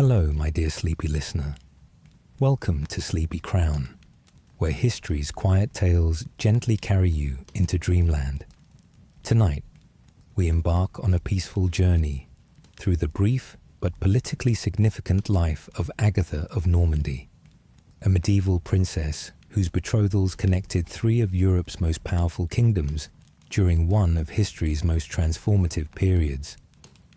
Hello, my dear sleepy listener. Welcome to Sleepy Crown, where history's quiet tales gently carry you into dreamland. Tonight, we embark on a peaceful journey through the brief but politically significant life of Agatha of Normandy, a medieval princess whose betrothals connected three of Europe's most powerful kingdoms during one of history's most transformative periods.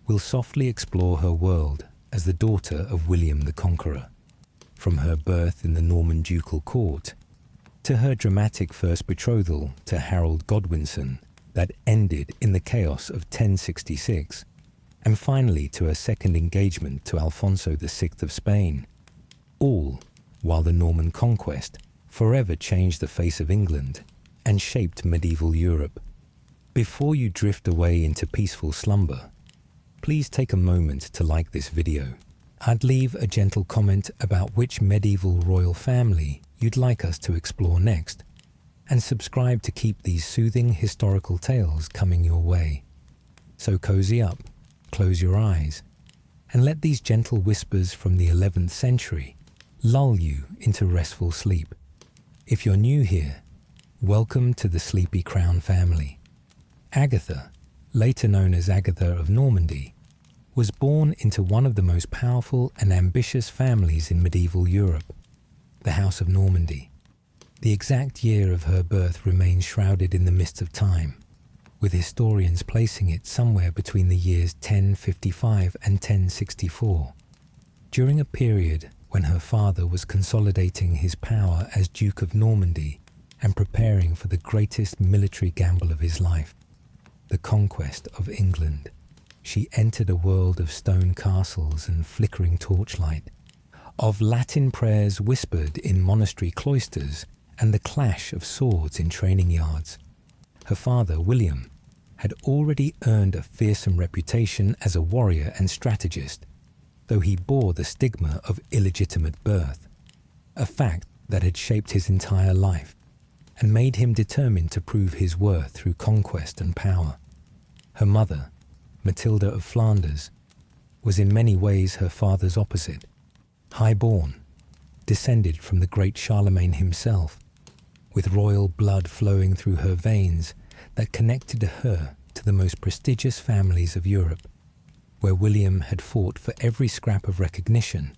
We'll softly explore her world as the daughter of William the Conqueror, from her birth in the Norman ducal court to her dramatic first betrothal to Harold Godwinson that ended in the chaos of 1066, and finally to her second engagement to Alfonso VI of Spain, all while the Norman Conquest forever changed the face of England and shaped medieval Europe. Before you drift away into peaceful slumber, please take a moment to like this video. I'd leave a gentle comment about which medieval royal family you'd like us to explore next, and subscribe to keep these soothing historical tales coming your way. So cozy up, close your eyes, and let these gentle whispers from the 11th century lull you into restful sleep. If you're new here, welcome to the Sleepy Crown family. Agatha, later known as Agatha of Normandy, was born into one of the most powerful and ambitious families in medieval Europe, the House of Normandy. The exact year of her birth remains shrouded in the mist of time, with historians placing it somewhere between the years 1055 and 1064, during a period when her father was consolidating his power as Duke of Normandy and preparing for the greatest military gamble of his life, the conquest of England. She entered a world of stone castles and flickering torchlight, of Latin prayers whispered in monastery cloisters and the clash of swords in training yards. Her father, William, had already earned a fearsome reputation as a warrior and strategist, though he bore the stigma of illegitimate birth, a fact that had shaped his entire life and made him determined to prove his worth through conquest and power. Her mother, Matilda of Flanders, was in many ways her father's opposite, high-born, descended from the great Charlemagne himself, with royal blood flowing through her veins that connected her to the most prestigious families of Europe. Where William had fought for every scrap of recognition,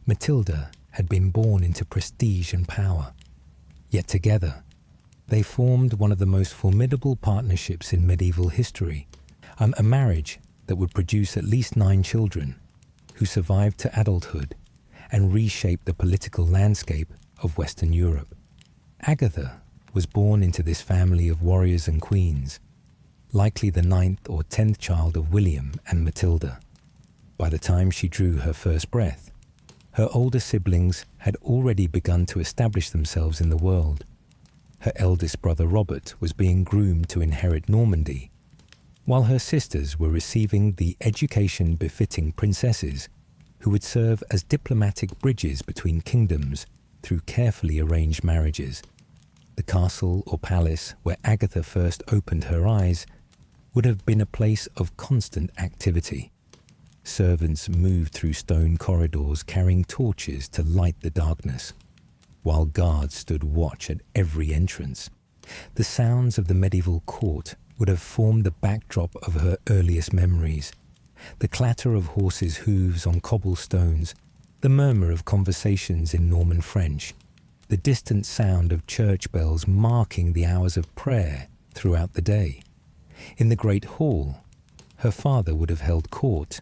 Matilda had been born into prestige and power. Yet together, they formed one of the most formidable partnerships in medieval history, a marriage that would produce at least 9 children who survived to adulthood and reshaped the political landscape of Western Europe. Agatha was born into this family of warriors and queens, likely the 9th or 10th child of William and Matilda. By the time she drew her first breath, her older siblings had already begun to establish themselves in the world. Her eldest brother Robert was being groomed to inherit Normandy, while her sisters were receiving the education befitting princesses who would serve as diplomatic bridges between kingdoms through carefully arranged marriages. The castle or palace where Agatha first opened her eyes would have been a place of constant activity. Servants moved through stone corridors carrying torches to light the darkness, while guards stood watch at every entrance. The sounds of the medieval court would have formed the backdrop of her earliest memories. The clatter of horses' hooves on cobblestones, the murmur of conversations in Norman French, the distant sound of church bells marking the hours of prayer throughout the day. In the great hall, her father would have held court,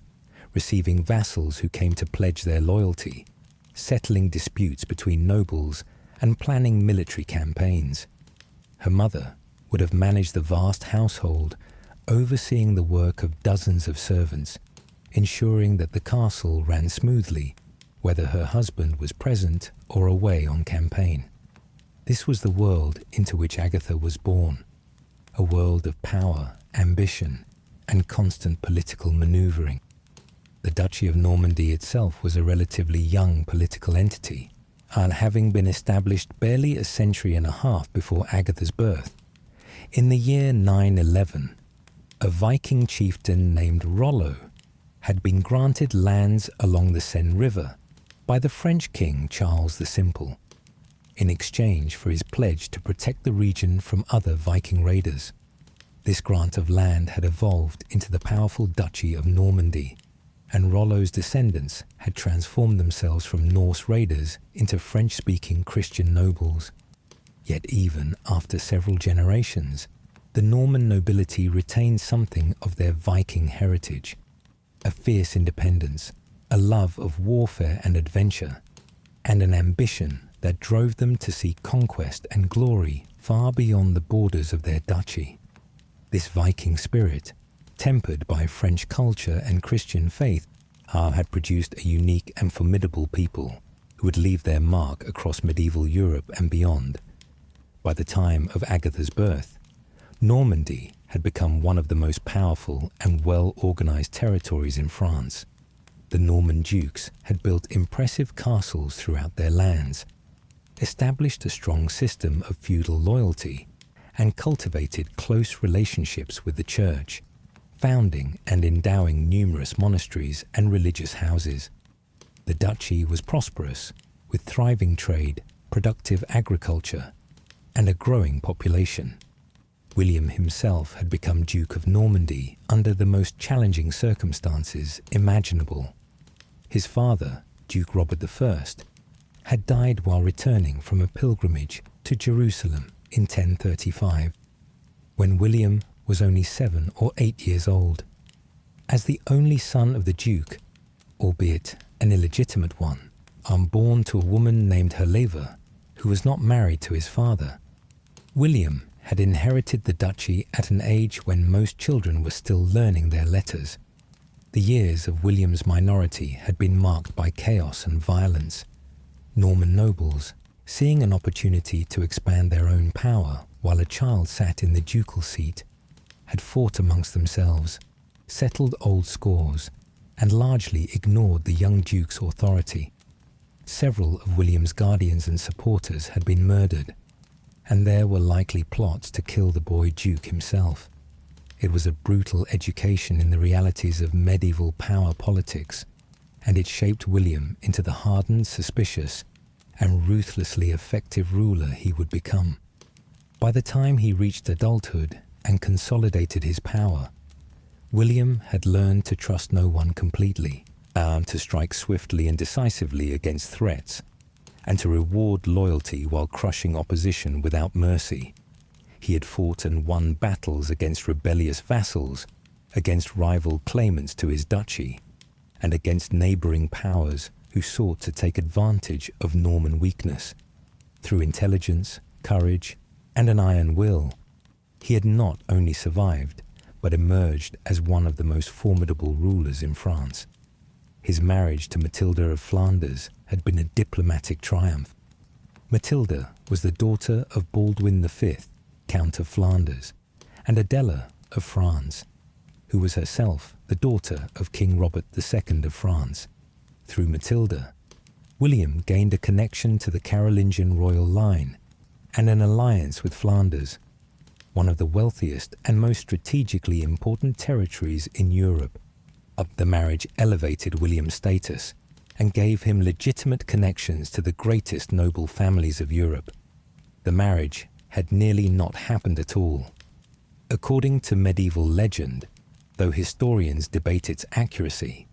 receiving vassals who came to pledge their loyalty, settling disputes between nobles, and planning military campaigns. Her mother would have managed the vast household, overseeing the work of dozens of servants, ensuring that the castle ran smoothly, whether her husband was present or away on campaign. This was the world into which Agatha was born, a world of power, ambition, and constant political maneuvering. The Duchy of Normandy itself was a relatively young political entity, and having been established barely a century and a half before Agatha's birth. In the year 911, a Viking chieftain named Rollo had been granted lands along the Seine River by the French king Charles the Simple, in exchange for his pledge to protect the region from other Viking raiders. This grant of land had evolved into the powerful Duchy of Normandy, and Rollo's descendants had transformed themselves from Norse raiders into French-speaking Christian nobles. Yet even after several generations, the Norman nobility retained something of their Viking heritage, a fierce independence, a love of warfare and adventure, and an ambition that drove them to seek conquest and glory far beyond the borders of their duchy. This Viking spirit, tempered by French culture and Christian faith, had produced a unique and formidable people who would leave their mark across medieval Europe and beyond. By the time of Agatha's birth, Normandy had become one of the most powerful and well-organized territories in France. The Norman dukes had built impressive castles throughout their lands, established a strong system of feudal loyalty, and cultivated close relationships with the church, founding and endowing numerous monasteries and religious houses. The duchy was prosperous, with thriving trade, productive agriculture, and a growing population. William himself had become Duke of Normandy under the most challenging circumstances imaginable. His father, Duke Robert I, had died while returning from a pilgrimage to Jerusalem in 1035, when William was only 7 or 8 years old. As the only son of the Duke, albeit an illegitimate one, born to a woman named Herleva, who was not married to his father, William had inherited the duchy at an age when most children were still learning their letters. The years of William's minority had been marked by chaos and violence. Norman nobles, seeing an opportunity to expand their own power while a child sat in the ducal seat, had fought amongst themselves, settled old scores, and largely ignored the young duke's authority. Several of William's guardians and supporters had been murdered, and there were likely plots to kill the boy duke himself. It was a brutal education in the realities of medieval power politics, and it shaped William into the hardened, suspicious, and ruthlessly effective ruler he would become. By the time he reached adulthood and consolidated his power, William had learned to trust no one completely, to strike swiftly and decisively against threats, and to reward loyalty while crushing opposition without mercy. He had fought and won battles against rebellious vassals, against rival claimants to his duchy, and against neighboring powers who sought to take advantage of Norman weakness. Through intelligence, courage, and an iron will, he had not only survived, but emerged as one of the most formidable rulers in France. His marriage to Matilda of Flanders had been a diplomatic triumph. Matilda was the daughter of Baldwin V, Count of Flanders, and Adela of France, who was herself the daughter of King Robert II of France. Through Matilda, William gained a connection to the Carolingian royal line and an alliance with Flanders, one of the wealthiest and most strategically important territories in Europe. The marriage elevated William's status and gave him legitimate connections to the greatest noble families of Europe. The marriage had nearly not happened at all. According to medieval legend, though historians debate its accuracy,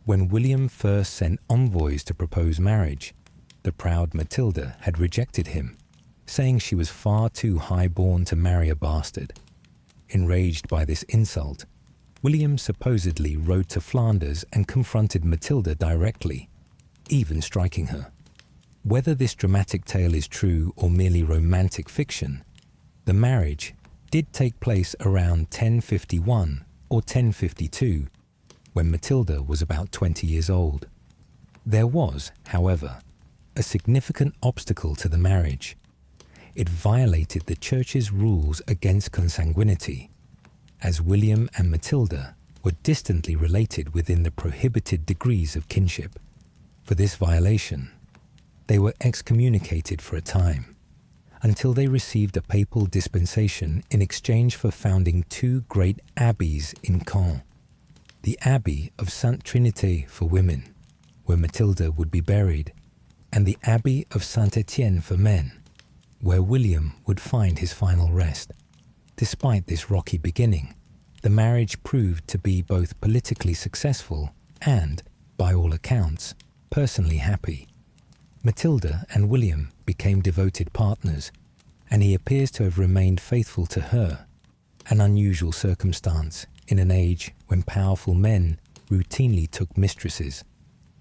when William first sent envoys to propose marriage, the proud Matilda had rejected him, saying she was far too high-born to marry a bastard. Enraged by this insult, William supposedly rode to Flanders and confronted Matilda directly, even striking her. Whether this dramatic tale is true or merely romantic fiction, the marriage did take place around 1051 or 1052, when Matilda was about 20 years old. There was, however, a significant obstacle to the marriage. It violated the Church's rules against consanguinity, as William and Matilda were distantly related within the prohibited degrees of kinship. For this violation, they were excommunicated for a time, until they received a papal dispensation in exchange for founding 2 great abbeys in Caen. the Abbey of Sainte Trinité for women, where Matilda would be buried, and the Abbey of Saint-Étienne for men, where William would find his final rest. Despite this rocky beginning, the marriage proved to be both politically successful and, by all accounts, personally happy. Matilda and William became devoted partners, and he appears to have remained faithful to her, an unusual circumstance in an age when powerful men routinely took mistresses.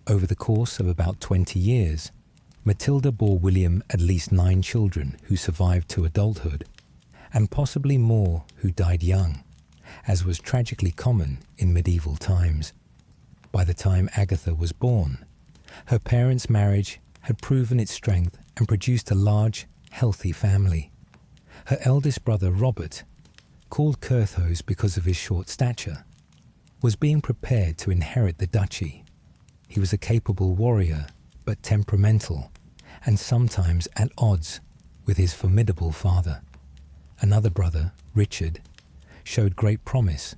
Over the course of about 20 years, Matilda bore William at least 9 children who survived to adulthood, and possibly more who died young, as was tragically common in medieval times. By the time Agatha was born, her parents' marriage had proven its strength and produced a large, healthy family. Her eldest brother Robert, called Curthose because of his short stature, was being prepared to inherit the duchy. He was a capable warrior, but temperamental, and sometimes at odds with his formidable father. Another brother, Richard, showed great promise,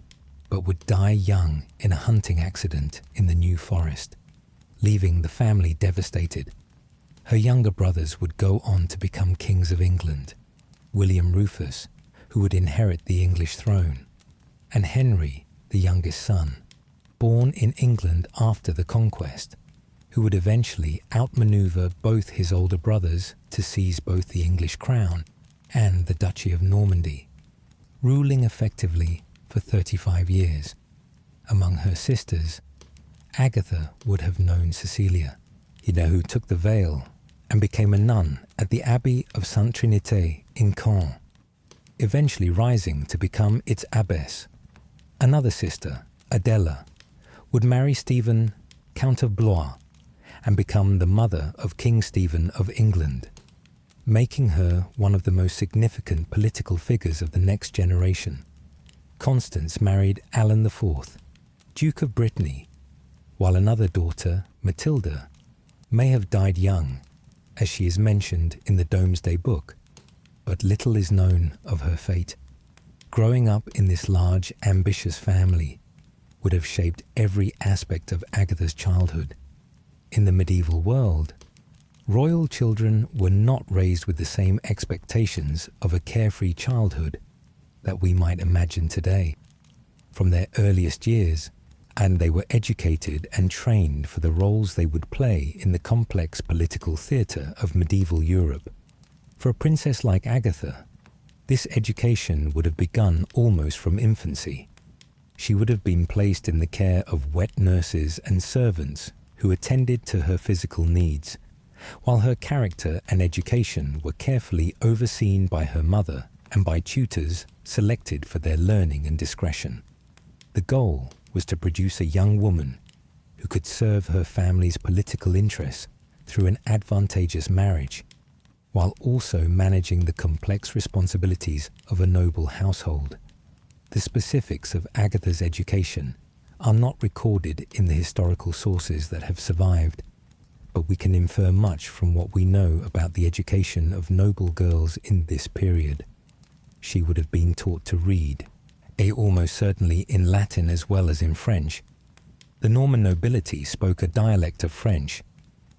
but would die young in a hunting accident in the New Forest, leaving the family devastated. Her younger brothers would go on to become kings of England, William Rufus, who would inherit the English throne, and Henry, the youngest son, born in England after the Conquest, who would eventually outmaneuver both his older brothers to seize both the English crown and the Duchy of Normandy, ruling effectively for 35 years. Among her sisters, Agatha would have known Cecilia, who took the veil and became a nun at the Abbey of Sainte Trinité in Caen, eventually rising to become its abbess. Another sister, Adela, would marry Stephen, Count of Blois, and become the mother of King Stephen of England, making her one of the most significant political figures of the next generation. Constance married Alan IV, Duke of Brittany, while another daughter, Matilda, may have died young, as she is mentioned in the Domesday Book, but little is known of her fate. Growing up in this large, ambitious family would have shaped every aspect of Agatha's childhood. In the medieval world, royal children were not raised with the same expectations of a carefree childhood that we might imagine today. From their earliest years, and they were educated and trained for the roles they would play in the complex political theatre of medieval Europe. For a princess like Agatha, this education would have begun almost from infancy. She would have been placed in the care of wet nurses and servants who attended to her physical needs, while her character and education were carefully overseen by her mother and by tutors selected for their learning and discretion. The goal was to produce a young woman who could serve her family's political interests through an advantageous marriage, while also managing the complex responsibilities of a noble household. The specifics of Agatha's education are not recorded in the historical sources that have survived, but we can infer much from what we know about the education of noble girls in this period. She would have been taught to read, almost certainly in Latin as well as in French. The Norman nobility spoke a dialect of French,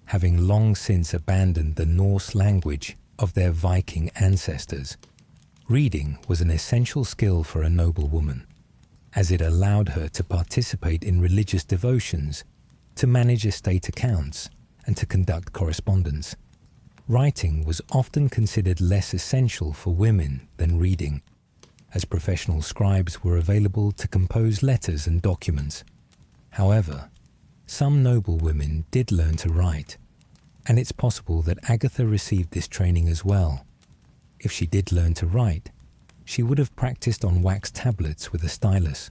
having long since abandoned the Norse language of their Viking ancestors. Reading was an essential skill for a noblewoman, as it allowed her to participate in religious devotions, to manage estate accounts, and to conduct correspondence. Writing was often considered less essential for women than reading, as professional scribes were available to compose letters and documents. However, some noble women did learn to write, and it's possible that Agatha received this training as well. If she did learn to write, she would have practiced on wax tablets with a stylus,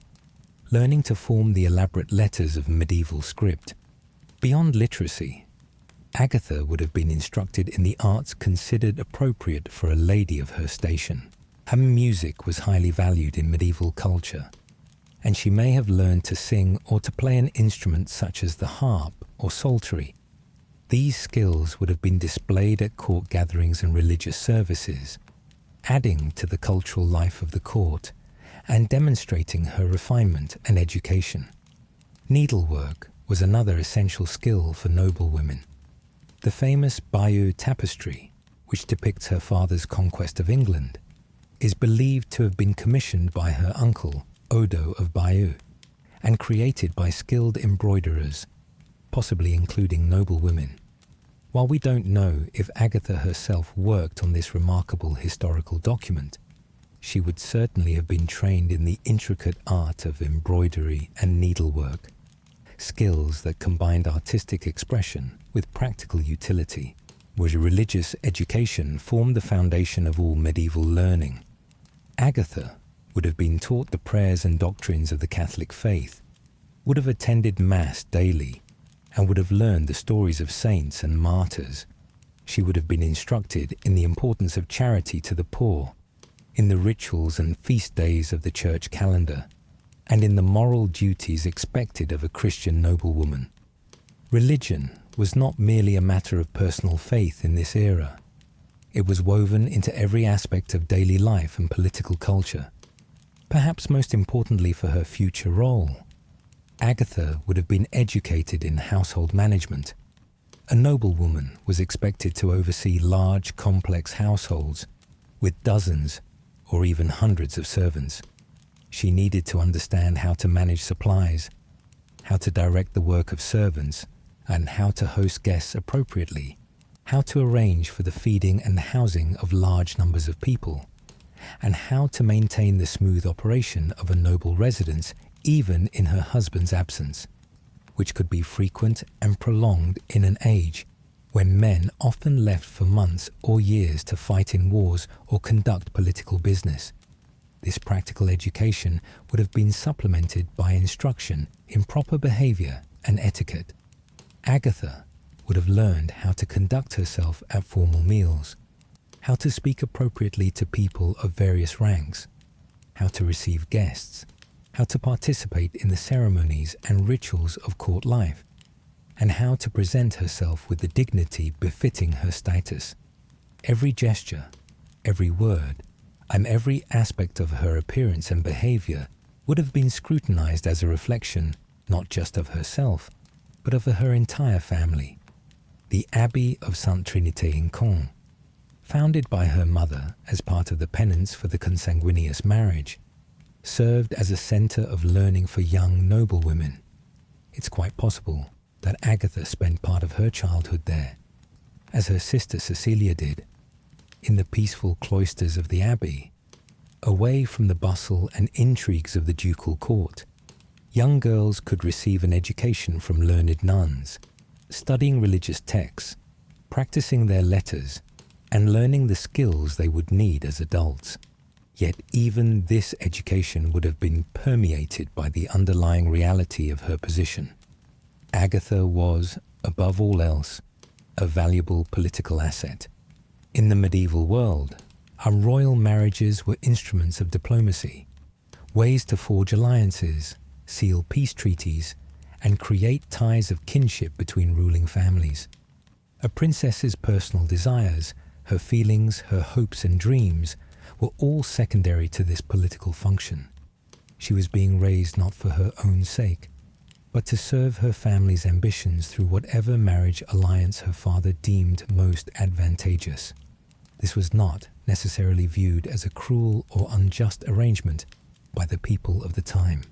learning to form the elaborate letters of medieval script. Beyond literacy, Agatha would have been instructed in the arts considered appropriate for a lady of her station. Her music was highly valued in medieval culture, and she may have learned to sing or to play an instrument such as the harp or psaltery. These skills would have been displayed at court gatherings and religious services, adding to the cultural life of the court and demonstrating her refinement and education. Needlework was another essential skill for noblewomen. The famous Bayeux tapestry, which depicts her father's conquest of England, is believed to have been commissioned by her uncle, Odo of Bayeux, and created by skilled embroiderers, possibly including noblewomen. While we don't know if Agatha herself worked on this remarkable historical document, she would certainly have been trained in the intricate art of embroidery and needlework, skills that combined artistic expression with practical utility, where religious education formed the foundation of all medieval learning. Agatha would have been taught the prayers and doctrines of the Catholic faith, would have attended Mass daily, and would have learned the stories of saints and martyrs. She would have been instructed in the importance of charity to the poor, in the rituals and feast days of the church calendar, and in the moral duties expected of a Christian noblewoman. Religion was not merely a matter of personal faith in this era. It was woven into every aspect of daily life and political culture. Perhaps most importantly for her future role, Agatha would have been educated in household management. A noblewoman was expected to oversee large, complex households with dozens or even hundreds of servants. She needed to understand how to manage supplies, how to direct the work of servants, and how to host guests appropriately, how to arrange for the feeding and housing of large numbers of people, and how to maintain the smooth operation of a noble residence even in her husband's absence, which could be frequent and prolonged in an age when men often left for months or years to fight in wars or conduct political business. This practical education would have been supplemented by instruction in proper behavior and etiquette. Agatha would have learned how to conduct herself at formal meals, how to speak appropriately to people of various ranks, how to receive guests, how to participate in the ceremonies and rituals of court life, and how to present herself with the dignity befitting her status. Every gesture, every word, and every aspect of her appearance and behavior would have been scrutinized as a reflection not just of herself, but of her entire family. The Abbey of Sainte Trinité in Caen, founded by her mother as part of the penance for the consanguineous marriage, served as a center of learning for young noblewomen. It's quite possible that Agatha spent part of her childhood there, as her sister Cecilia did, in the peaceful cloisters of the abbey, away from the bustle and intrigues of the ducal court. Young girls could receive an education from learned nuns, studying religious texts, practicing their letters, and learning the skills they would need as adults. Yet even this education would have been permeated by the underlying reality of her position. Agatha was, above all else, a valuable political asset. In the medieval world, our royal marriages were instruments of diplomacy, ways to forge alliances, seal peace treaties, and create ties of kinship between ruling families. A princess's personal desires, her feelings, her hopes and dreams were all secondary to this political function. She was being raised not for her own sake, but to serve her family's ambitions through whatever marriage alliance her father deemed most advantageous. This was not necessarily viewed as a cruel or unjust arrangement by the people of the time.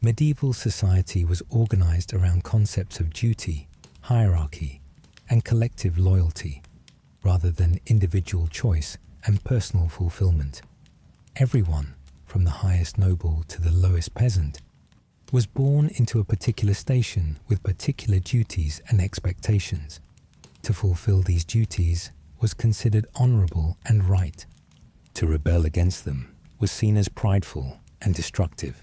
Medieval society was organized around concepts of duty, hierarchy, and collective loyalty, rather than individual choice and personal fulfillment. Everyone, from the highest noble to the lowest peasant, was born into a particular station with particular duties and expectations. To fulfill these duties was considered honorable and right. To rebel against them was seen as prideful and destructive.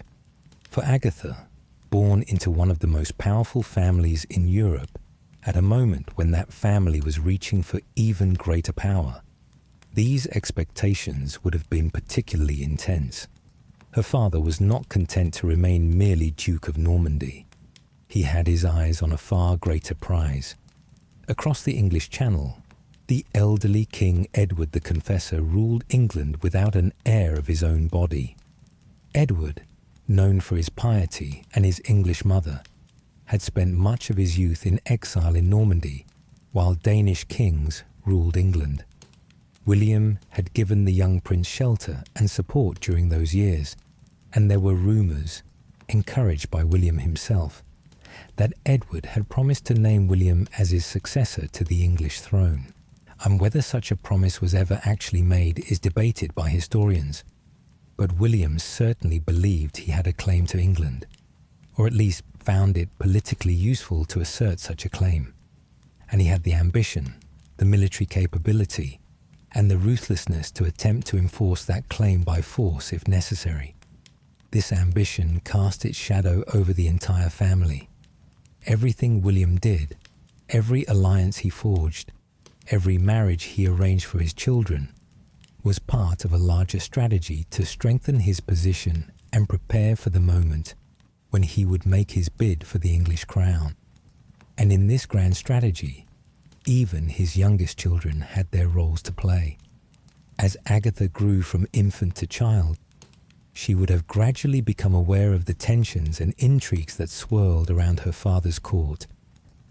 For Agatha, born into one of the most powerful families in Europe, at a moment when that family was reaching for even greater power, these expectations would have been particularly intense. Her father was not content to remain merely Duke of Normandy. He had his eyes on a far greater prize. Across the English Channel, the elderly King Edward the Confessor ruled England without an heir of his own body. Edward, known for his piety and his English mother, had spent much of his youth in exile in Normandy, while Danish kings ruled England. William had given the young prince shelter and support during those years, and there were rumours, encouraged by William himself, that Edward had promised to name William as his successor to the English throne, and whether such a promise was ever actually made is debated by historians. But William certainly believed he had a claim to England, or at least found it politically useful to assert such a claim, and he had the ambition, the military capability, and the ruthlessness to attempt to enforce that claim by force if necessary. This ambition cast its shadow over the entire family. Everything William did, every alliance he forged, every marriage he arranged for his children, was part of a larger strategy to strengthen his position and prepare for the moment when he would make his bid for the English crown. And in this grand strategy, even his youngest children had their roles to play. As Agatha grew from infant to child, she would have gradually become aware of the tensions and intrigues that swirled around her father's court.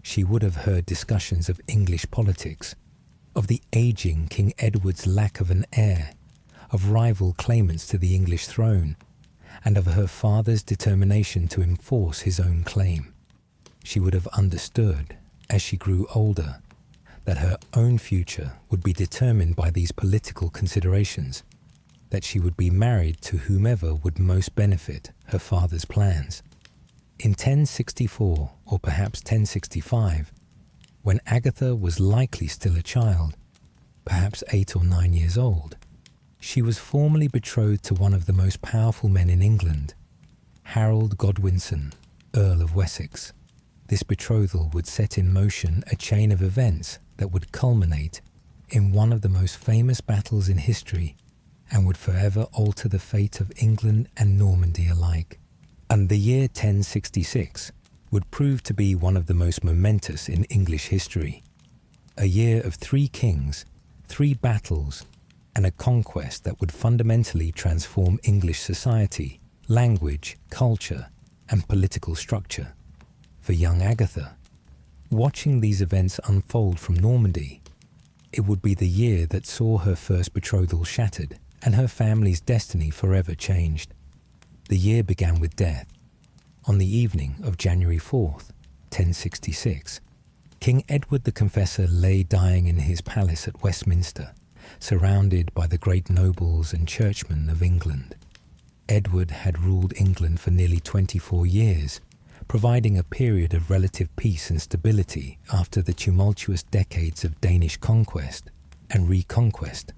She would have heard discussions of English politics, of the aging King Edward's lack of an heir, of rival claimants to the English throne, and of her father's determination to enforce his own claim. She would have understood, as she grew older, that her own future would be determined by these political considerations, that she would be married to whomever would most benefit her father's plans. In 1064, or perhaps 1065, when Agatha was likely still a child, perhaps 8 or 9 years old, she was formally betrothed to one of the most powerful men in England, Harold Godwinson, Earl of Wessex. This betrothal would set in motion a chain of events that would culminate in one of the most famous battles in history and would forever alter the fate of England and Normandy alike. And the year 1066 would prove to be one of the most momentous in English history. A year of 3 kings, 3 battles, and a conquest that would fundamentally transform English society, language, culture, and political structure. For young Agatha, watching these events unfold from Normandy, it would be the year that saw her first betrothal shattered and her family's destiny forever changed. The year began with death. On the evening of January 4th, 1066, King Edward the Confessor lay dying in his palace at Westminster, surrounded by the great nobles and churchmen of England. Edward had ruled England for nearly 24 years, providing a period of relative peace and stability after the tumultuous decades of Danish conquest and reconquest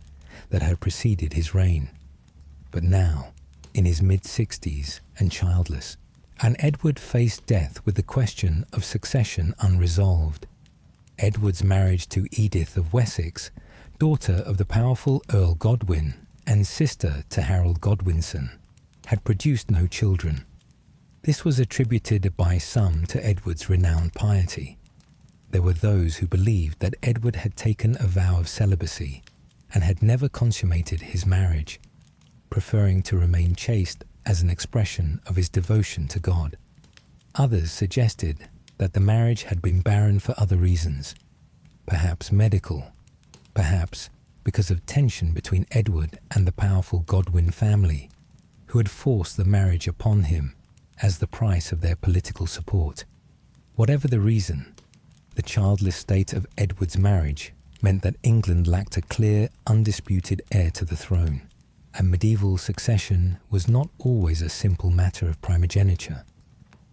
that had preceded his reign. But now, in his mid-60s and childless, and Edward faced death with the question of succession unresolved. Edward's marriage to Edith of Wessex, daughter of the powerful Earl Godwin and sister to Harold Godwinson, had produced no children. This was attributed by some to Edward's renowned piety. There were those who believed that Edward had taken a vow of celibacy and had never consummated his marriage, preferring to remain chaste as an expression of his devotion to God. Others suggested that the marriage had been barren for other reasons, perhaps medical, perhaps because of tension between Edward and the powerful Godwin family, who had forced the marriage upon him as the price of their political support. Whatever the reason, the childless state of Edward's marriage meant that England lacked a clear, undisputed heir to the throne, and medieval succession was not always a simple matter of primogeniture.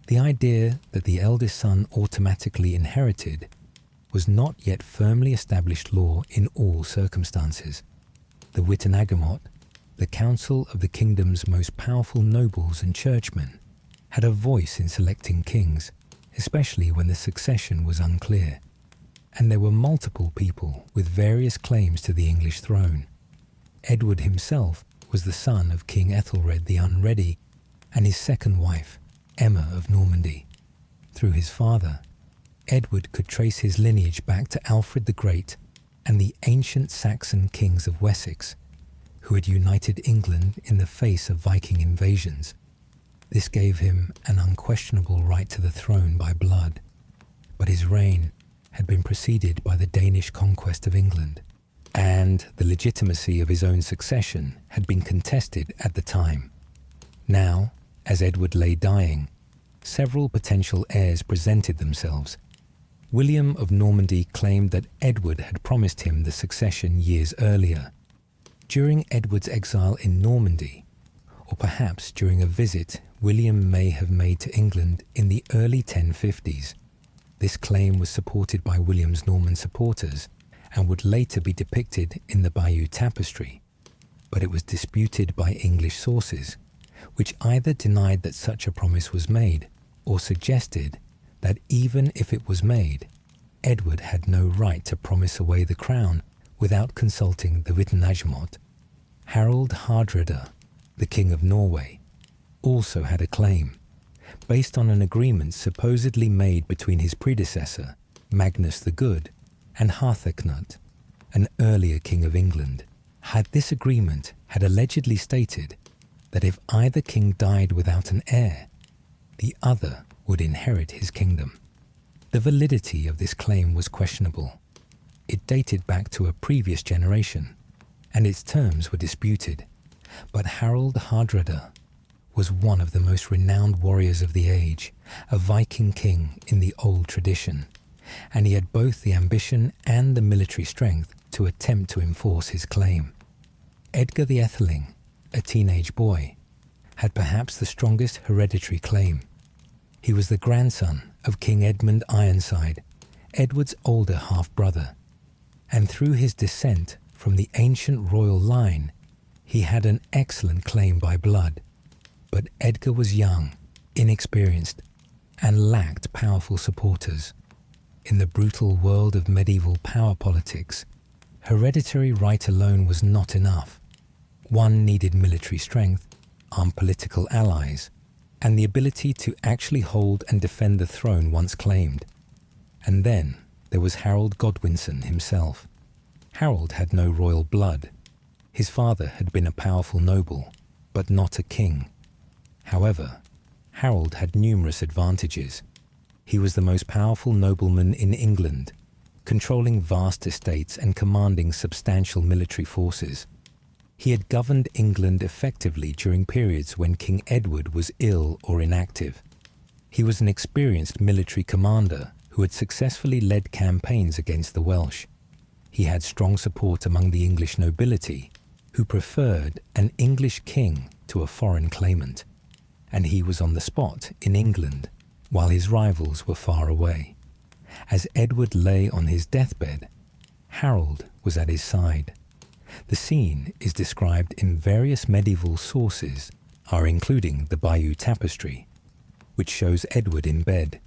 The idea that the eldest son automatically inherited was not yet firmly established law in all circumstances. The Witenagemot, the council of the kingdom's most powerful nobles and churchmen, had a voice in selecting kings, especially when the succession was unclear, and there were multiple people with various claims to the English throne. Edward himself was the son of King Ethelred the Unready and his second wife, Emma of Normandy. Through his father, Edward could trace his lineage back to Alfred the Great and the ancient Saxon kings of Wessex, who had united England in the face of Viking invasions. This gave him an unquestionable right to the throne by blood, but his reign had been preceded by the Danish conquest of England, and the legitimacy of his own succession had been contested at the time. Now, as Edward lay dying, several potential heirs presented themselves. William of Normandy claimed that Edward had promised him the succession years earlier. During Edward's exile in Normandy, or perhaps during a visit William may have made to England in the early 1050s, this claim was supported by William's Norman supporters and would later be depicted in the Bayeux Tapestry, but it was disputed by English sources, which either denied that such a promise was made or suggested that even if it was made, Edward had no right to promise away the crown without consulting the Witenagemot. Harold Hardrada, the King of Norway, also had a claim, based on an agreement supposedly made between his predecessor, Magnus the Good, and Harthacnut, an earlier king of England. This agreement had allegedly stated that if either king died without an heir, the other would inherit his kingdom. The validity of this claim was questionable. It dated back to a previous generation, and its terms were disputed. But Harold Hardrada was one of the most renowned warriors of the age, a Viking king in the old tradition, and he had both the ambition and the military strength to attempt to enforce his claim. Edgar the Atheling, a teenage boy, had perhaps the strongest hereditary claim. He was the grandson of King Edmund Ironside, Edward's older half-brother, and through his descent from the ancient royal line, he had an excellent claim by blood. But Edgar was young, inexperienced, and lacked powerful supporters. In the brutal world of medieval power politics, hereditary right alone was not enough. One needed military strength, armed political allies, and the ability to actually hold and defend the throne once claimed. And then there was Harold Godwinson himself. Harold had no royal blood. His father had been a powerful noble, but not a king. However, Harold had numerous advantages. He was the most powerful nobleman in England, controlling vast estates and commanding substantial military forces. He had governed England effectively during periods when King Edward was ill or inactive. He was an experienced military commander who had successfully led campaigns against the Welsh. He had strong support among the English nobility, who preferred an English king to a foreign claimant, and he was on the spot in England while his rivals were far away. As Edward lay on his deathbed, Harold was at his side. The scene is described in various medieval sources, including the Bayeux Tapestry, which shows Edward in bed,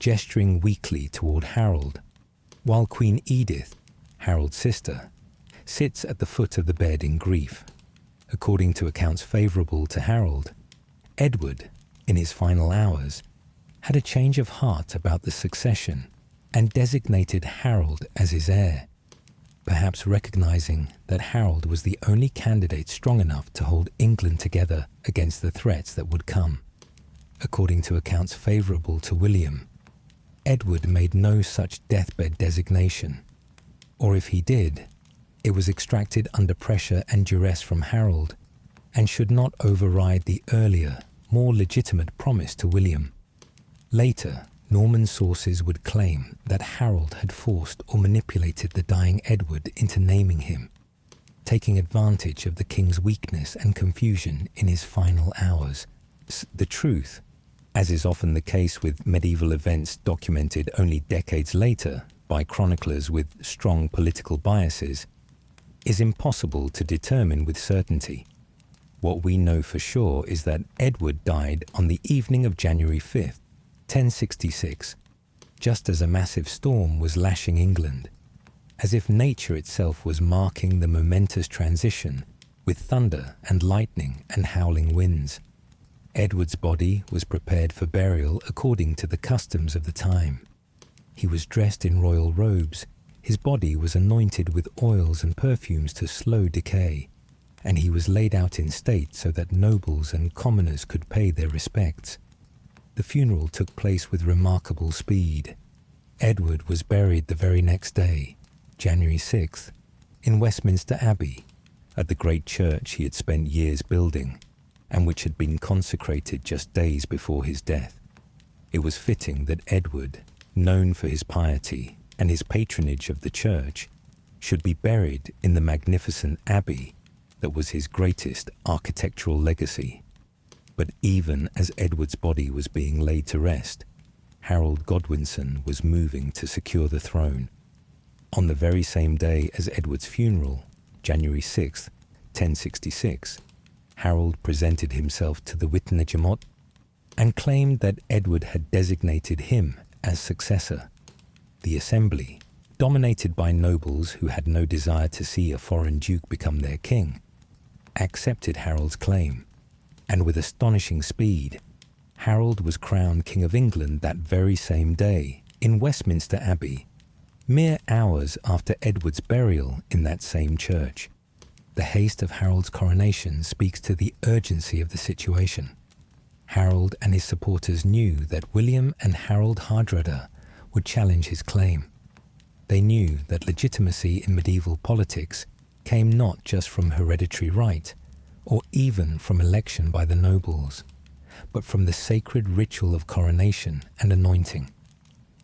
gesturing weakly toward Harold, while Queen Edith, Harold's sister, sits at the foot of the bed in grief. According to accounts favourable to Harold, Edward, in his final hours, had a change of heart about the succession and designated Harold as his heir, perhaps recognising that Harold was the only candidate strong enough to hold England together against the threats that would come. According to accounts favourable to William, Edward made no such deathbed designation, or if he did, it was extracted under pressure and duress from Harold, and should not override the earlier, more legitimate promise to William. Later, Norman sources would claim that Harold had forced or manipulated the dying Edward into naming him, taking advantage of the king's weakness and confusion in his final hours. The truth, as is often the case with medieval events documented only decades later by chroniclers with strong political biases, is impossible to determine with certainty. What we know for sure is that Edward died on the evening of January 5th, 1066, just as a massive storm was lashing England, as if nature itself was marking the momentous transition with thunder and lightning and howling winds. Edward's body was prepared for burial according to the customs of the time. He was dressed in royal robes, his body was anointed with oils and perfumes to slow decay, and he was laid out in state so that nobles and commoners could pay their respects. The funeral took place with remarkable speed. Edward was buried the very next day, January 6th, in Westminster Abbey, at the great church he had spent years building, and which had been consecrated just days before his death. It was fitting that Edward, known for his piety and his patronage of the church, should be buried in the magnificent abbey that was his greatest architectural legacy. But even as Edward's body was being laid to rest, Harold Godwinson was moving to secure the throne. On the very same day as Edward's funeral, January 6, 1066, Harold presented himself to the Witenagemot and claimed that Edward had designated him as successor. The assembly, dominated by nobles who had no desire to see a foreign duke become their king, accepted Harold's claim, and with astonishing speed, Harold was crowned King of England that very same day in Westminster Abbey, mere hours after Edward's burial in that same church. The haste of Harold's coronation speaks to the urgency of the situation. Harold and his supporters knew that William and Harold Hardrada would challenge his claim. They knew that legitimacy in medieval politics came not just from hereditary right, or even from election by the nobles, but from the sacred ritual of coronation and anointing.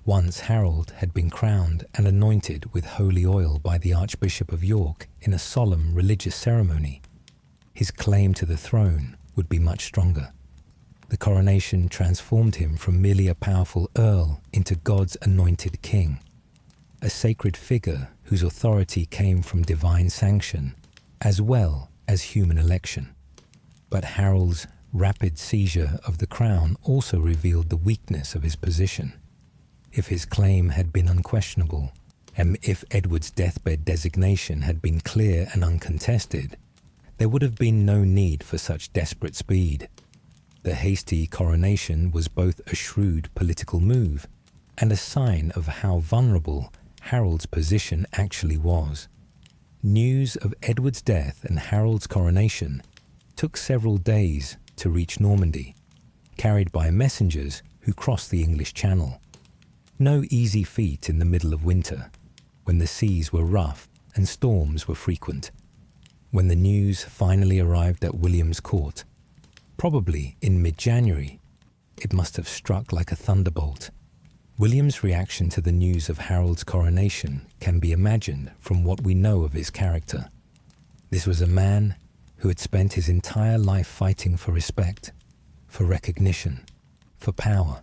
Once Harold had been crowned and anointed with holy oil by the Archbishop of York in a solemn religious ceremony, his claim to the throne would be much stronger. The coronation transformed him from merely a powerful earl into God's anointed king, a sacred figure whose authority came from divine sanction as well as human election. But Harold's rapid seizure of the crown also revealed the weakness of his position. If his claim had been unquestionable, and if Edward's deathbed designation had been clear and uncontested, there would have been no need for such desperate speed. The hasty coronation was both a shrewd political move and a sign of how vulnerable Harold's position actually was. News of Edward's death and Harold's coronation took several days to reach Normandy, carried by messengers who crossed the English Channel. No easy feat in the middle of winter, when the seas were rough and storms were frequent. When the news finally arrived at William's court, probably in mid-January, it must have struck like a thunderbolt. William's reaction to the news of Harold's coronation can be imagined from what we know of his character. This was a man who had spent his entire life fighting for respect, for recognition, for power.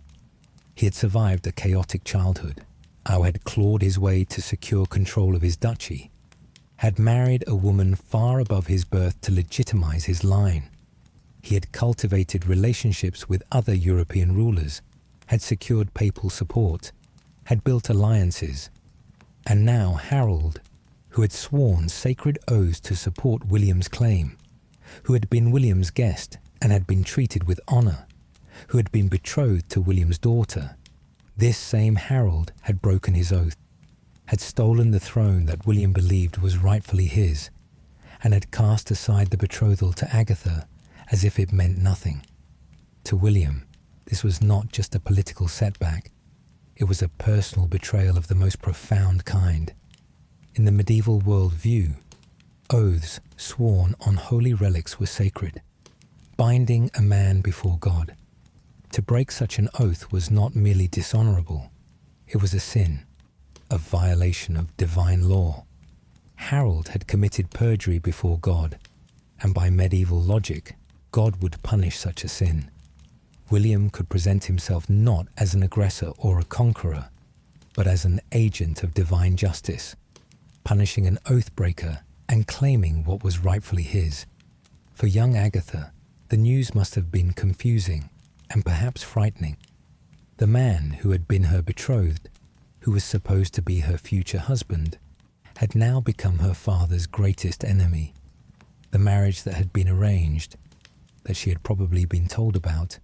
He had survived a chaotic childhood, had clawed his way to secure control of his duchy, had married a woman far above his birth to legitimize his line. He had cultivated relationships with other European rulers, had secured papal support, had built alliances, and now Harold, who had sworn sacred oaths to support William's claim, who had been William's guest and had been treated with honor, who had been betrothed to William's daughter, this same Harold had broken his oath, had stolen the throne that William believed was rightfully his, and had cast aside the betrothal to Agatha as if it meant nothing. To William, this was not just a political setback, it was a personal betrayal of the most profound kind. In the medieval world view, oaths sworn on holy relics were sacred, binding a man before God. To break such an oath was not merely dishonorable, it was a sin, a violation of divine law. Harold had committed perjury before God, and by medieval logic, God would punish such a sin. William could present himself not as an aggressor or a conqueror, but as an agent of divine justice, punishing an oath-breaker and claiming what was rightfully his. For young Agatha, the news must have been confusing and perhaps frightening. The man who had been her betrothed, who was supposed to be her future husband, had now become her father's greatest enemy. The marriage that had been arranged, that she had probably been told about,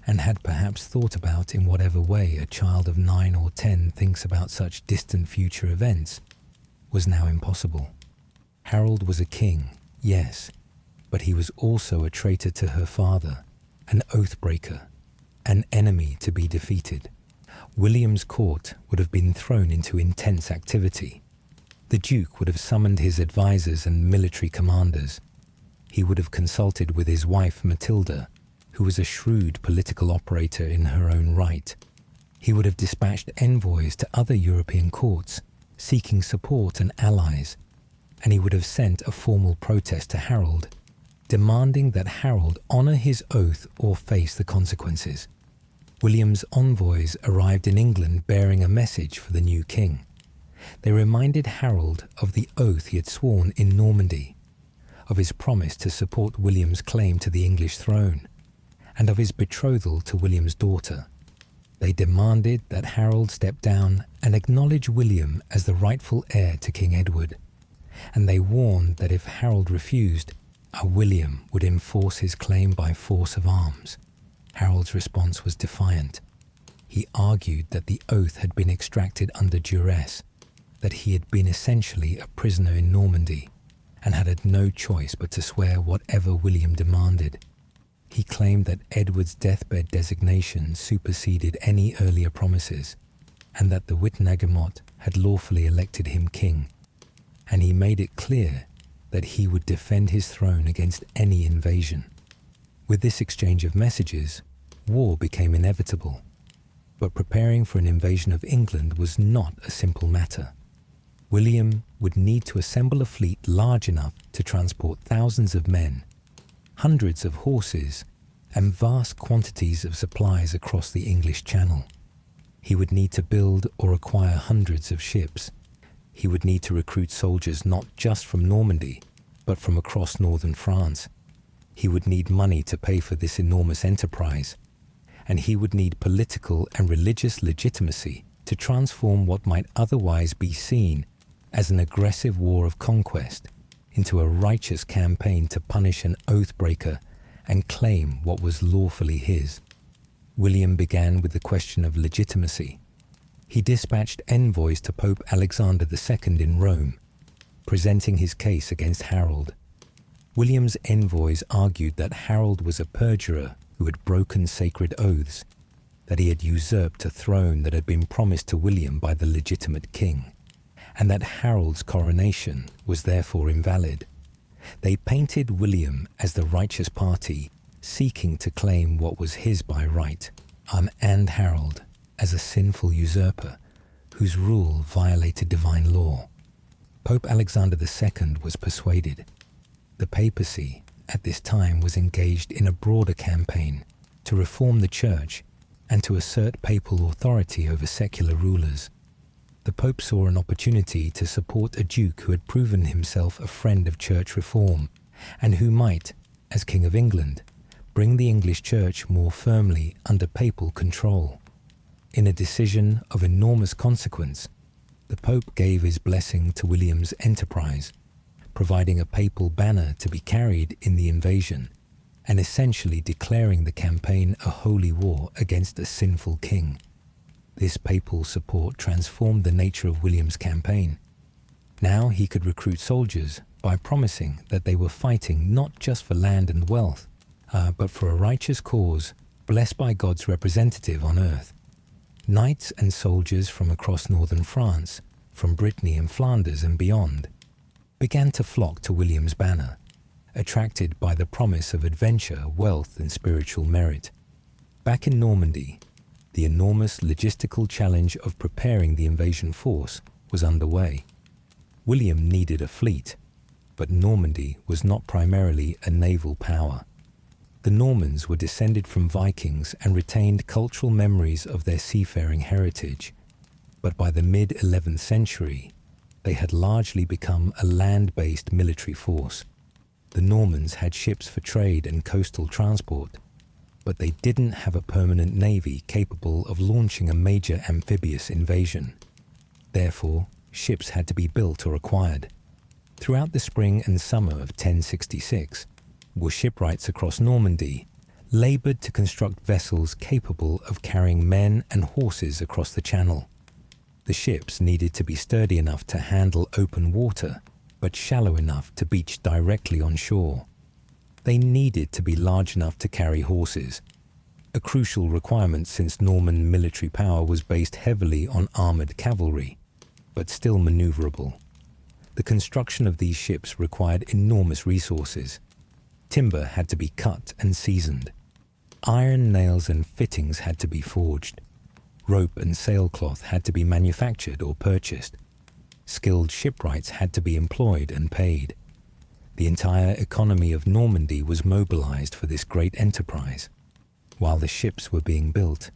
and had perhaps thought about in whatever way a child of 9 or 10 thinks about such distant future events, was now impossible. Harold was a king, yes, but he was also a traitor to her father, an oath-breaker, an enemy to be defeated. William's court would have been thrown into intense activity. The Duke would have summoned his advisors and military commanders. He would have consulted with his wife Matilda, who was a shrewd political operator in her own right. He would have dispatched envoys to other European courts, seeking support and allies, and he would have sent a formal protest to Harold, demanding that Harold honour his oath or face the consequences. William's envoys arrived in England bearing a message for the new king. They reminded Harold of the oath he had sworn in Normandy, of his promise to support William's claim to the English throne, and of his betrothal to William's daughter. They demanded that Harold step down and acknowledge William as the rightful heir to King Edward, and they warned that if Harold refused, William would enforce his claim by force of arms. Harold's response was defiant. He argued that the oath had been extracted under duress, that he had been essentially a prisoner in Normandy, and had no choice but to swear whatever William demanded. He claimed that Edward's deathbed designation superseded any earlier promises, and that the Witenagemot had lawfully elected him king, and he made it clear that he would defend his throne against any invasion. With this exchange of messages, war became inevitable, but preparing for an invasion of England was not a simple matter. William would need to assemble a fleet large enough to transport thousands of men, hundreds of horses, and vast quantities of supplies across the English Channel. He would need to build or acquire hundreds of ships. He would need to recruit soldiers not just from Normandy, but from across northern France. He would need money to pay for this enormous enterprise, and he would need political and religious legitimacy to transform what might otherwise be seen as an aggressive war of conquest into a righteous campaign to punish an oath-breaker and claim what was lawfully his. William began with the question of legitimacy. He dispatched envoys to Pope Alexander II in Rome, presenting his case against Harold. William's envoys argued that Harold was a perjurer who had broken sacred oaths, that he had usurped a throne that had been promised to William by the legitimate king, and that Harold's coronation was therefore invalid. They painted William as the righteous party, seeking to claim what was his by right, and Harold as a sinful usurper whose rule violated divine law. Pope Alexander II was persuaded. The papacy at this time was engaged in a broader campaign to reform the church and to assert papal authority over secular rulers. The Pope saw an opportunity to support a duke who had proven himself a friend of church reform and who might, as King of England, bring the English church more firmly under papal control. In a decision of enormous consequence, the Pope gave his blessing to William's enterprise, providing a papal banner to be carried in the invasion and essentially declaring the campaign a holy war against a sinful king. This papal support transformed the nature of William's campaign. Now he could recruit soldiers by promising that they were fighting not just for land and wealth, but for a righteous cause blessed by God's representative on earth. Knights and soldiers from across northern France, from Brittany and Flanders and beyond, began to flock to William's banner, attracted by the promise of adventure, wealth, and spiritual merit. Back in Normandy, the enormous logistical challenge of preparing the invasion force was underway. William needed a fleet, but Normandy was not primarily a naval power. The Normans were descended from Vikings and retained cultural memories of their seafaring heritage, but by the mid-11th century, they had largely become a land-based military force. The Normans had ships for trade and coastal transport, but they didn't have a permanent navy capable of launching a major amphibious invasion. Therefore, ships had to be built or acquired. Throughout the spring and summer of 1066, shipwrights across Normandy laboured to construct vessels capable of carrying men and horses across the channel. The ships needed to be sturdy enough to handle open water, but shallow enough to beach directly on shore. They needed to be large enough to carry horses, a crucial requirement since Norman military power was based heavily on armoured cavalry, but still manoeuvrable. The construction of these ships required enormous resources. Timber had to be cut and seasoned. Iron nails and fittings had to be forged. Rope and sailcloth had to be manufactured or purchased. Skilled shipwrights had to be employed and paid. The entire economy of Normandy was mobilized for this great enterprise. While the ships were being built,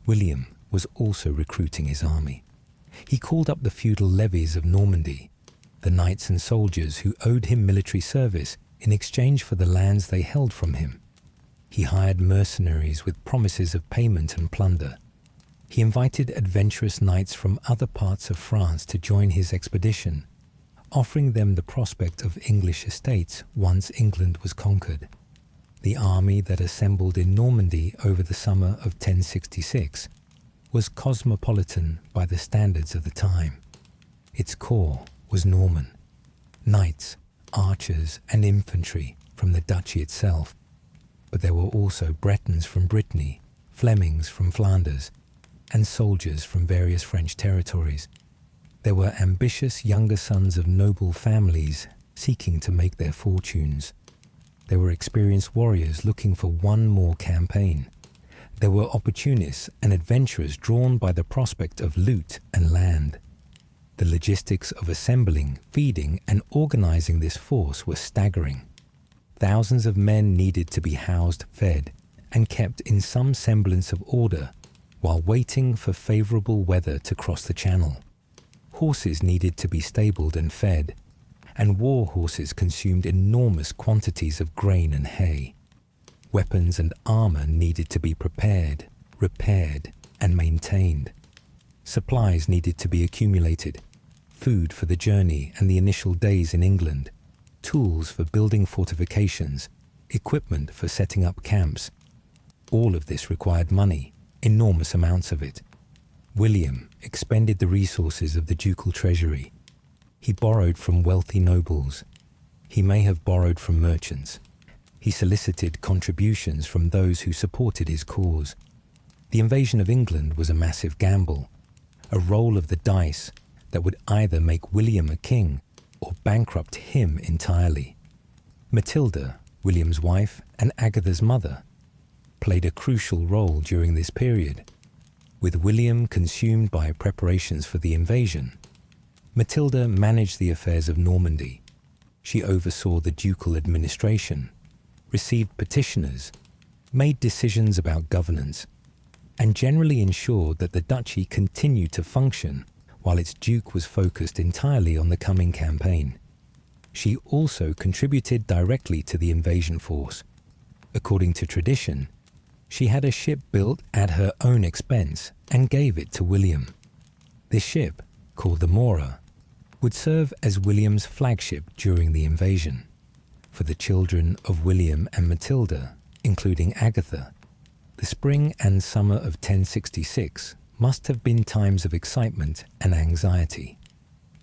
William was also recruiting his army. He called up the feudal levies of Normandy, the knights and soldiers who owed him military service in exchange for the lands they held from him. He hired mercenaries with promises of payment and plunder. He invited adventurous knights from other parts of France to join his expedition, offering them the prospect of English estates once England was conquered. The army that assembled in Normandy over the summer of 1066 was cosmopolitan by the standards of the time. Its core was Norman, knights, archers and infantry from the duchy itself, but there were also Bretons from Brittany, Flemings from Flanders, and soldiers from various French territories. There were ambitious younger sons of noble families seeking to make their fortunes. There were experienced warriors looking for one more campaign. There were opportunists and adventurers drawn by the prospect of loot and land. The logistics of assembling, feeding, and organizing this force were staggering. Thousands of men needed to be housed, fed, and kept in some semblance of order while waiting for favorable weather to cross the channel. Horses needed to be stabled and fed, and war horses consumed enormous quantities of grain and hay. Weapons and armor needed to be prepared, repaired, and maintained. Supplies needed to be accumulated, food for the journey and the initial days in England, tools for building fortifications, equipment for setting up camps. All of this required money, enormous amounts of it. William expended the resources of the ducal treasury. He borrowed from wealthy nobles. He may have borrowed from merchants. He solicited contributions from those who supported his cause. The invasion of England was a massive gamble, a roll of the dice that would either make William a king or bankrupt him entirely. Matilda, William's wife and Agatha's mother, played a crucial role during this period. With William consumed by preparations for the invasion, Matilda managed the affairs of Normandy. She oversaw the ducal administration, received petitioners, made decisions about governance, and generally ensured that the duchy continued to function while its duke was focused entirely on the coming campaign. She also contributed directly to the invasion force. According to tradition, she had a ship built at her own expense and gave it to William. This ship, called the Mora, would serve as William's flagship during the invasion. For the children of William and Matilda, including Agatha, the spring and summer of 1066 must have been times of excitement and anxiety.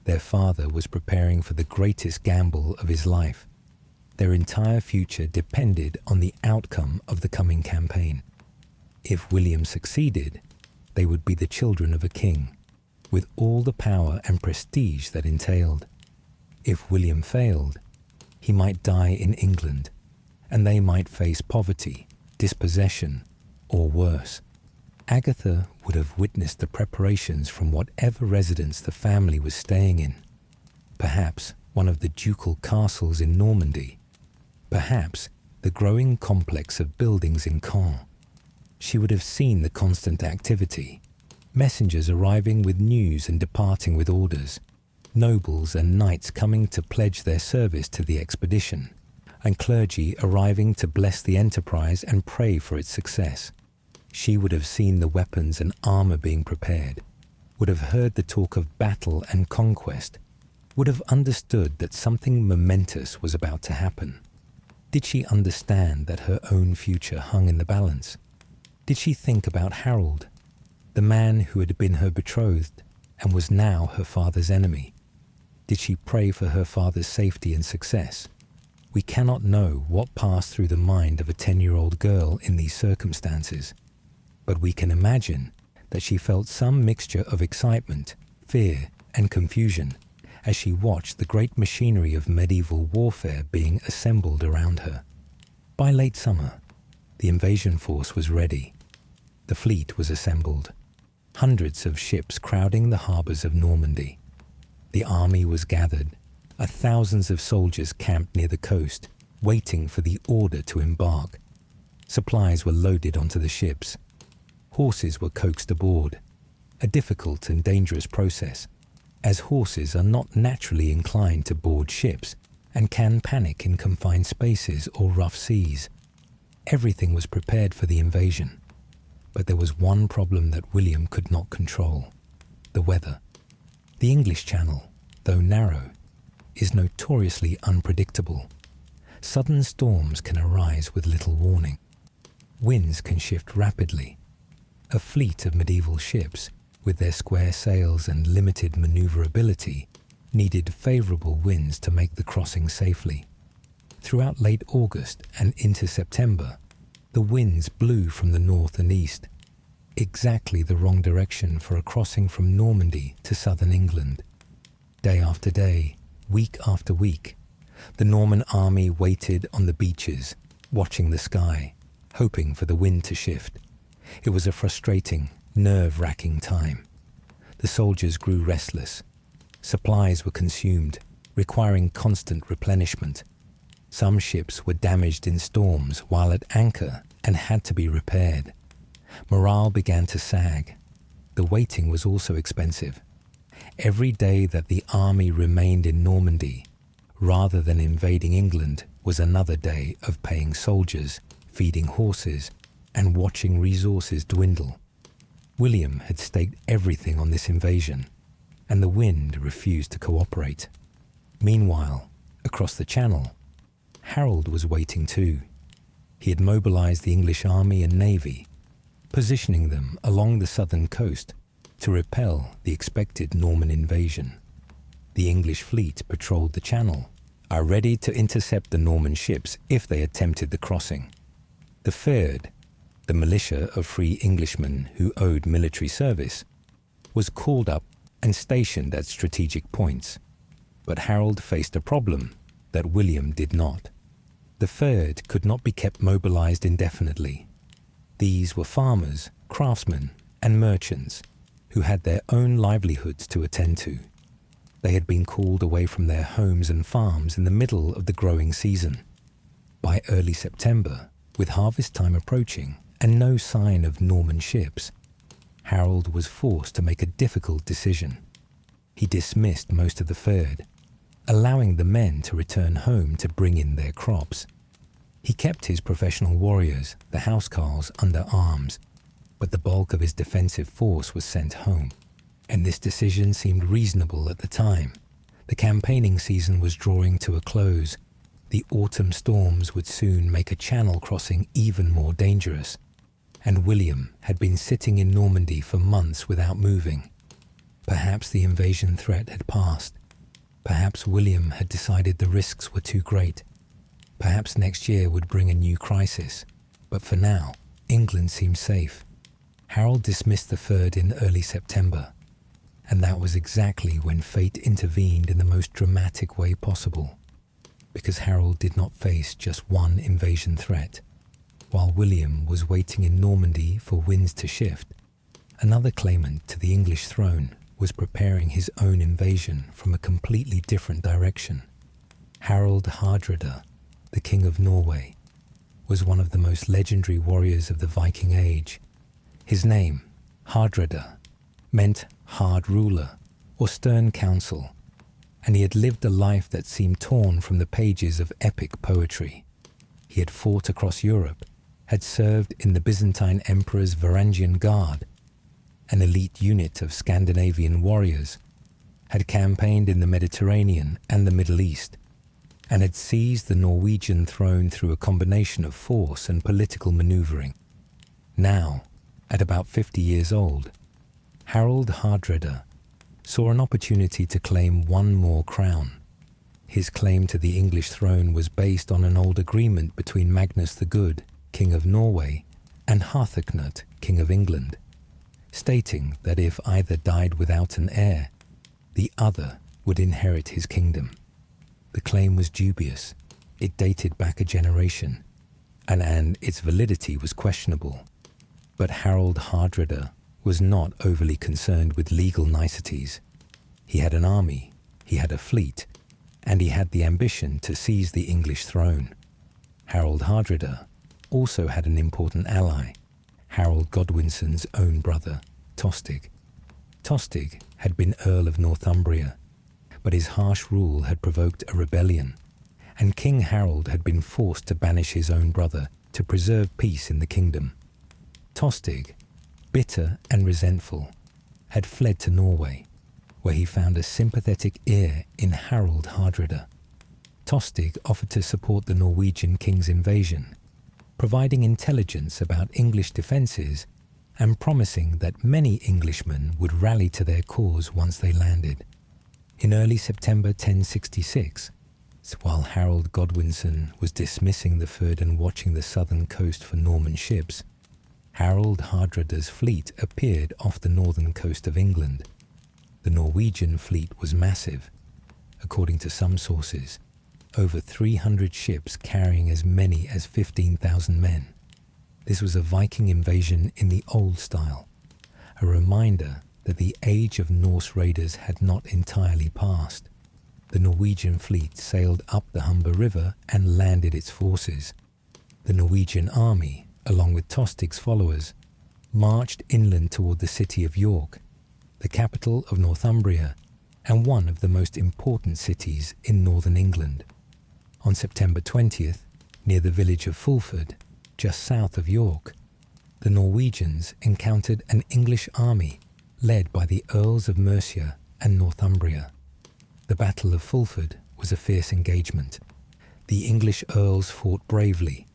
Their father was preparing for the greatest gamble of his life. Their entire future depended on the outcome of the coming campaign. If William succeeded, they would be the children of a king, with all the power and prestige that entailed. If William failed, he might die in England, and they might face poverty, dispossession, or worse. Agatha would have witnessed the preparations from whatever residence the family was staying in. Perhaps one of the ducal castles in Normandy. Perhaps the growing complex of buildings in Caen. She would have seen the constant activity, messengers arriving with news and departing with orders, nobles and knights coming to pledge their service to the expedition, and clergy arriving to bless the enterprise and pray for its success. She would have seen the weapons and armor being prepared, would have heard the talk of battle and conquest, would have understood that something momentous was about to happen. Did she understand that her own future hung in the balance? Did she think about Harold, the man who had been her betrothed and was now her father's enemy? Did she pray for her father's safety and success? We cannot know what passed through the mind of a 10-year-old girl in these circumstances, but we can imagine that she felt some mixture of excitement, fear, and confusion as she watched the great machinery of medieval warfare being assembled around her. By late summer, the invasion force was ready. The fleet was assembled, hundreds of ships crowding the harbours of Normandy. The army was gathered, thousands of soldiers camped near the coast, waiting for the order to embark. Supplies were loaded onto the ships. Horses were coaxed aboard, a difficult and dangerous process, as horses are not naturally inclined to board ships and can panic in confined spaces or rough seas. Everything was prepared for the invasion, but there was one problem that William could not control: the weather. The English Channel, though narrow, is notoriously unpredictable. Sudden storms can arise with little warning. Winds can shift rapidly. A fleet of medieval ships, with their square sails and limited maneuverability, needed favourable winds to make the crossing safely. Throughout late August and into September, the winds blew from the north and east, exactly the wrong direction for a crossing from Normandy to southern England. Day after day, week after week, the Norman army waited on the beaches, watching the sky, hoping for the wind to shift. It was a frustrating, nerve-wracking time. The soldiers grew restless. Supplies were consumed, requiring constant replenishment. Some ships were damaged in storms while at anchor and had to be repaired. Morale began to sag. The waiting was also expensive. Every day that the army remained in Normandy, rather than invading England, was another day of paying soldiers, feeding horses, and watching resources dwindle. William had staked everything on this invasion, and the wind refused to cooperate. Meanwhile, across the Channel, Harold was waiting too. He had mobilized the English army and navy, positioning them along the southern coast to repel the expected Norman invasion. The English fleet patrolled the Channel, are ready to intercept the Norman ships if they attempted the crossing. The Fyrd, the militia of free Englishmen who owed military service, was called up and stationed at strategic points. But Harold faced a problem that William did not. The Fyrd could not be kept mobilized indefinitely. These were farmers, craftsmen, and merchants who had their own livelihoods to attend to. They had been called away from their homes and farms in the middle of the growing season. By early September, with harvest time approaching and no sign of Norman ships, Harold was forced to make a difficult decision. He dismissed most of the Fyrd, allowing the men to return home to bring in their crops. He kept his professional warriors, the housecarls, under arms, but the bulk of his defensive force was sent home, and this decision seemed reasonable at the time. The campaigning season was drawing to a close. The autumn storms would soon make a channel crossing even more dangerous, and William had been sitting in Normandy for months without moving. Perhaps the invasion threat had passed. Perhaps William had decided the risks were too great. Perhaps next year would bring a new crisis. But for now, England seemed safe. Harold dismissed the Fyrd in early September, and that was exactly when fate intervened in the most dramatic way possible, because Harold did not face just one invasion threat. While William was waiting in Normandy for winds to shift, another claimant to the English throne was preparing his own invasion from a completely different direction. Harold Hardrada, the King of Norway, was one of the most legendary warriors of the Viking Age. His name, Hardrada, meant hard ruler or stern counsel, and he had lived a life that seemed torn from the pages of epic poetry. He had fought across Europe, had served in the Byzantine Emperor's Varangian Guard, an elite unit of Scandinavian warriors, had campaigned in the Mediterranean and the Middle East, and had seized the Norwegian throne through a combination of force and political maneuvering. Now, at about 50 years old, Harold Hardrada saw an opportunity to claim one more crown. His claim to the English throne was based on an old agreement between Magnus the Good, King of Norway, and Harthacnut, King of England, stating that if either died without an heir, the other would inherit his kingdom. The claim was dubious. It dated back a generation, and its validity was questionable. But Harold Hardrada was not overly concerned with legal niceties. He had an army, he had a fleet, and he had the ambition to seize the English throne. Harold Hardrada also had an important ally, Harold Godwinson's own brother, Tostig. Tostig had been Earl of Northumbria, but his harsh rule had provoked a rebellion, and King Harold had been forced to banish his own brother to preserve peace in the kingdom. Tostig, bitter and resentful, had fled to Norway, where he found a sympathetic ear in Harold Hardrada. Tostig offered to support the Norwegian king's invasion, providing intelligence about English defences and promising that many Englishmen would rally to their cause once they landed. In early September 1066, while Harold Godwinson was dismissing the Firth and watching the southern coast for Norman ships, Harold Hardrada's fleet appeared off the northern coast of England. The Norwegian fleet was massive. According to some sources, over 300 ships carrying as many as 15,000 men. This was a Viking invasion in the old style, a reminder that the age of Norse raiders had not entirely passed. The Norwegian fleet sailed up the Humber River and landed its forces. The Norwegian army, along with Tostig's followers, marched inland toward the city of York, the capital of Northumbria and one of the most important cities in northern England. On September 20th, near the village of Fulford, just south of York, the Norwegians encountered an English army led by the Earls of Mercia and Northumbria. The Battle of Fulford was a fierce engagement. The English earls fought bravely,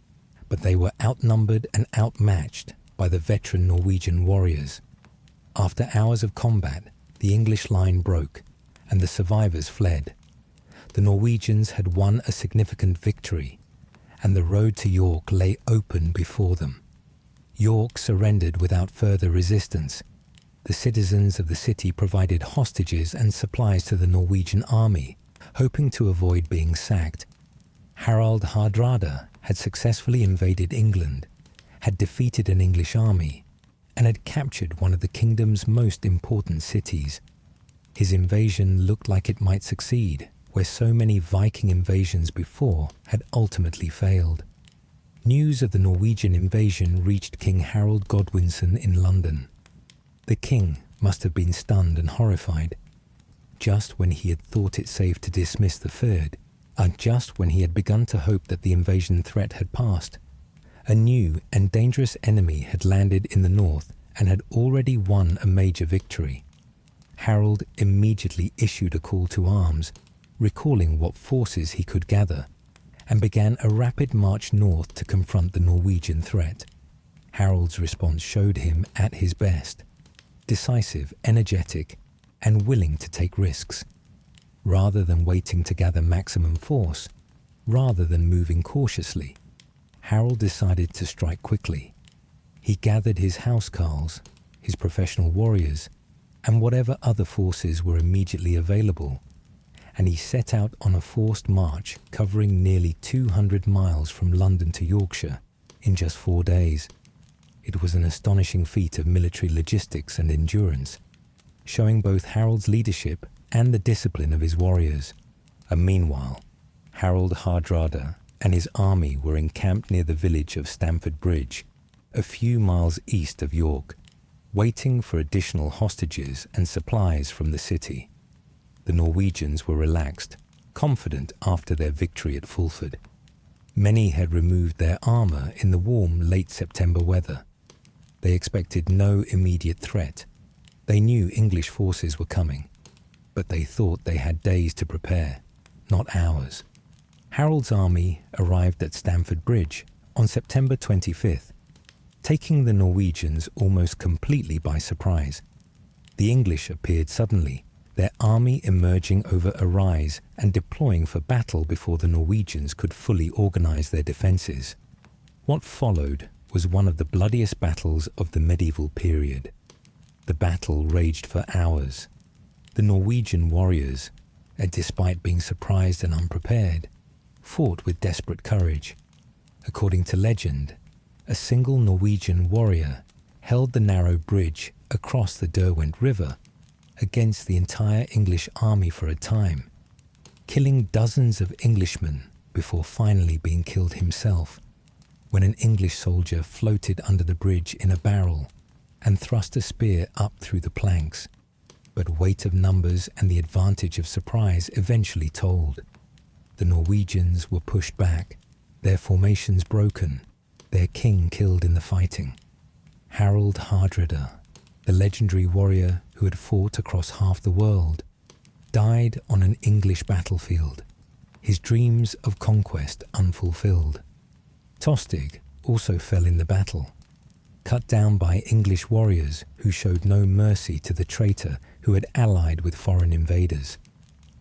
but they were outnumbered and outmatched by the veteran Norwegian warriors. After hours of combat, the English line broke, and the survivors fled. The Norwegians had won a significant victory, and the road to York lay open before them. York surrendered without further resistance. The citizens of the city provided hostages and supplies to the Norwegian army, hoping to avoid being sacked. Harold Hardrada had successfully invaded England, had defeated an English army, and had captured one of the kingdom's most important cities. His invasion looked like it might succeed, where so many Viking invasions before had ultimately failed. News of the Norwegian invasion reached King Harold Godwinson in London. The king must have been stunned and horrified. Just when he had thought it safe to dismiss the Firth, and just when he had begun to hope that the invasion threat had passed, a new and dangerous enemy had landed in the north and had already won a major victory. Harold immediately issued a call to arms, recalling what forces he could gather, and began a rapid march north to confront the Norwegian threat. Harold's response showed him at his best, decisive, energetic, and willing to take risks. Rather than waiting to gather maximum force, rather than moving cautiously, Harold decided to strike quickly. He gathered his housecarls, his professional warriors, and whatever other forces were immediately available, and he set out on a forced march covering nearly 200 miles from London to Yorkshire in just 4 days. It was an astonishing feat of military logistics and endurance, showing both Harold's leadership and the discipline of his warriors. And meanwhile, Harold Hardrada and his army were encamped near the village of Stamford Bridge, a few miles east of York, waiting for additional hostages and supplies from the city. The Norwegians were relaxed, confident after their victory at Fulford. Many had removed their armour in the warm late September weather. They expected no immediate threat. They knew English forces were coming, but they thought they had days to prepare, not hours. Harold's army arrived at Stamford Bridge on September 25th, taking the Norwegians almost completely by surprise. The English appeared suddenly, their army emerging over a rise and deploying for battle before the Norwegians could fully organize their defenses. What followed was one of the bloodiest battles of the medieval period. The battle raged for hours. The Norwegian warriors, despite being surprised and unprepared, fought with desperate courage. According to legend, a single Norwegian warrior held the narrow bridge across the Derwent River against the entire English army for a time, killing dozens of Englishmen before finally being killed himself when an English soldier floated under the bridge in a barrel and thrust a spear up through the planks. But weight of numbers and the advantage of surprise eventually told. The Norwegians were pushed back, their formations broken, their king killed in the fighting. Harold Godwinson, the legendary warrior who had fought across half the world, died on an English battlefield, his dreams of conquest unfulfilled. Tostig also fell in the battle, cut down by English warriors who showed no mercy to the traitor who had allied with foreign invaders.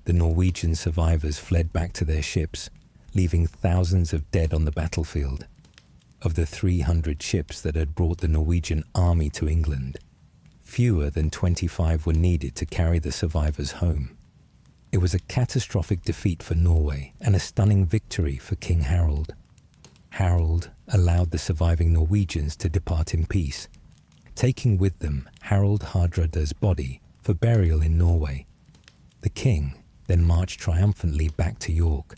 The Norwegian survivors fled back to their ships, leaving thousands of dead on the battlefield. Of the 300 ships that had brought the Norwegian army to England, fewer than 25 were needed to carry the survivors home. It was a catastrophic defeat for Norway and a stunning victory for King Harold. Harold allowed the surviving Norwegians to depart in peace, taking with them Harold Godwinson's body for burial in Norway. The king then marched triumphantly back to York,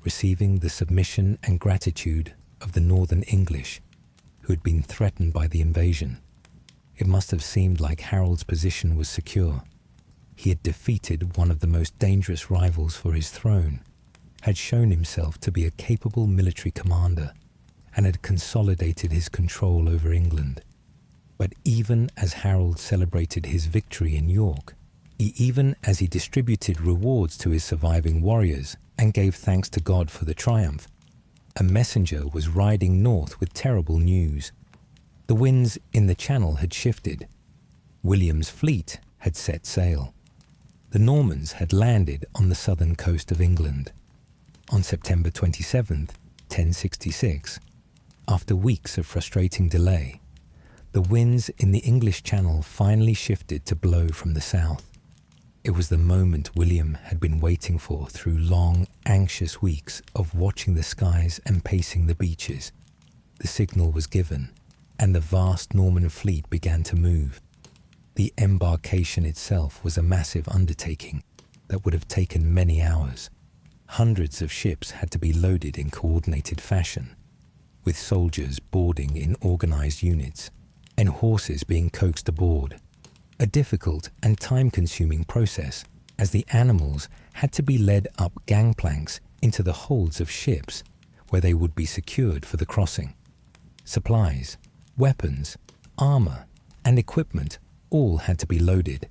receiving the submission and gratitude of the northern English, who had been threatened by the invasion. It must have seemed like Harold's position was secure. He had defeated one of the most dangerous rivals for his throne, had shown himself to be a capable military commander, and had consolidated his control over England. But even as Harold celebrated his victory in York, even as he distributed rewards to his surviving warriors and gave thanks to God for the triumph, a messenger was riding north with terrible news. The winds in the Channel had shifted. William's fleet had set sail. The Normans had landed on the southern coast of England. On September 27th, 1066, after weeks of frustrating delay, the winds in the English Channel finally shifted to blow from the south. It was the moment William had been waiting for through long, anxious weeks of watching the skies and pacing the beaches. The signal was given, and the vast Norman fleet began to move. The embarkation itself was a massive undertaking that would have taken many hours. Hundreds of ships had to be loaded in coordinated fashion, with soldiers boarding in organized units and horses being coaxed aboard. A difficult and time-consuming process, as the animals had to be led up gangplanks into the holds of ships where they would be secured for the crossing. Supplies, weapons, armor, and equipment all had to be loaded.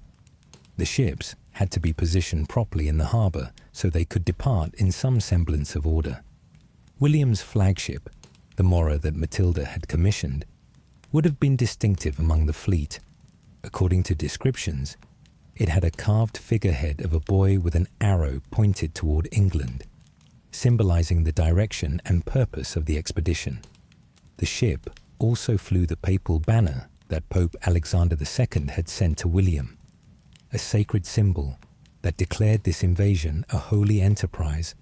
The ships had to be positioned properly in the harbor so they could depart in some semblance of order. William's flagship, the Mora that Matilda had commissioned, would have been distinctive among the fleet. According to descriptions, it had a carved figurehead of a boy with an arrow pointed toward England, symbolizing the direction and purpose of the expedition. The ship also flew the papal banner that Pope Alexander II had sent to William, a sacred symbol that declared this invasion a holy enterprise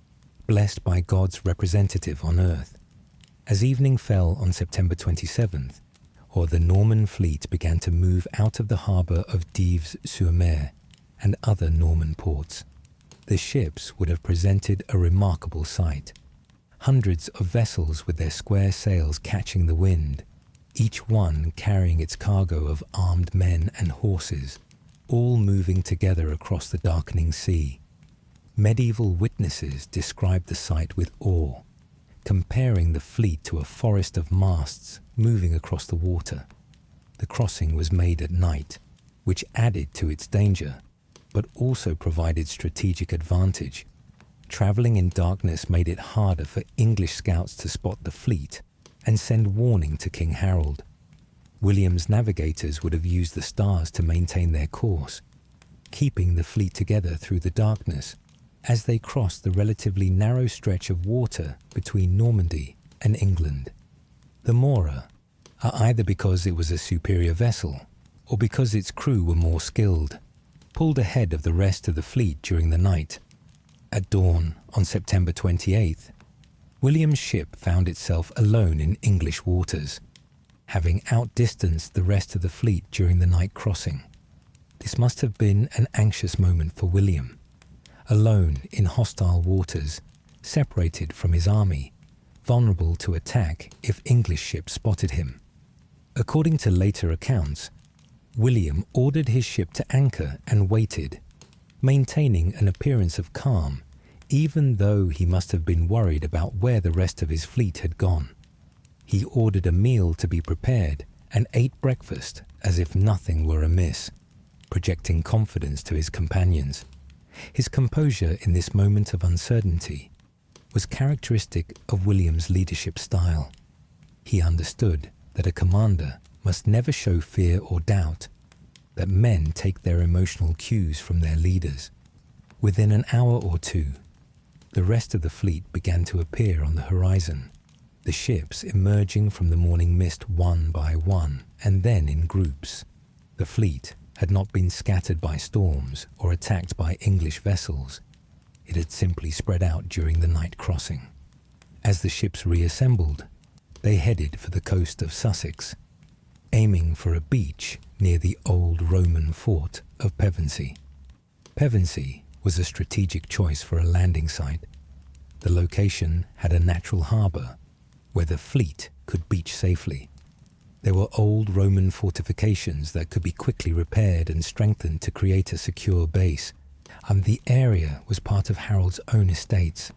blessed by God's representative on earth. As evening fell on September 27th, the Norman fleet began to move out of the harbour of Dives-sur-Mer and other Norman ports. The ships would have presented a remarkable sight. Hundreds of vessels with their square sails catching the wind, each one carrying its cargo of armed men and horses, all moving together across the darkening sea. Medieval witnesses described the sight with awe, comparing the fleet to a forest of masts moving across the water. The crossing was made at night, which added to its danger, but also provided strategic advantage. Traveling in darkness made it harder for English scouts to spot the fleet and send warning to King Harold. William's navigators would have used the stars to maintain their course. keeping the fleet together through the darkness as they crossed the relatively narrow stretch of water between Normandy and England. The Mora are either because it was a superior vessel or because its crew were more skilled, pulled ahead of the rest of the fleet during the night. At dawn on September 28th, William's ship found itself alone in English waters, having outdistanced the rest of the fleet during the night crossing. This must have been an anxious moment for William, alone in hostile waters, separated from his army, vulnerable to attack if English ships spotted him. According to later accounts, William ordered his ship to anchor and waited, maintaining an appearance of calm, even though he must have been worried about where the rest of his fleet had gone. He ordered a meal to be prepared and ate breakfast as if nothing were amiss, projecting confidence to his companions. His composure in this moment of uncertainty was characteristic of William's leadership style. He understood that a commander must never show fear or doubt, that men take their emotional cues from their leaders. Within an hour or two, the rest of the fleet began to appear on the horizon, the ships emerging from the morning mist one by one and then in groups. The fleet had not been scattered by storms or attacked by English vessels. It had simply spread out during the night crossing. As the ships reassembled, they headed for the coast of Sussex, aiming for a beach near the old Roman fort of Pevensey. Pevensey was a strategic choice for a landing site. The location had a natural harbour where the fleet could beach safely. There were old Roman fortifications that could be quickly repaired and strengthened to create a secure base, and the area was part of Harold's own estates,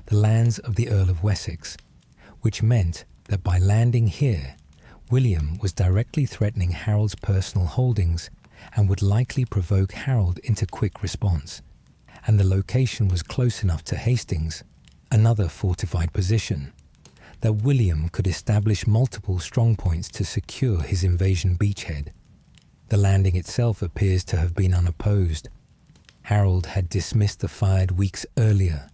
the lands of the Earl of Wessex, which meant that by landing here, William was directly threatening Harold's personal holdings and would likely provoke Harold into quick response. And the location was close enough to Hastings, another fortified position, that William could establish multiple strongpoints to secure his invasion beachhead. The landing itself appears to have been unopposed. Harold had dismissed the Fyrd weeks earlier.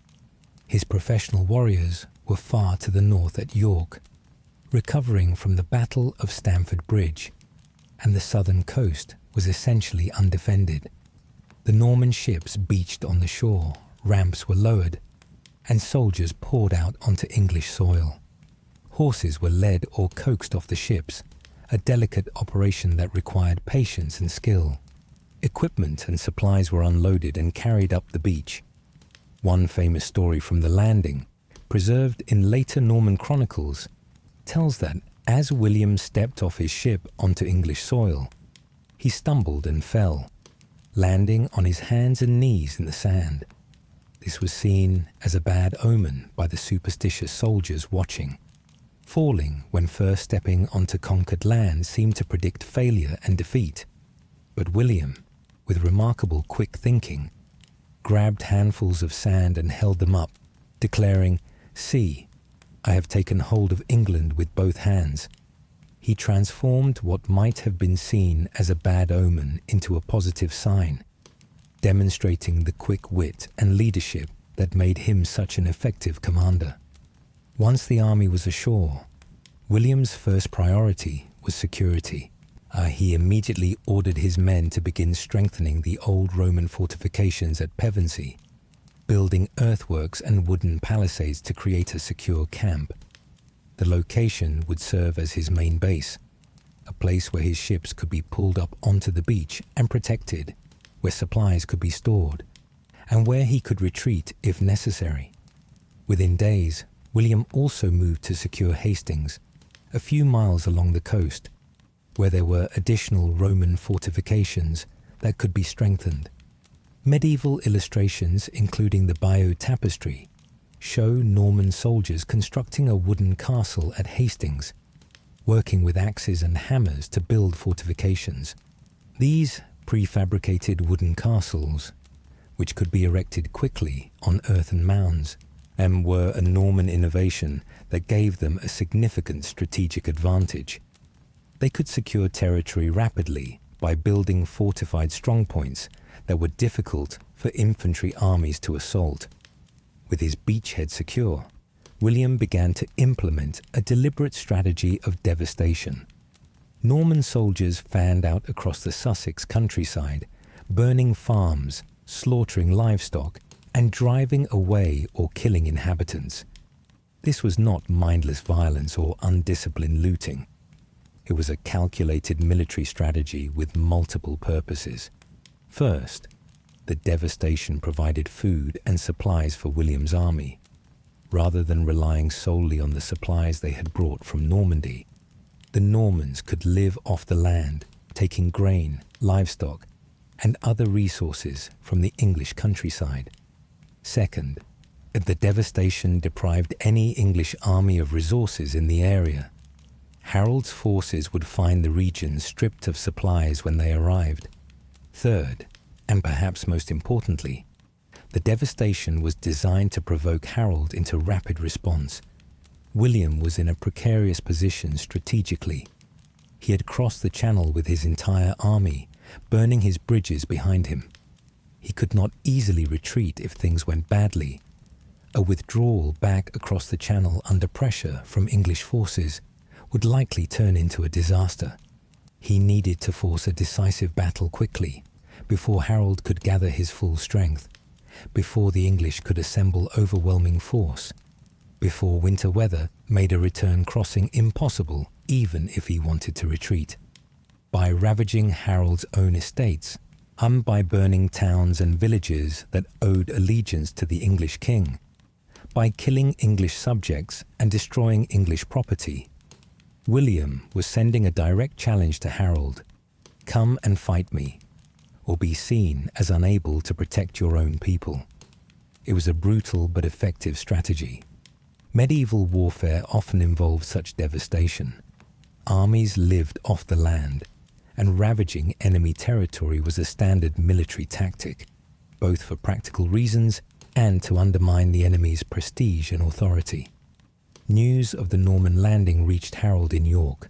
His professional warriors were far to the north at York, recovering from the Battle of Stamford Bridge, and the southern coast was essentially undefended. The Norman ships beached on the shore, ramps were lowered, and soldiers poured out onto English soil. Horses were led or coaxed off the ships, a delicate operation that required patience and skill. Equipment and supplies were unloaded and carried up the beach. One famous story from the landing, preserved in later Norman chronicles, tells that as William stepped off his ship onto English soil, he stumbled and fell, landing on his hands and knees in the sand. This was seen as a bad omen by the superstitious soldiers watching. Falling when first stepping onto conquered land seemed to predict failure and defeat. But William, with remarkable quick thinking, grabbed handfuls of sand and held them up, declaring, "See, I have taken hold of England with both hands." He transformed what might have been seen as a bad omen into a positive sign, demonstrating the quick wit and leadership that made him such an effective commander. Once the army was ashore, William's first priority was security. He immediately ordered his men to begin strengthening the old Roman fortifications at Pevensey, building earthworks and wooden palisades to create a secure camp. The location would serve as his main base, a place where his ships could be pulled up onto the beach and protected, where supplies could be stored, and where he could retreat if necessary. Within days, William also moved to secure Hastings, a few miles along the coast, where there were additional Roman fortifications that could be strengthened. Medieval illustrations, including the Bayeux tapestry, show Norman soldiers constructing a wooden castle at Hastings, working with axes and hammers to build fortifications. These prefabricated wooden castles, which could be erected quickly on earthen mounds, and were a Norman innovation that gave them a significant strategic advantage. They could secure territory rapidly by building fortified strongpoints that were difficult for infantry armies to assault. With his beachhead secure, William began to implement a deliberate strategy of devastation. Norman soldiers fanned out across the Sussex countryside, burning farms, slaughtering livestock, and driving away or killing inhabitants. This was not mindless violence or undisciplined looting. It was a calculated military strategy with multiple purposes. First, the devastation provided food and supplies for William's army. Rather than relying solely on the supplies they had brought from Normandy, the Normans could live off the land, taking grain, livestock, and other resources from the English countryside. Second, the devastation deprived any English army of resources in the area. Harold's forces would find the region stripped of supplies when they arrived. Third, and perhaps most importantly, the devastation was designed to provoke Harold into rapid response. William was in a precarious position strategically. He had crossed the Channel with his entire army, burning his bridges behind him. He could not easily retreat if things went badly. A withdrawal back across the Channel under pressure from English forces would likely turn into a disaster. He needed to force a decisive battle quickly, before Harold could gather his full strength, before the English could assemble overwhelming force, before winter weather made a return crossing impossible even if he wanted to retreat. By ravaging Harold's own estates, and by burning towns and villages that owed allegiance to the English king, by killing English subjects and destroying English property, William was sending a direct challenge to Harold: come and fight me, or be seen as unable to protect your own people. It was a brutal but effective strategy. Medieval warfare often involved such devastation. Armies lived off the land, and ravaging enemy territory was a standard military tactic, both for practical reasons and to undermine the enemy's prestige and authority. News of the Norman landing reached Harold in York,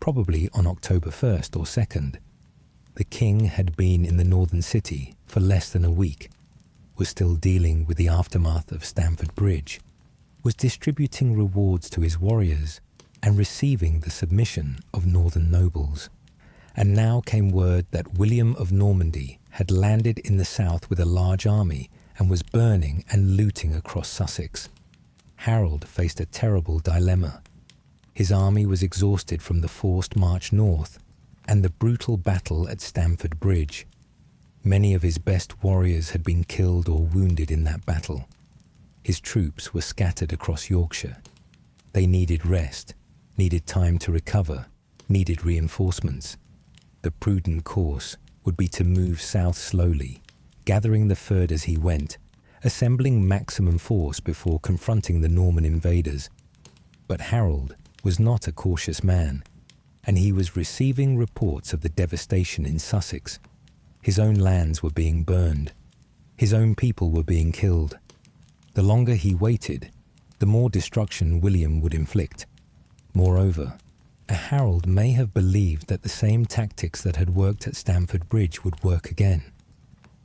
probably on October 1st or 2nd. The king had been in the northern city for less than a week, was still dealing with the aftermath of Stamford Bridge, was distributing rewards to his warriors and receiving the submission of northern nobles. And now came word that William of Normandy had landed in the south with a large army and was burning and looting across Sussex. Harold faced a terrible dilemma. His army was exhausted from the forced march north and the brutal battle at Stamford Bridge. Many of his best warriors had been killed or wounded in that battle. His troops were scattered across Yorkshire. They needed rest, needed time to recover, needed reinforcements. The prudent course would be to move south slowly, gathering the fyrd as he went, assembling maximum force before confronting the Norman invaders. But Harold was not a cautious man, and he was receiving reports of the devastation in Sussex. His own lands were being burned. His own people were being killed. The longer he waited, the more destruction William would inflict. Moreover, Harold may have believed that the same tactics that had worked at Stamford Bridge would work again.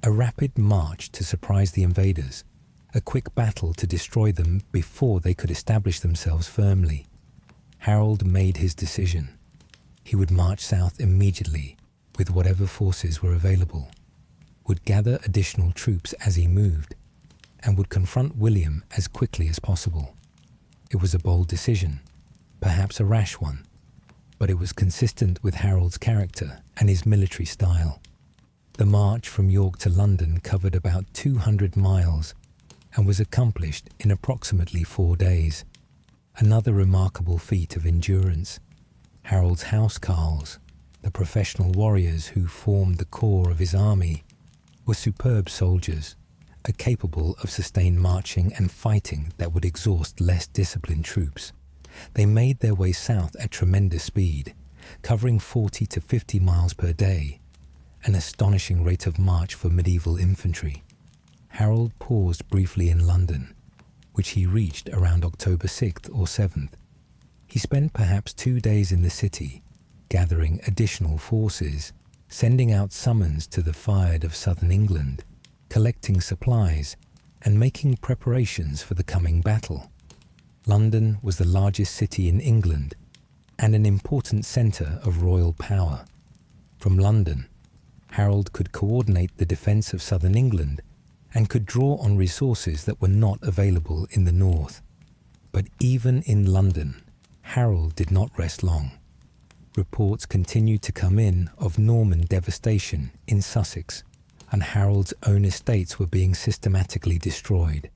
A rapid march to surprise the invaders, a quick battle to destroy them before they could establish themselves firmly. Harold made his decision. He would march south immediately with whatever forces were available, would gather additional troops as he moved, and would confront William as quickly as possible. It was a bold decision, perhaps a rash one, but it was consistent with Harold's character and his military style. The march from York to London covered about 200 miles and was accomplished in approximately 4 days. Another remarkable feat of endurance. Harold's housecarls, the professional warriors who formed the core of his army, were superb soldiers, capable of sustained marching and fighting that would exhaust less disciplined troops. They made their way south at tremendous speed, covering 40 to 50 miles per day, an astonishing rate of march for medieval infantry. Harold paused briefly in London, which he reached around October 6th or 7th. He spent perhaps 2 days in the city, gathering additional forces, sending out summons to the fired of southern England, collecting supplies, and making preparations for the coming battle. London was the largest city in England and an important centre of royal power. From London, Harold could coordinate the defence of southern England and could draw on resources that were not available in the north. But even in London, Harold did not rest long. Reports continued to come in of Norman devastation in Sussex, and Harold's own estates were being systematically destroyed.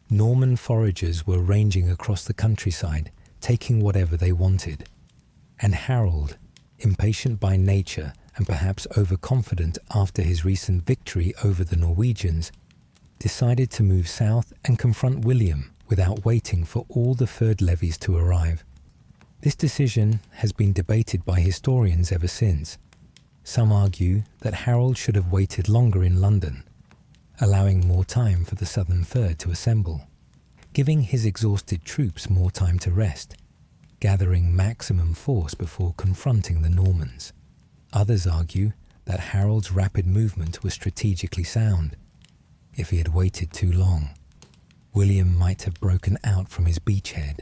Norman foragers were ranging across the countryside, taking whatever they wanted. And Harold, impatient by nature and perhaps overconfident after his recent victory over the Norwegians, decided to move south and confront William without waiting for all the furred levies to arrive. This decision has been debated by historians ever since. Some argue that Harold should have waited longer in London, allowing more time for the southern fyrd to assemble, giving his exhausted troops more time to rest, gathering maximum force before confronting the Normans. Others argue that Harold's rapid movement was strategically sound. If he had waited too long, William might have broken out from his beachhead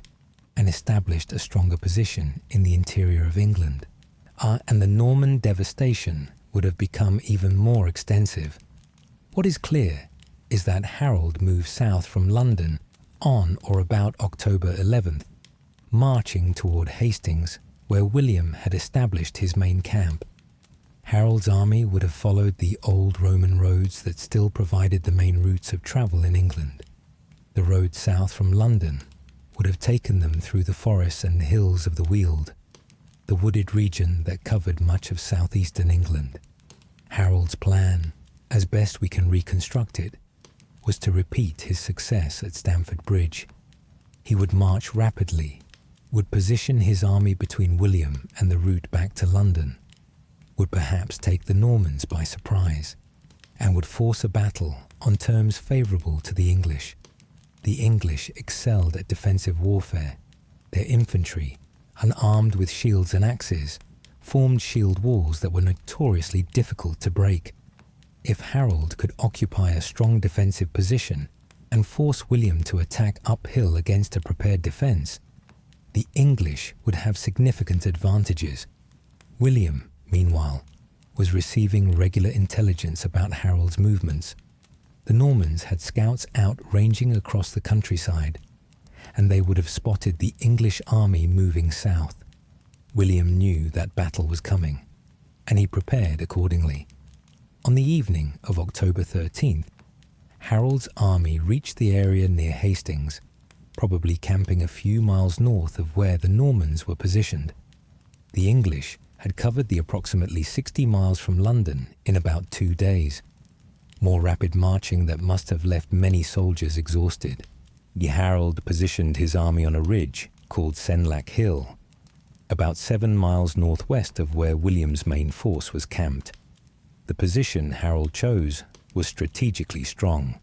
and established a stronger position in the interior of England, and the Norman devastation would have become even more extensive. What is clear is that Harold moved south from London on or about October 11th, marching toward Hastings, where William had established his main camp. Harold's army would have followed the old Roman roads that still provided the main routes of travel in England. The road south from London would have taken them through the forests and hills of the Weald, the wooded region that covered much of southeastern England. Harold's plan, as best we can reconstruct it, was to repeat his success at Stamford Bridge. He would march rapidly, would position his army between William and the route back to London, would perhaps take the Normans by surprise, and would force a battle on terms favourable to the English. The English excelled at defensive warfare. Their infantry, unarmed with shields and axes, formed shield walls that were notoriously difficult to break. If Harold could occupy a strong defensive position and force William to attack uphill against a prepared defence, the English would have significant advantages. William, meanwhile, was receiving regular intelligence about Harold's movements. The Normans had scouts out ranging across the countryside, and they would have spotted the English army moving south. William knew that battle was coming, and he prepared accordingly. On the evening of October 13th, Harold's army reached the area near Hastings, probably camping a few miles north of where the Normans were positioned. The English had covered the approximately 60 miles from London in about 2 days. More rapid marching that must have left many soldiers exhausted. Harold positioned his army on a ridge called Senlac Hill, about 7 miles northwest of where William's main force was camped. The position Harold chose was strategically strong.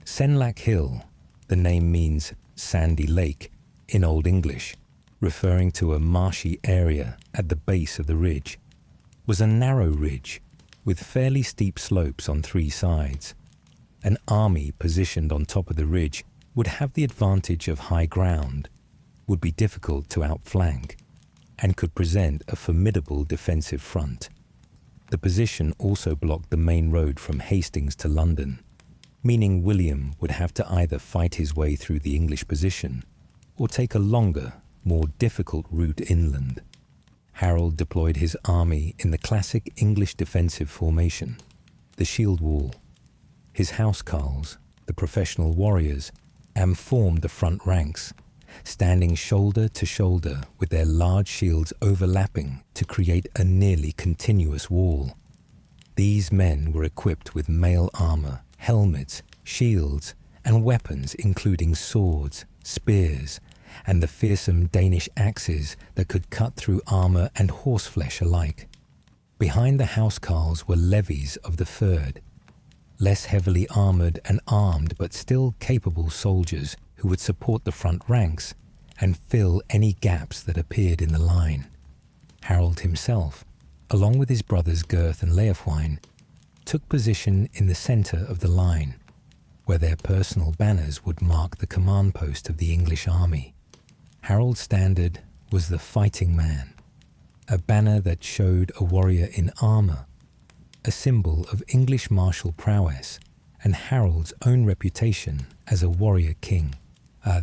Senlac Hill, the name means sandy lake in Old English, referring to a marshy area at the base of the ridge, was a narrow ridge with fairly steep slopes on 3 sides. An army positioned on top of the ridge would have the advantage of high ground, would be difficult to outflank, and could present a formidable defensive front. The position also blocked the main road from Hastings to London, meaning William would have to either fight his way through the English position or take a longer, more difficult route inland. Harold deployed his army in the classic English defensive formation, the shield wall. His housecarls, the professional warriors, formed the front ranks, standing shoulder to shoulder with their large shields overlapping to create a nearly continuous wall. These men were equipped with mail armour, helmets, shields, and weapons including swords, spears, and the fearsome Danish axes that could cut through armour and horseflesh alike. Behind the housecarls were levies of the fyrd, less heavily armoured and armed but still capable soldiers who would support the front ranks and fill any gaps that appeared in the line. Harold himself along with his brothers Gurth and Leofwine, took position in the centre of the line, where their personal banners would mark the command post of the English army. Harold's standard was the fighting man, a banner that showed a warrior in armour, a symbol of English martial prowess and Harold's own reputation as a warrior king.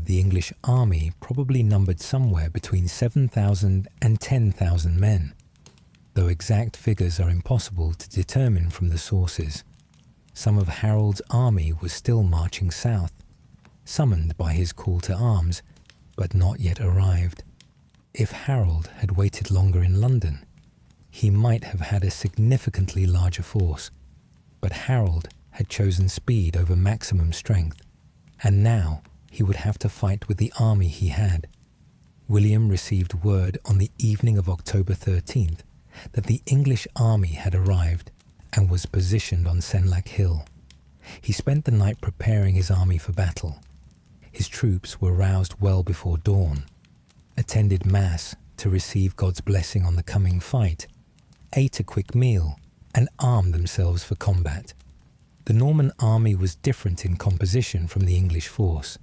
The English army probably numbered somewhere between 7,000 and 10,000 men, though exact figures are impossible to determine from the sources. Some of Harold's army was still marching south, summoned by his call to arms, but not yet arrived. If Harold had waited longer in London, he might have had a significantly larger force, but Harold had chosen speed over maximum strength, and now he would have to fight with the army he had. William received word on the evening of October 13th that the English army had arrived and was positioned on Senlac Hill. He spent the night preparing his army for battle. His troops were roused well before dawn, attended Mass to receive God's blessing on the coming fight, ate a quick meal, and armed themselves for combat. The Norman army was different in composition from the English force.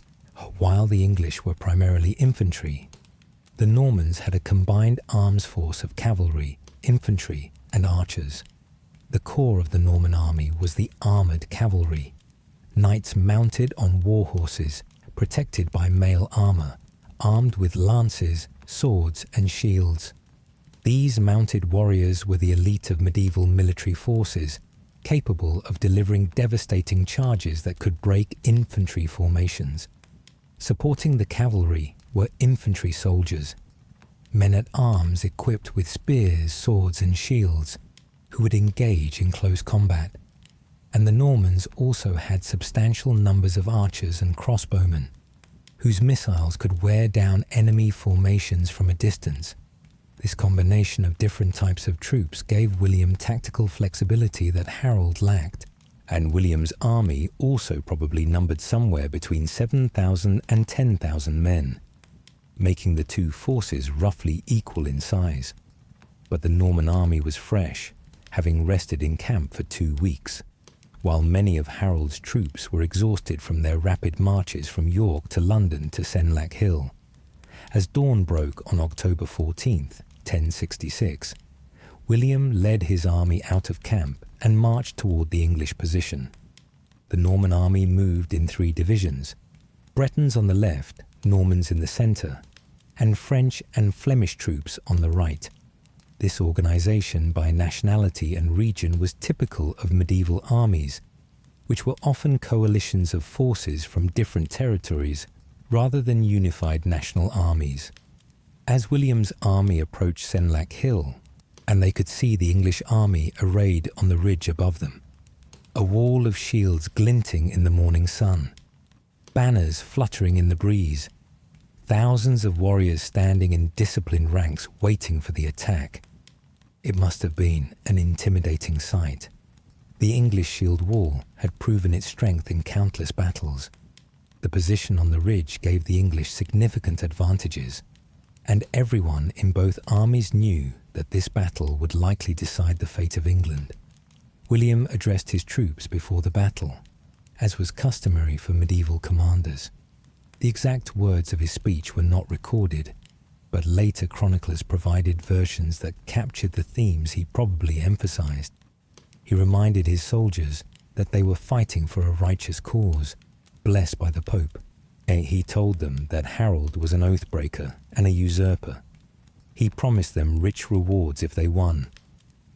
While the English were primarily infantry, the Normans had a combined arms force of cavalry, infantry, and archers. The core of the Norman army was the armoured cavalry, knights mounted on war horses, protected by mail armour, armed with lances, swords, and shields. These mounted warriors were the elite of medieval military forces, capable of delivering devastating charges that could break infantry formations. Supporting the cavalry were infantry soldiers, men-at-arms equipped with spears, swords, and shields, who would engage in close combat. And the Normans also had substantial numbers of archers and crossbowmen, whose missiles could wear down enemy formations from a distance. This combination of different types of troops gave William tactical flexibility that Harold lacked, and William's army also probably numbered somewhere between 7,000 and 10,000 men, making the two forces roughly equal in size. But the Norman army was fresh, having rested in camp for 2 weeks, while many of Harold's troops were exhausted from their rapid marches from York to London to Senlac Hill. As dawn broke on October 14th, 1066, William led his army out of camp and marched toward the English position. The Norman army moved in 3 divisions, Bretons on the left, Normans in the centre, and French and Flemish troops on the right. This organization by nationality and region was typical of medieval armies, which were often coalitions of forces from different territories rather than unified national armies. As William's army approached Senlac Hill, and they could see the English army arrayed on the ridge above them, a wall of shields glinting in the morning sun, banners fluttering in the breeze, thousands of warriors standing in disciplined ranks waiting for the attack. It must have been an intimidating sight. The English shield wall had proven its strength in countless battles. The position on the ridge gave the English significant advantages, and everyone in both armies knew that this battle would likely decide the fate of England. William addressed his troops before the battle, as was customary for medieval commanders. The exact words of his speech were not recorded, but later chroniclers provided versions that captured the themes he probably emphasized. He reminded his soldiers that they were fighting for a righteous cause, blessed by the Pope. He told them that Harold was an oath-breaker and a usurper. He promised them rich rewards if they won,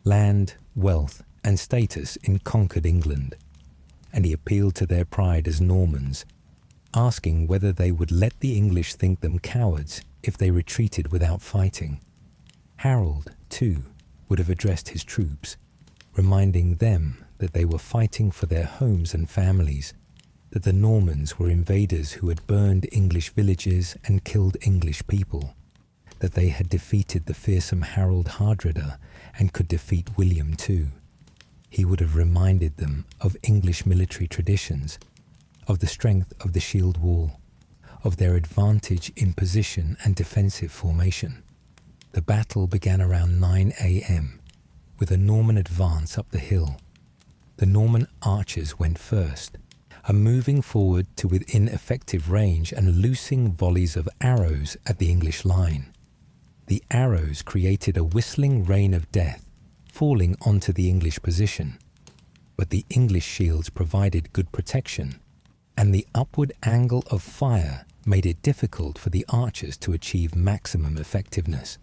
land, wealth, and status in conquered England, and he appealed to their pride as Normans, asking whether they would let the English think them cowards if they retreated without fighting. Harold, too, would have addressed his troops, reminding them that they were fighting for their homes and families, that the Normans were invaders who had burned English villages and killed English people, that they had defeated the fearsome Harold Hardrada and could defeat William too. He would have reminded them of English military traditions, of the strength of the shield wall, of their advantage in position and defensive formation. The battle began around 9 a.m., with a Norman advance up the hill. The Norman archers went first, moving forward to within effective range and loosing volleys of arrows at the English line. The arrows created a whistling rain of death, falling onto the English position. But the English shields provided good protection, and the upward angle of fire made it difficult for the archers to achieve maximum effectiveness.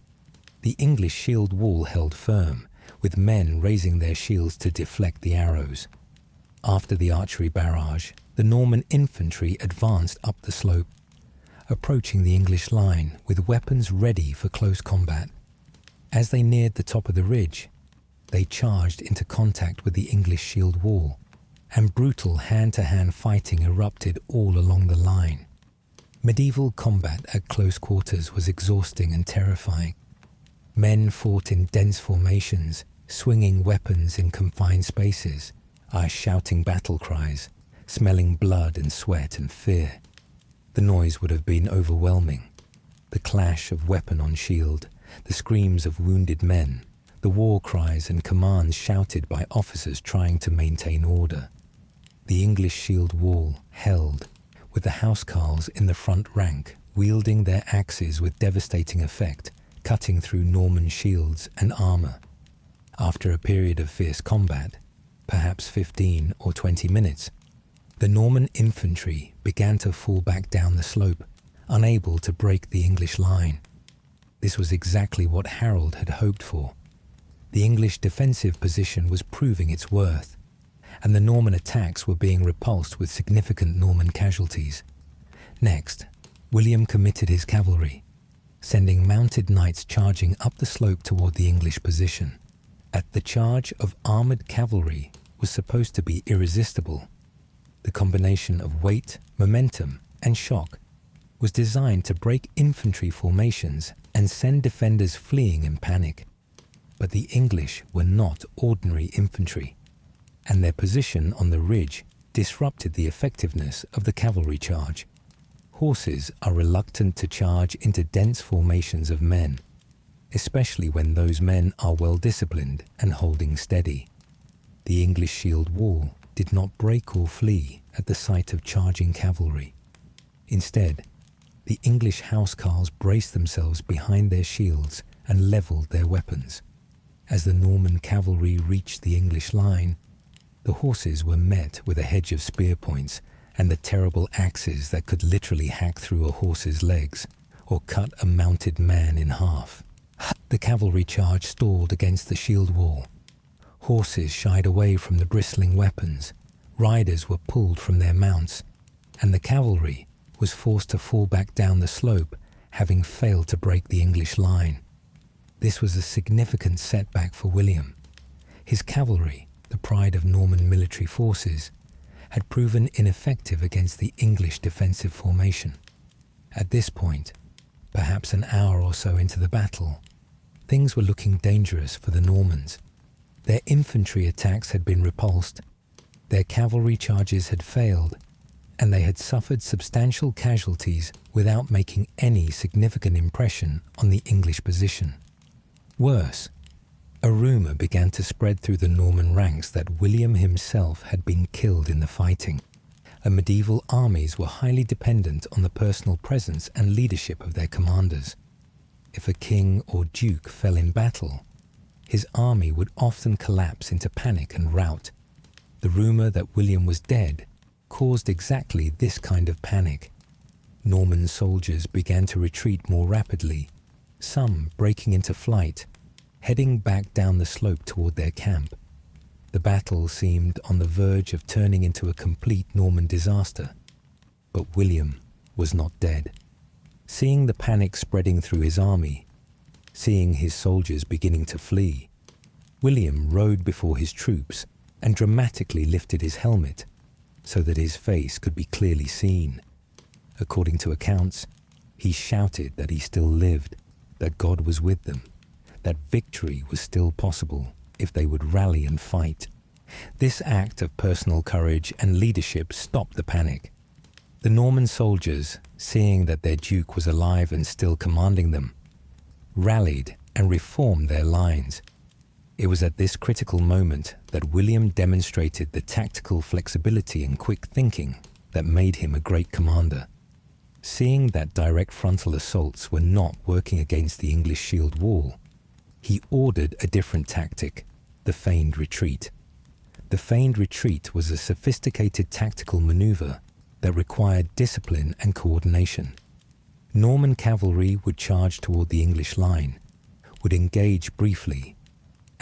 The English shield wall held firm, with men raising their shields to deflect the arrows. After the archery barrage, the Norman infantry advanced up the slope, approaching the English line with weapons ready for close combat. As they neared the top of the ridge, they charged into contact with the English shield wall, and brutal hand-to-hand fighting erupted all along the line. Medieval combat at close quarters was exhausting and terrifying. Men fought in dense formations, swinging weapons in confined spaces, shouting battle cries, smelling blood and sweat and fear. The noise would have been overwhelming. The clash of weapon on shield, the screams of wounded men, the war cries and commands shouted by officers trying to maintain order. The English shield wall held, with the housecarls in the front rank wielding their axes with devastating effect, cutting through Norman shields and armour. After a period of fierce combat, perhaps 15 or 20 minutes, the Norman infantry began to fall back down the slope, unable to break the English line. This was exactly what Harold had hoped for. The English defensive position was proving its worth, and the Norman attacks were being repulsed with significant Norman casualties. Next, William committed his cavalry, sending mounted knights charging up the slope toward the English position. The charge of armoured cavalry was supposed to be irresistible. The combination of weight, momentum, and shock was designed to break infantry formations and send defenders fleeing in panic. But the English were not ordinary infantry, and their position on the ridge disrupted the effectiveness of the cavalry charge. Horses are reluctant to charge into dense formations of men, especially when those men are well disciplined and holding steady. The English shield wall did not break or flee at the sight of charging cavalry. Instead, the English housecarls braced themselves behind their shields and levelled their weapons. As the Norman cavalry reached the English line, the horses were met with a hedge of spear points and the terrible axes that could literally hack through a horse's legs or cut a mounted man in half. The cavalry charge stalled against the shield wall. Horses shied away from the bristling weapons, riders were pulled from their mounts, and the cavalry was forced to fall back down the slope, having failed to break the English line. This was a significant setback for William. His cavalry, the pride of Norman military forces, had proven ineffective against the English defensive formation. At this point, perhaps an hour or so into the battle, things were looking dangerous for the Normans. Their infantry attacks had been repulsed, their cavalry charges had failed, and they had suffered substantial casualties without making any significant impression on the English position. Worse, a rumour began to spread through the Norman ranks that William himself had been killed in the fighting, and medieval armies were highly dependent on the personal presence and leadership of their commanders. If a king or duke fell in battle, his army would often collapse into panic and rout. The rumour that William was dead caused exactly this kind of panic. Norman soldiers began to retreat more rapidly, some breaking into flight, heading back down the slope toward their camp. The battle seemed on the verge of turning into a complete Norman disaster. But William was not dead. Seeing the panic spreading through his army, seeing his soldiers beginning to flee, William rode before his troops and dramatically lifted his helmet so that his face could be clearly seen. According to accounts, he shouted that he still lived, that God was with them, that victory was still possible if they would rally and fight. This act of personal courage and leadership stopped the panic. The Norman soldiers, seeing that their duke was alive and still commanding them, rallied and reformed their lines. It was at this critical moment that William demonstrated the tactical flexibility and quick thinking that made him a great commander. Seeing that direct frontal assaults were not working against the English shield wall, he ordered a different tactic, the feigned retreat. The feigned retreat was a sophisticated tactical maneuver that required discipline and coordination. Norman cavalry would charge toward the English line, would engage briefly,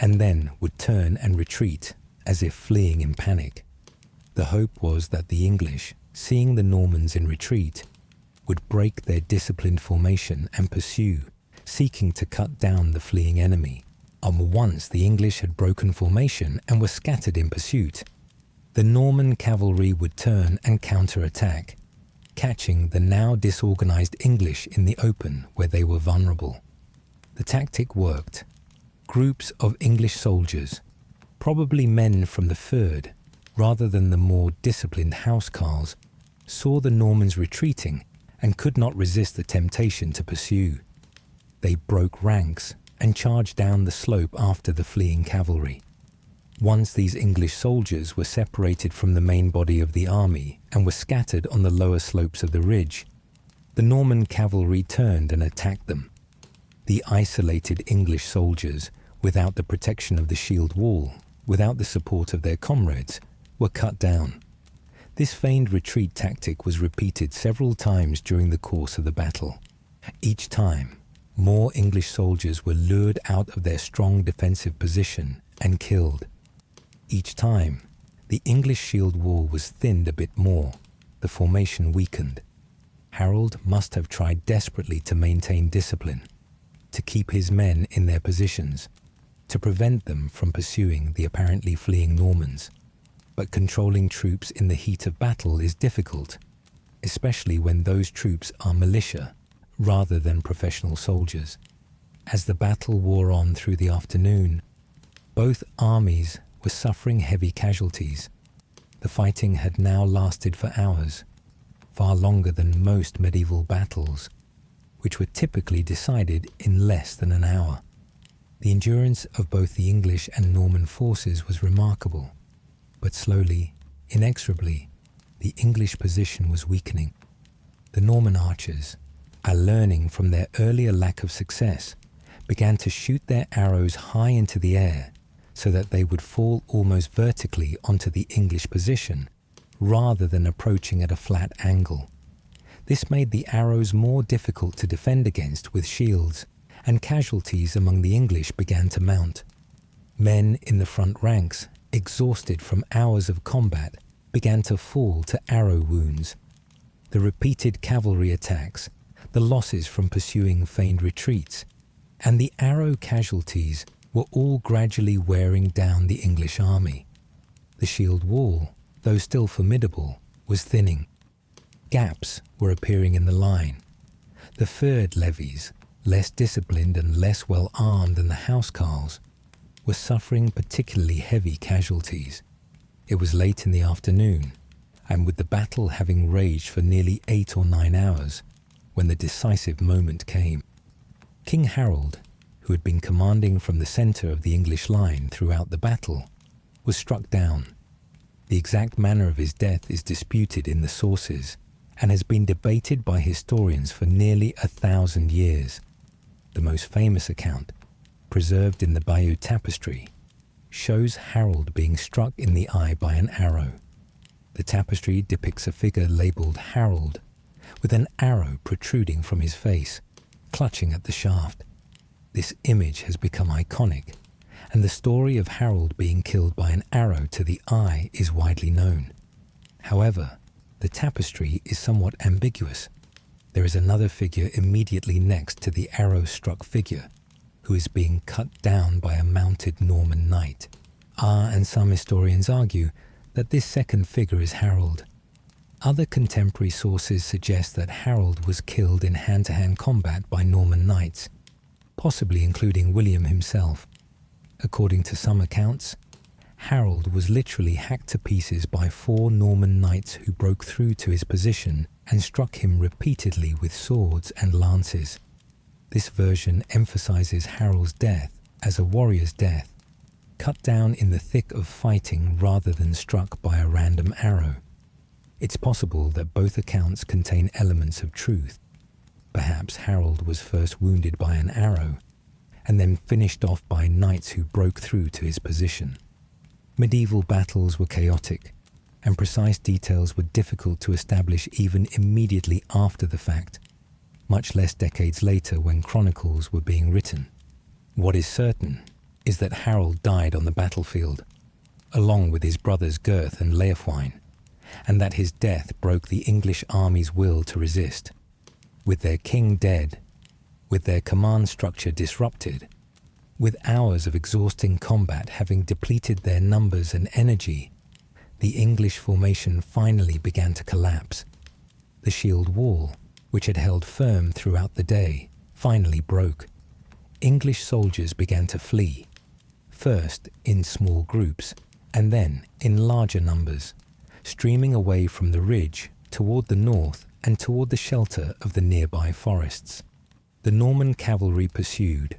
and then would turn and retreat as if fleeing in panic. The hope was that the English, seeing the Normans in retreat, would break their disciplined formation and pursue, seeking to cut down the fleeing enemy. Once the English had broken formation and were scattered in pursuit, the Norman cavalry would turn and counterattack, catching the now disorganized English in the open where they were vulnerable. The tactic worked. Groups of English soldiers, probably men from the Fyrd, rather than the more disciplined housecarls, saw the Normans retreating and could not resist the temptation to pursue. They broke ranks and charged down the slope after the fleeing cavalry. Once these English soldiers were separated from the main body of the army and were scattered on the lower slopes of the ridge, the Norman cavalry turned and attacked them. The isolated English soldiers, without the protection of the shield wall, without the support of their comrades, were cut down. This feigned retreat tactic was repeated several times during the course of the battle. Each time, more English soldiers were lured out of their strong defensive position and killed. Each time, the English shield wall was thinned a bit more, the formation weakened. Harold must have tried desperately to maintain discipline, to keep his men in their positions, to prevent them from pursuing the apparently fleeing Normans. But controlling troops in the heat of battle is difficult, especially when those troops are militia rather than professional soldiers. As the battle wore on through the afternoon, both armies were suffering heavy casualties. The fighting had now lasted for hours, far longer than most medieval battles, which were typically decided in less than an hour. The endurance of both the English and Norman forces was remarkable, but slowly, inexorably, the English position was weakening. The Norman archers, learning from their earlier lack of success, began to shoot their arrows high into the air so that they would fall almost vertically onto the English position, rather than approaching at a flat angle. This made the arrows more difficult to defend against with shields, and casualties among the English began to mount. Men in the front ranks, exhausted from hours of combat, began to fall to arrow wounds. The repeated cavalry attacks, the losses from pursuing feigned retreats, and the arrow casualties were all gradually wearing down the English army. The shield wall, though still formidable, was thinning. Gaps were appearing in the line. The Fyrd levies, less disciplined and less well armed than the housecarls, were suffering particularly heavy casualties. It was late in the afternoon, and with the battle having raged for nearly 8 or 9 hours, when the decisive moment came. King Harold, who had been commanding from the centre of the English line throughout the battle, was struck down. The exact manner of his death is disputed in the sources, and has been debated by historians for nearly 1,000 years. The most famous account, preserved in the Bayeux Tapestry, shows Harold being struck in the eye by an arrow. The tapestry depicts a figure labelled Harold, with an arrow protruding from his face, clutching at the shaft. This image has become iconic, and the story of Harold being killed by an arrow to the eye is widely known. However, the tapestry is somewhat ambiguous. There is another figure immediately next to the arrow-struck figure, who is being cut down by a mounted Norman knight. And some historians argue that this second figure is Harold. Other contemporary sources suggest that Harold was killed in hand-to-hand combat by Norman knights, possibly including William himself. According to some accounts, Harold was literally hacked to pieces by 4 Norman knights who broke through to his position and struck him repeatedly with swords and lances. This version emphasizes Harold's death as a warrior's death, cut down in the thick of fighting rather than struck by a random arrow. It's possible that both accounts contain elements of truth. Perhaps Harold was first wounded by an arrow and then finished off by knights who broke through to his position. Medieval battles were chaotic, and precise details were difficult to establish even immediately after the fact, much less decades later when chronicles were being written. What is certain is that Harold died on the battlefield, along with his brothers Gurth and Leofwine, and that his death broke the English army's will to resist. With their king dead, with their command structure disrupted, with hours of exhausting combat having depleted their numbers and energy, the English formation finally began to collapse. The shield wall, which had held firm throughout the day, finally broke. English soldiers began to flee, first in small groups, and then in larger numbers, streaming away from the ridge toward the north and toward the shelter of the nearby forests. The Norman cavalry pursued,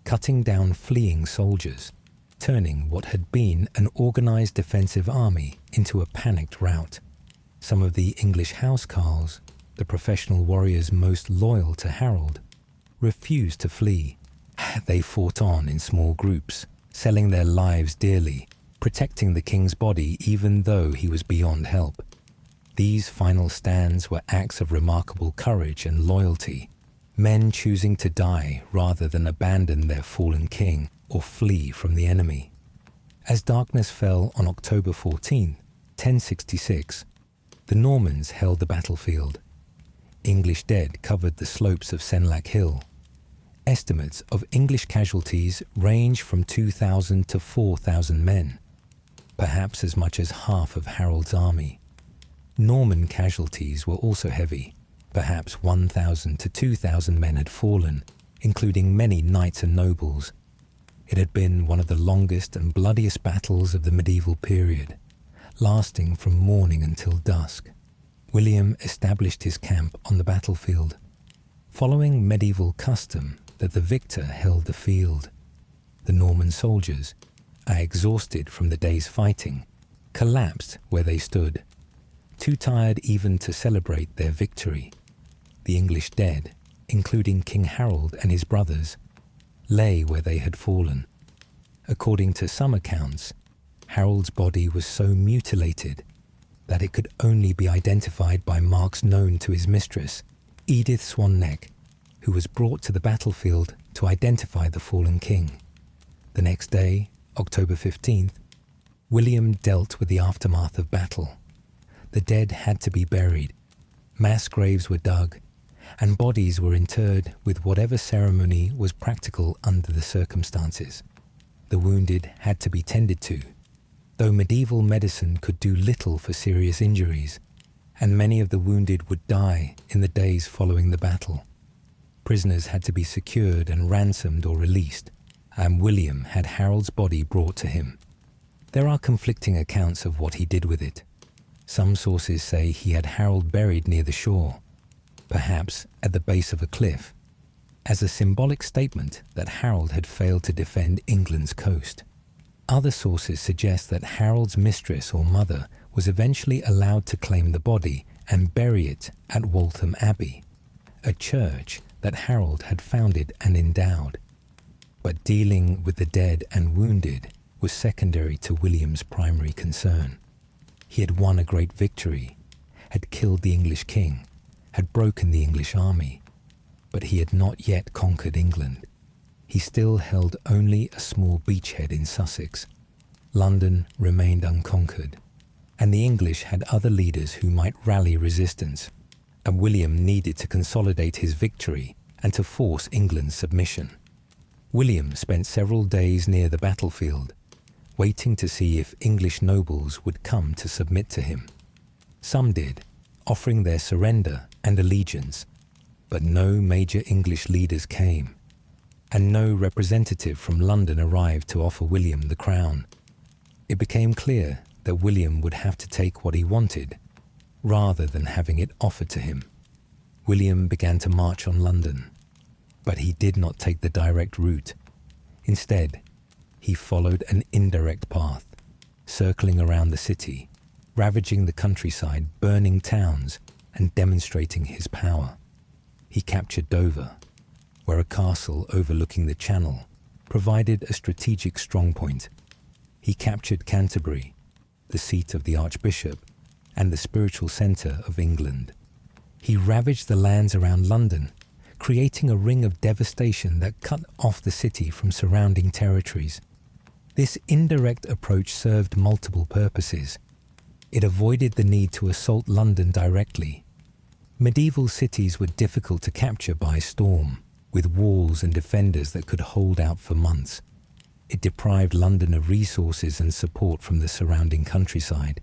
cutting down fleeing soldiers, turning what had been an organized defensive army into a panicked rout. Some of the English housecarls, the professional warriors most loyal to Harold, refused to flee. They fought on in small groups, selling their lives dearly, protecting the king's body even though he was beyond help. These final stands were acts of remarkable courage and loyalty, men choosing to die rather than abandon their fallen king or flee from the enemy. As darkness fell on October 14, 1066, the Normans held the battlefield. English dead covered the slopes of Senlac Hill. Estimates of English casualties range from 2,000 to 4,000 men, perhaps as much as half of Harold's army. Norman casualties were also heavy. Perhaps 1,000 to 2,000 men had fallen, including many knights and nobles. It had been one of the longest and bloodiest battles of the medieval period, lasting from morning until dusk. William established his camp on the battlefield, following medieval custom that the victor held the field. The Norman soldiers, exhausted from the day's fighting, collapsed where they stood, too tired even to celebrate their victory. The English dead, including King Harold and his brothers, lay where they had fallen. According to some accounts, Harold's body was so mutilated that it could only be identified by marks known to his mistress, Edith Swanneck, who was brought to the battlefield to identify the fallen king. The next day, October 15th, William dealt with the aftermath of battle. The dead had to be buried, mass graves were dug, and bodies were interred with whatever ceremony was practical under the circumstances. The wounded had to be tended to, though medieval medicine could do little for serious injuries, and many of the wounded would die in the days following the battle. Prisoners had to be secured and ransomed or released, and William had Harold's body brought to him. There are conflicting accounts of what he did with it. Some sources say he had Harold buried near the shore, perhaps at the base of a cliff, as a symbolic statement that Harold had failed to defend England's coast. Other sources suggest that Harold's mistress or mother was eventually allowed to claim the body and bury it at Waltham Abbey, a church that Harold had founded and endowed. But dealing with the dead and wounded was secondary to William's primary concern. He had won a great victory, had killed the English king, had broken the English army, but he had not yet conquered England. He still held only a small beachhead in Sussex. London remained unconquered, and the English had other leaders who might rally resistance, and William needed to consolidate his victory and to force England's submission. William spent several days near the battlefield, waiting to see if English nobles would come to submit to him. Some did, offering their surrender and allegiance, but no major English leaders came, and no representative from London arrived to offer William the crown. It became clear that William would have to take what he wanted, rather than having it offered to him. William began to march on London, but he did not take the direct route. Instead, he followed an indirect path, circling around the city, ravaging the countryside, burning towns, and demonstrating his power. He captured Dover, where a castle overlooking the Channel provided a strategic strongpoint. He captured Canterbury, the seat of the Archbishop and the spiritual centre of England. He ravaged the lands around London, creating a ring of devastation that cut off the city from surrounding territories. This indirect approach served multiple purposes. It avoided the need to assault London directly. Medieval cities were difficult to capture by storm, with walls and defenders that could hold out for months. It deprived London of resources and support from the surrounding countryside.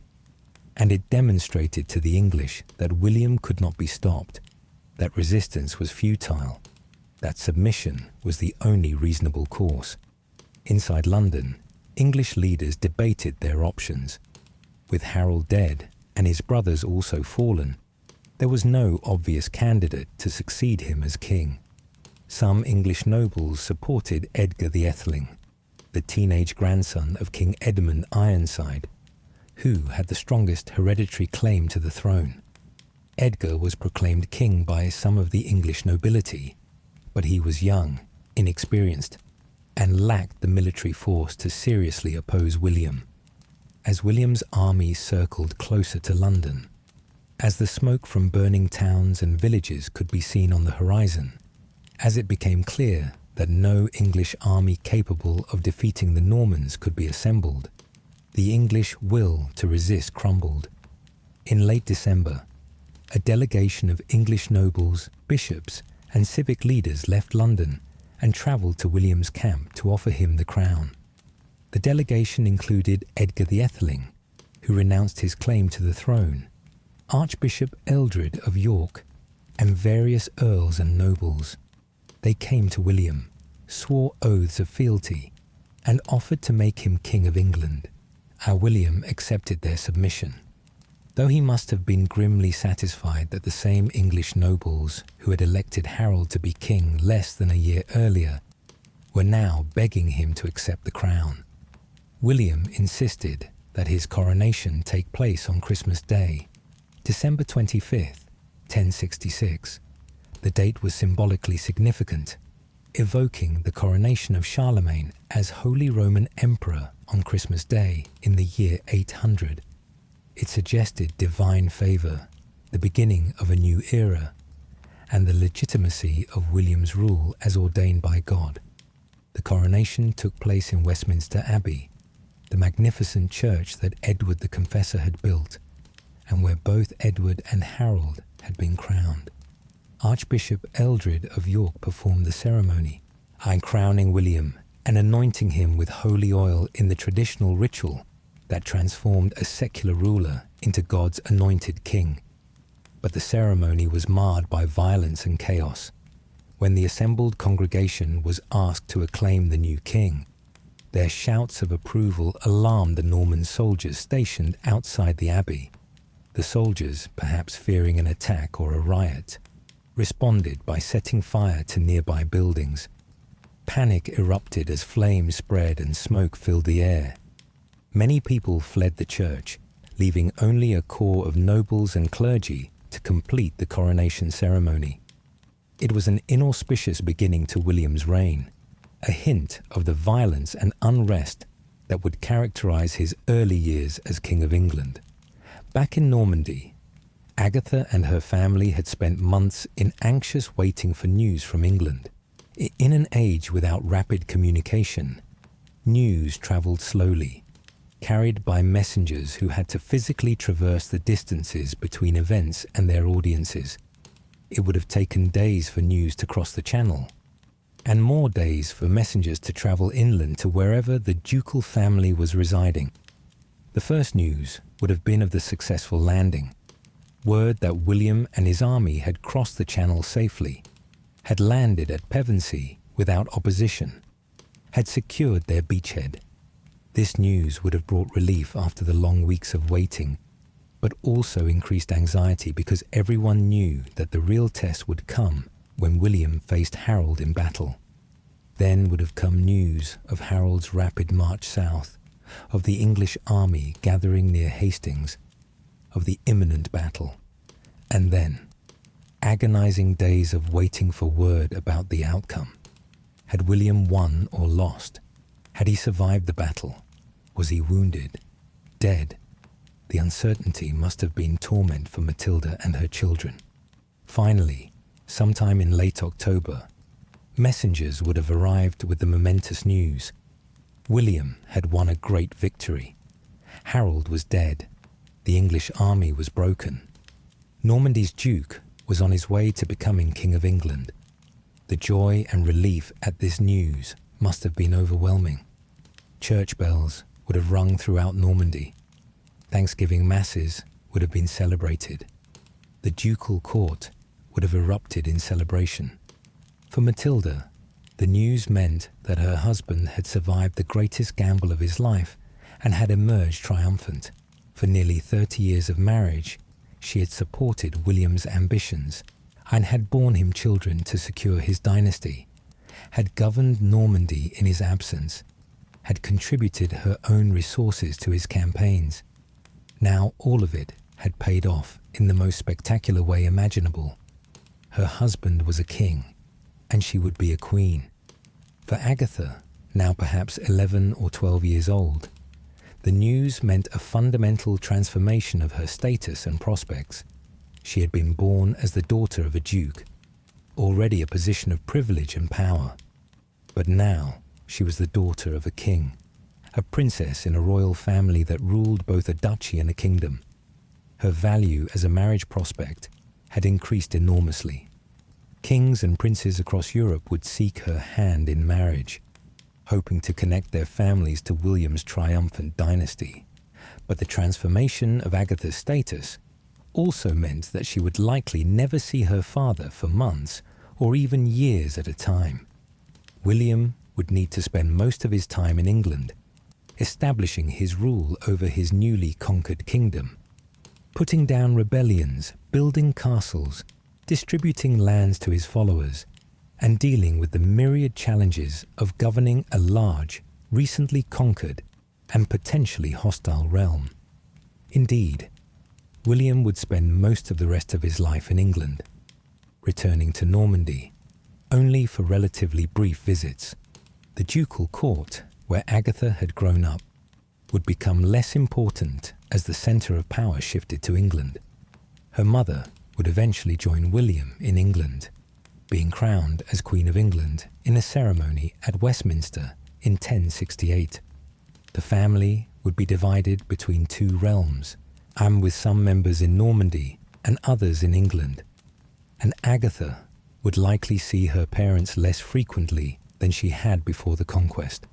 And it demonstrated to the English that William could not be stopped, that resistance was futile, that submission was the only reasonable course. Inside London, English leaders debated their options. With Harold dead and his brothers also fallen, there was no obvious candidate to succeed him as king. Some English nobles supported Edgar the Atheling, the teenage grandson of King Edmund Ironside, who had the strongest hereditary claim to the throne. Edgar was proclaimed king by some of the English nobility, but he was young, inexperienced, and lacked the military force to seriously oppose William. As William's army circled closer to London, as the smoke from burning towns and villages could be seen on the horizon, as it became clear that no English army capable of defeating the Normans could be assembled, the English will to resist crumbled. In late December, a delegation of English nobles, bishops, and civic leaders left London and travelled to William's camp to offer him the crown. The delegation included Edgar the Atheling, who renounced his claim to the throne, Archbishop Eldred of York, and various earls and nobles. They came to William, swore oaths of fealty, and offered to make him King of England. Our William accepted their submission, though he must have been grimly satisfied that the same English nobles who had elected Harold to be king less than a year earlier were now begging him to accept the crown. William insisted that his coronation take place on Christmas Day, December 25th, 1066. The date was symbolically significant, evoking the coronation of Charlemagne as Holy Roman Emperor on Christmas Day in the year 800. It suggested divine favour, the beginning of a new era, and the legitimacy of William's rule as ordained by God. The coronation took place in Westminster Abbey, the magnificent church that Edward the Confessor had built, and where both Edward and Harold had been crowned. Archbishop Eldred of York performed the ceremony, crowning William and anointing him with holy oil in the traditional ritual that transformed a secular ruler into God's anointed king. But the ceremony was marred by violence and chaos. When the assembled congregation was asked to acclaim the new king, their shouts of approval alarmed the Norman soldiers stationed outside the abbey. The soldiers, perhaps fearing an attack or a riot, responded by setting fire to nearby buildings. Panic erupted as flames spread and smoke filled the air. Many people fled the church, leaving only a core of nobles and clergy to complete the coronation ceremony. It was an inauspicious beginning to William's reign, a hint of the violence and unrest that would characterize his early years as King of England. Back in Normandy, Agatha and her family had spent months in anxious waiting for news from England. In an age without rapid communication, news travelled slowly, carried by messengers who had to physically traverse the distances between events and their audiences. It would have taken days for news to cross the Channel, and more days for messengers to travel inland to wherever the ducal family was residing. The first news would have been of the successful landing. Word that William and his army had crossed the Channel safely, had landed at Pevensey without opposition, had secured their beachhead. This news would have brought relief after the long weeks of waiting, but also increased anxiety because everyone knew that the real test would come when William faced Harold in battle. Then would have come news of Harold's rapid march south, of the English army gathering near Hastings, of the imminent battle, and then agonizing days of waiting for word about the outcome. Had William won or lost? Had he survived the battle? Was he wounded? Dead? The uncertainty must have been torment for Matilda and her children. Finally, sometime in late October, messengers would have arrived with the momentous news. William had won a great victory. Harold was dead. The English army was broken. Normandy's Duke was on his way to becoming King of England. The joy and relief at this news must have been overwhelming. Church bells would have rung throughout Normandy. Thanksgiving masses would have been celebrated. The ducal court would have erupted in celebration. For Matilda, the news meant that her husband had survived the greatest gamble of his life and had emerged triumphant. For nearly 30 years of marriage, she had supported William's ambitions and had borne him children to secure his dynasty, had governed Normandy in his absence, had contributed her own resources to his campaigns. Now all of it had paid off in the most spectacular way imaginable. Her husband was a king, and she would be a queen. For Agatha, now perhaps 11 or 12 years old, the news meant a fundamental transformation of her status and prospects. She had been born as the daughter of a duke, already a position of privilege and power. But now she was the daughter of a king, a princess in a royal family that ruled both a duchy and a kingdom. Her value as a marriage prospect had increased enormously. Kings and princes across Europe would seek her hand in marriage, hoping to connect their families to William's triumphant dynasty. But the transformation of Agatha's status also meant that she would likely never see her father for months or even years at a time. William would need to spend most of his time in England, establishing his rule over his newly conquered kingdom, putting down rebellions, building castles, distributing lands to his followers, and dealing with the myriad challenges of governing a large, recently conquered, and potentially hostile realm. Indeed, William would spend most of the rest of his life in England, returning to Normandy only for relatively brief visits. The ducal court, where Agatha had grown up, would become less important as the centre of power shifted to England. Her mother would eventually join William in England, being crowned as Queen of England in a ceremony at Westminster in 1068. The family would be divided between two realms, and with some members in Normandy and others in England. And Agatha would likely see her parents less frequently than she had before the Conquest.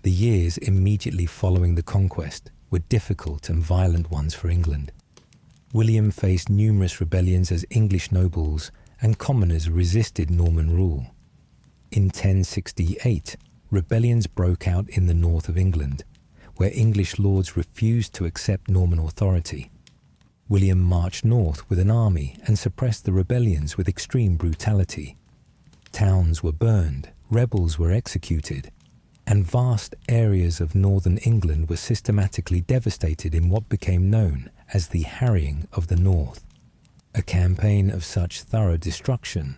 The years immediately following the Conquest were difficult and violent ones for England. William faced numerous rebellions as English nobles and commoners resisted Norman rule. In 1068, rebellions broke out in the north of England, where English lords refused to accept Norman authority. William marched north with an army and suppressed the rebellions with extreme brutality. Towns were burned, rebels were executed, and vast areas of northern England were systematically devastated in what became known as the Harrying of the North, a campaign of such thorough destruction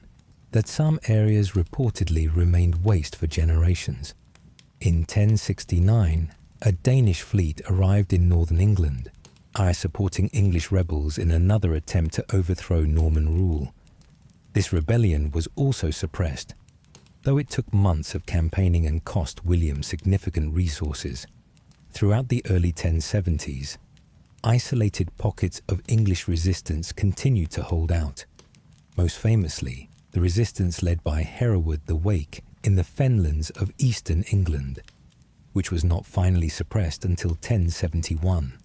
that some areas reportedly remained waste for generations. In 1069, a Danish fleet arrived in northern England, supporting English rebels in another attempt to overthrow Norman rule. This rebellion was also suppressed, though it took months of campaigning and cost William significant resources. Throughout the early 1070s, isolated pockets of English resistance continued to hold out. Most famously, the resistance led by Hereward the Wake in the fenlands of eastern England, which was not finally suppressed until 1071.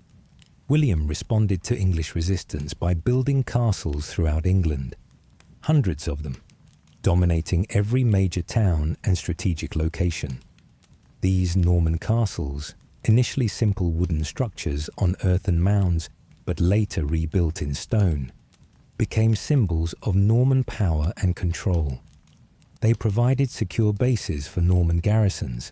William responded to English resistance by building castles throughout England, hundreds of them, dominating every major town and strategic location. These Norman castles, initially simple wooden structures on earthen mounds, but later rebuilt in stone, became symbols of Norman power and control. They provided secure bases for Norman garrisons,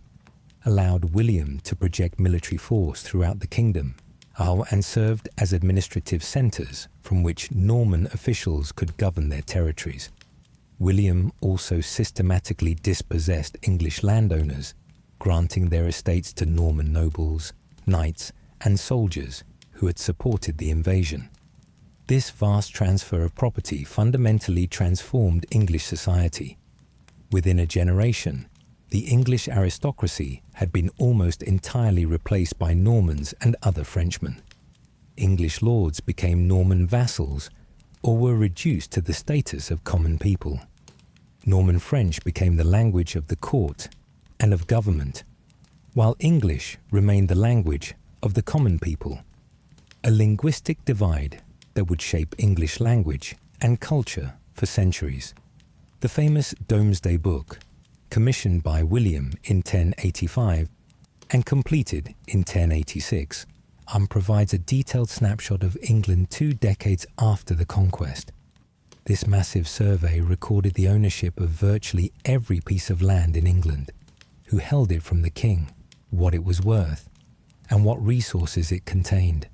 allowed William to project military force throughout the kingdom, and served as administrative centres from which Norman officials could govern their territories. William also systematically dispossessed English landowners, granting their estates to Norman nobles, knights, and soldiers who had supported the invasion. This vast transfer of property fundamentally transformed English society. Within a generation, the English aristocracy had been almost entirely replaced by Normans and other Frenchmen. English lords became Norman vassals or were reduced to the status of common people. Norman French became the language of the court and of government, while English remained the language of the common people. A linguistic divide that would shape English language and culture for centuries. The famous Domesday Book, commissioned by William in 1085 and completed in 1086, provides a detailed snapshot of England 2 decades after the Conquest. This massive survey recorded the ownership of virtually every piece of land in England, who held it from the king, what it was worth, and what resources it contained.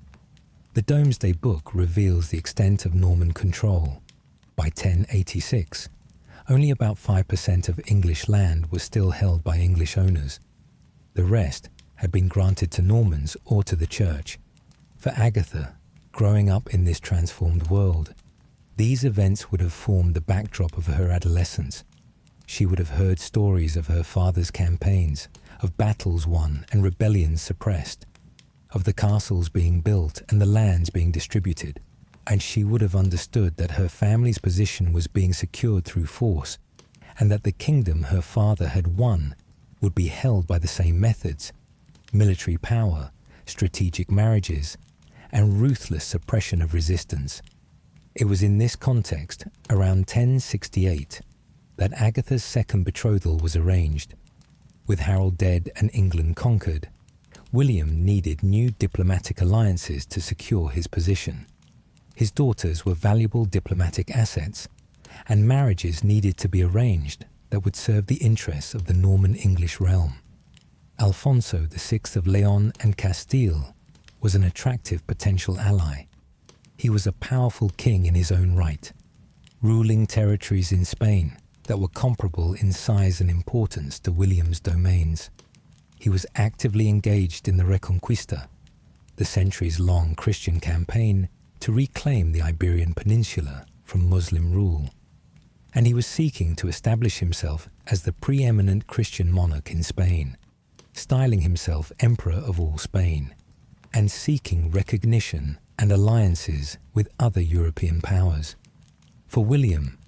The Domesday Book reveals the extent of Norman control. By 1086, only about 5% of English land was still held by English owners. The rest had been granted to Normans or to the church. For Agatha, growing up in this transformed world, these events would have formed the backdrop of her adolescence. She would have heard stories of her father's campaigns, of battles won and rebellions suppressed, of the castles being built and the lands being distributed, and she would have understood that her family's position was being secured through force, and that the kingdom her father had won would be held by the same methods: military power, strategic marriages, and ruthless suppression of resistance. It was in this context, around 1068, that Agatha's second betrothal was arranged. With Harold dead and England conquered, William needed new diplomatic alliances to secure his position. His daughters were valuable diplomatic assets, and marriages needed to be arranged that would serve the interests of the Norman-English realm. Alfonso VI of Leon and Castile was an attractive potential ally. He was a powerful king in his own right, ruling territories in Spain that were comparable in size and importance to William's domains. He was actively engaged in the Reconquista, the centuries-long Christian campaign to reclaim the Iberian Peninsula from Muslim rule. And he was seeking to establish himself as the preeminent Christian monarch in Spain, styling himself Emperor of all Spain, and seeking recognition and alliances with other European powers. For William,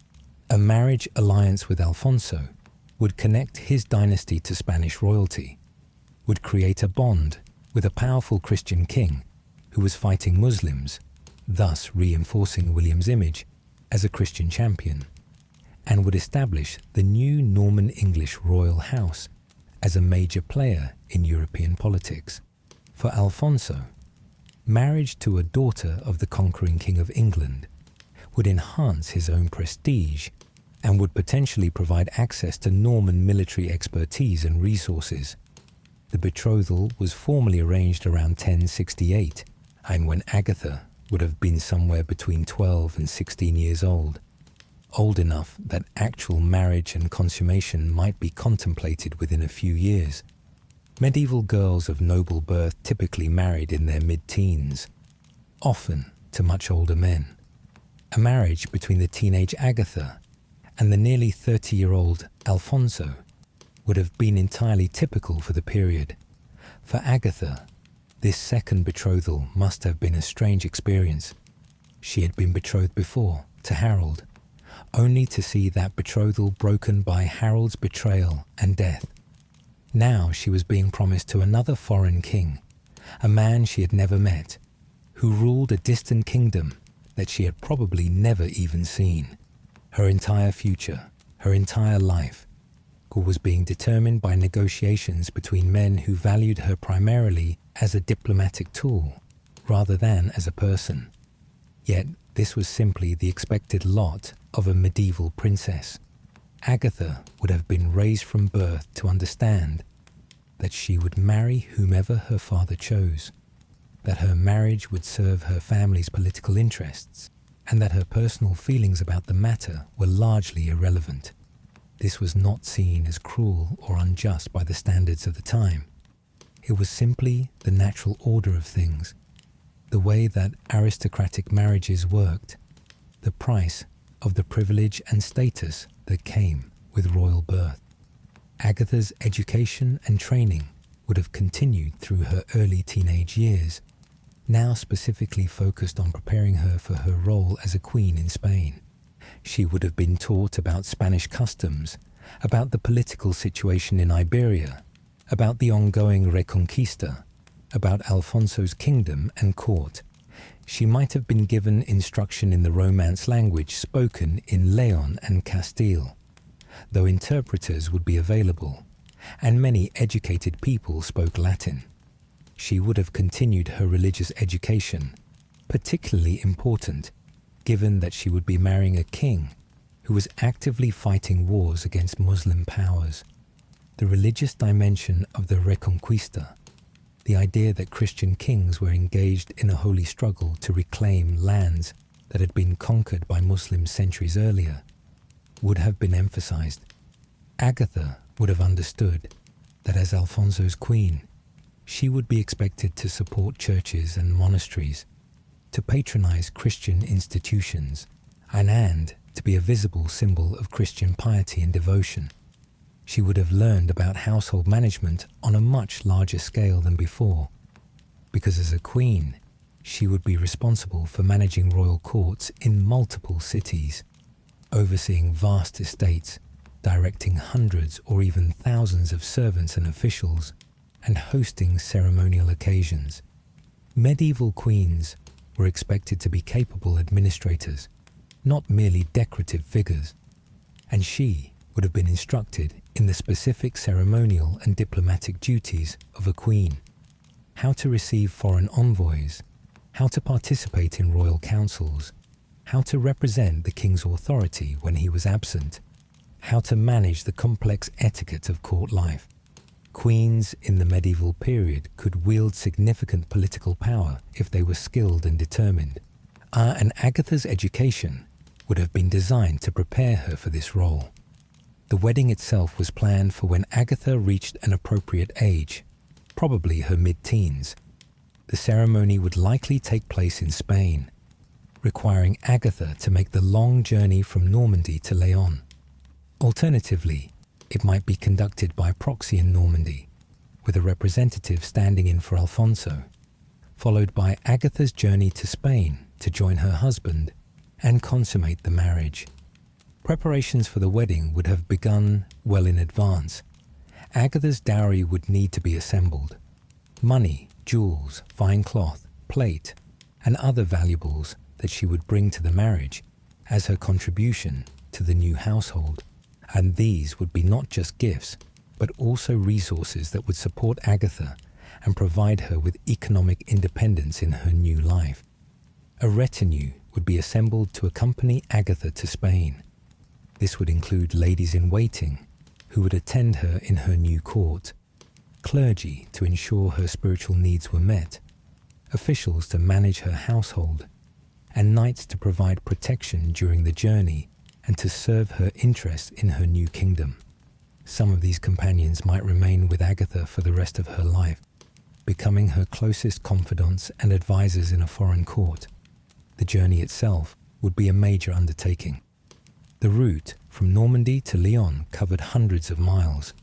a marriage alliance with Alfonso would connect his dynasty to Spanish royalty, would create a bond with a powerful Christian king who was fighting Muslims, thus reinforcing William's image as a Christian champion, and would establish the new Norman-English royal house as a major player in European politics. For Alfonso, marriage to a daughter of the conquering King of England would enhance his own prestige and would potentially provide access to Norman military expertise and resources. The betrothal was formally arranged around 1068, and when Agatha would have been somewhere between 12 and 16 years old enough that actual marriage and consummation might be contemplated within a few years. Medieval girls of noble birth typically married in their mid-teens, often to much older men. A marriage between the teenage Agatha and the nearly 30-year-old Alfonso would have been entirely typical for the period. For Agatha, this second betrothal must have been a strange experience. She had been betrothed before to Harold, only to see that betrothal broken by Harold's betrayal and death. Now she was being promised to another foreign king, a man she had never met, who ruled a distant kingdom that she had probably never even seen. Her entire future, her entire life, was being determined by negotiations between men who valued her primarily as a diplomatic tool, rather than as a person. Yet this was simply the expected lot of a medieval princess. Agatha would have been raised from birth to understand that she would marry whomever her father chose, that her marriage would serve her family's political interests, and that her personal feelings about the matter were largely irrelevant. This was not seen as cruel or unjust by the standards of the time. It was simply the natural order of things, the way that aristocratic marriages worked, the price of the privilege and status that came with royal birth. Agatha's education and training would have continued through her early teenage years, now specifically focused on preparing her for her role as a queen in Spain. She would have been taught about Spanish customs, about the political situation in Iberia, about the ongoing Reconquista, about Alfonso's kingdom and court. She might have been given instruction in the Romance language spoken in Leon and Castile, though interpreters would be available, and many educated people spoke Latin. She would have continued her religious education, particularly important given that she would be marrying a king who was actively fighting wars against Muslim powers. The religious dimension of the Reconquista, the idea that Christian kings were engaged in a holy struggle to reclaim lands that had been conquered by Muslims centuries earlier, would have been emphasized. Agatha would have understood that as Alfonso's queen, she would be expected to support churches and monasteries, to patronize Christian institutions, and to be a visible symbol of Christian piety and devotion. She would have learned about household management on a much larger scale than before, because as a queen, she would be responsible for managing royal courts in multiple cities, overseeing vast estates, directing hundreds or even thousands of servants and officials, and hosting ceremonial occasions. Medieval queens were expected to be capable administrators, not merely decorative figures, and she would have been instructed in the specific ceremonial and diplomatic duties of a queen, how to receive foreign envoys, how to participate in royal councils, how to represent the king's authority when he was absent, how to manage the complex etiquette of court life. Queens in the medieval period could wield significant political power if they were skilled and determined. And Agatha's education would have been designed to prepare her for this role. The wedding itself was planned for when Agatha reached an appropriate age, probably her mid-teens. The ceremony would likely take place in Spain, requiring Agatha to make the long journey from Normandy to Leon. Alternatively, it might be conducted by proxy in Normandy, with a representative standing in for Alfonso, followed by Agatha's journey to Spain to join her husband and consummate the marriage. Preparations for the wedding would have begun well in advance. Agatha's dowry would need to be assembled. Money, jewels, fine cloth, plate, and other valuables that she would bring to the marriage as her contribution to the new household. And these would be not just gifts, but also resources that would support Agatha and provide her with economic independence in her new life. A retinue would be assembled to accompany Agatha to Spain. This would include ladies-in-waiting who would attend her in her new court, clergy to ensure her spiritual needs were met, officials to manage her household, and knights to provide protection during the journey and to serve her interests in her new kingdom. Some of these companions might remain with Agatha for the rest of her life, becoming her closest confidants and advisors in a foreign court. The journey itself would be a major undertaking. The route from Normandy to Lyon covered hundreds of miles,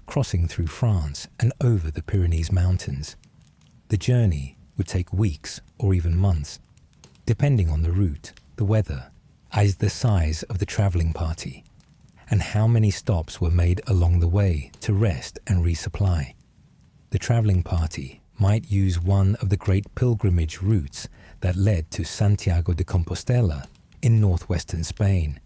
crossing through France and over the Pyrenees Mountains. The journey would take weeks or even months, depending on the route, the weather, as the size of the traveling party, and how many stops were made along the way to rest and resupply. The traveling party might use one of the great pilgrimage routes that led to Santiago de Compostela in northwestern Spain.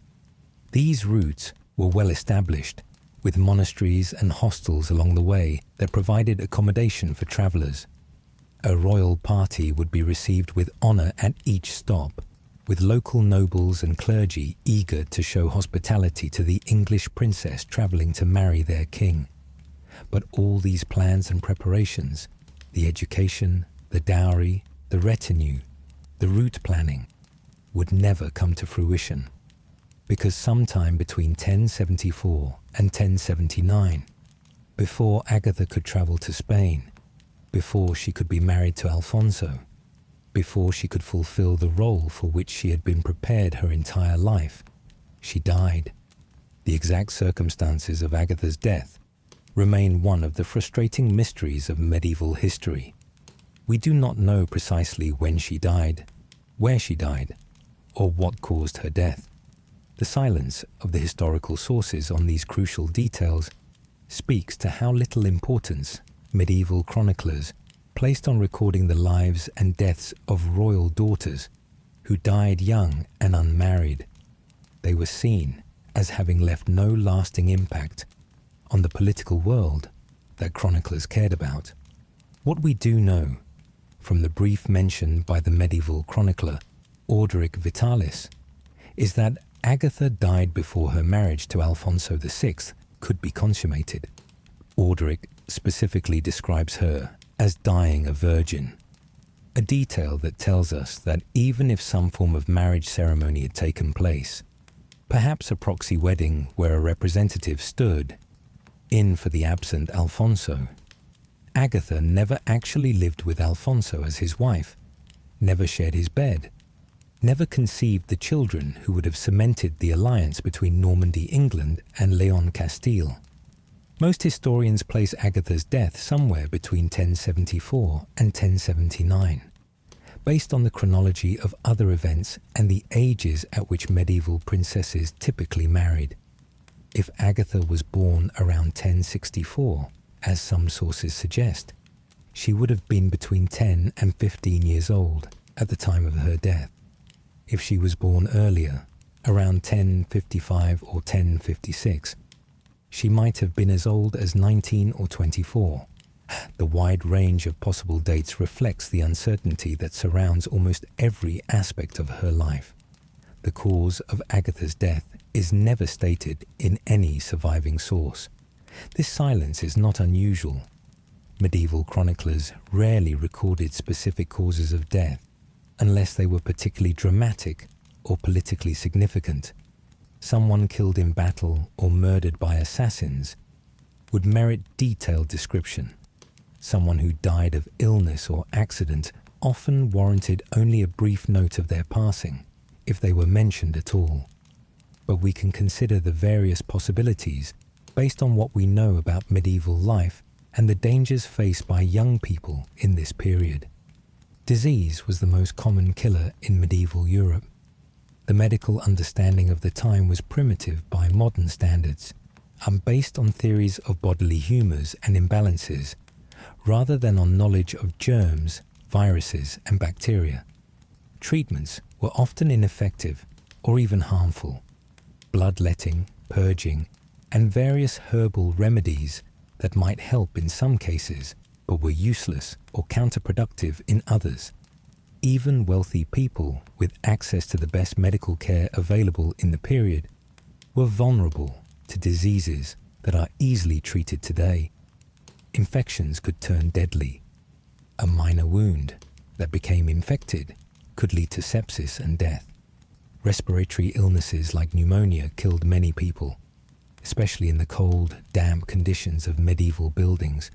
These routes were well established, with monasteries and hostels along the way that provided accommodation for travelers. A royal party would be received with honor at each stop, with local nobles and clergy eager to show hospitality to the English princess travelling to marry their king. But all these plans and preparations, the education, the dowry, the retinue, the route planning, would never come to fruition, because sometime between 1074 and 1079, before Agatha could travel to Spain, before she could be married to Alfonso, before she could fulfill the role for which she had been prepared her entire life, she died. The exact circumstances of Agatha's death remain one of the frustrating mysteries of medieval history. We do not know precisely when she died, where she died, or what caused her death. The silence of the historical sources on these crucial details speaks to how little importance medieval chroniclers placed on recording the lives and deaths of royal daughters who died young and unmarried. They were seen as having left no lasting impact on the political world that chroniclers cared about. What we do know, from the brief mention by the medieval chronicler Orderic Vitalis, is that Agatha died before her marriage to Alfonso VI could be consummated. Orderic specifically describes her as dying a virgin, a detail that tells us that even if some form of marriage ceremony had taken place, perhaps a proxy wedding where a representative stood in for the absent Alfonso, Agatha never actually lived with Alfonso as his wife, never shared his bed, never conceived the children who would have cemented the alliance between Normandy, England and Leon Castile. Most historians place Agatha's death somewhere between 1074 and 1079, based on the chronology of other events and the ages at which medieval princesses typically married. If Agatha was born around 1064, as some sources suggest, she would have been between 10 and 15 years old at the time of her death. If she was born earlier, around 1055 or 1056, she might have been as old as 19 or 24. The wide range of possible dates reflects the uncertainty that surrounds almost every aspect of her life. The cause of Agatha's death is never stated in any surviving source. This silence is not unusual. Medieval chroniclers rarely recorded specific causes of death unless they were particularly dramatic or politically significant. Someone killed in battle or murdered by assassins would merit detailed description. Someone who died of illness or accident often warranted only a brief note of their passing, if they were mentioned at all. But we can consider the various possibilities based on what we know about medieval life and the dangers faced by young people in this period. Disease was the most common killer in medieval Europe. The medical understanding of the time was primitive by modern standards and based on theories of bodily humours and imbalances, rather than on knowledge of germs, viruses and bacteria. Treatments were often ineffective or even harmful. Bloodletting, purging, and various herbal remedies that might help in some cases but were useless or counterproductive in others. Even wealthy people with access to the best medical care available in the period were vulnerable to diseases that are easily treated today. Infections could turn deadly. A minor wound that became infected could lead to sepsis and death. Respiratory illnesses like pneumonia killed many people, especially in the cold, damp conditions of medieval buildings.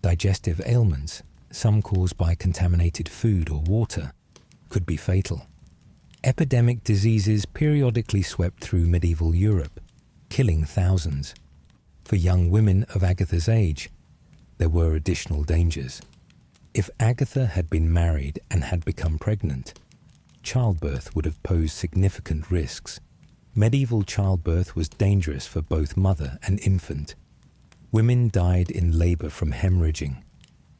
Digestive ailments, some caused by contaminated food or water, could be fatal. Epidemic diseases periodically swept through medieval Europe, killing thousands. For young women of Agatha's age, there were additional dangers. If Agatha had been married and had become pregnant, childbirth would have posed significant risks. Medieval childbirth was dangerous for both mother and infant. Women died in labor from hemorrhaging,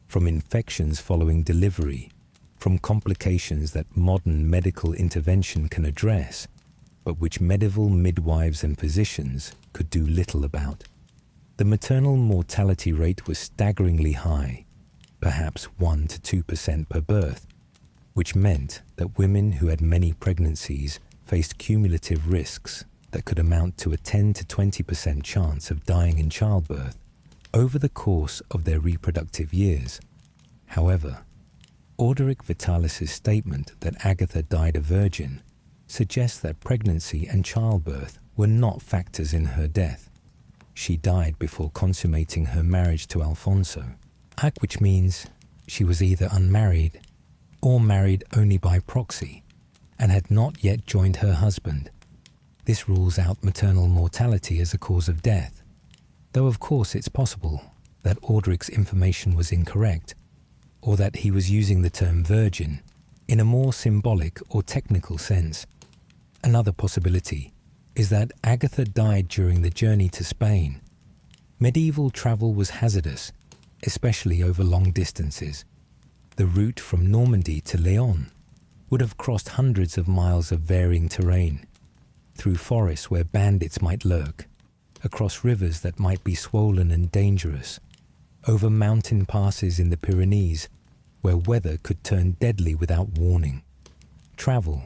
from infections following delivery, from complications that modern medical intervention can address, but which medieval midwives and physicians could do little about. The maternal mortality rate was staggeringly high, perhaps 1 to 2% per birth, which meant that women who had many pregnancies faced cumulative risks that could amount to a 10 to 20% chance of dying in childbirth over the course of their reproductive years. However, Orderic Vitalis' statement that Agatha died a virgin suggests that pregnancy and childbirth were not factors in her death. She died before consummating her marriage to Alfonso, which means she was either unmarried or married only by proxy and had not yet joined her husband. This rules out maternal mortality as a cause of death, though of course it's possible that Orderic's information was incorrect, or that he was using the term virgin in a more symbolic or technical sense. Another possibility is that Agatha died during the journey to Spain. Medieval travel was hazardous, especially over long distances. The route from Normandy to Leon would have crossed hundreds of miles of varying terrain, through forests where bandits might lurk, across rivers that might be swollen and dangerous, over mountain passes in the Pyrenees where weather could turn deadly without warning. Travel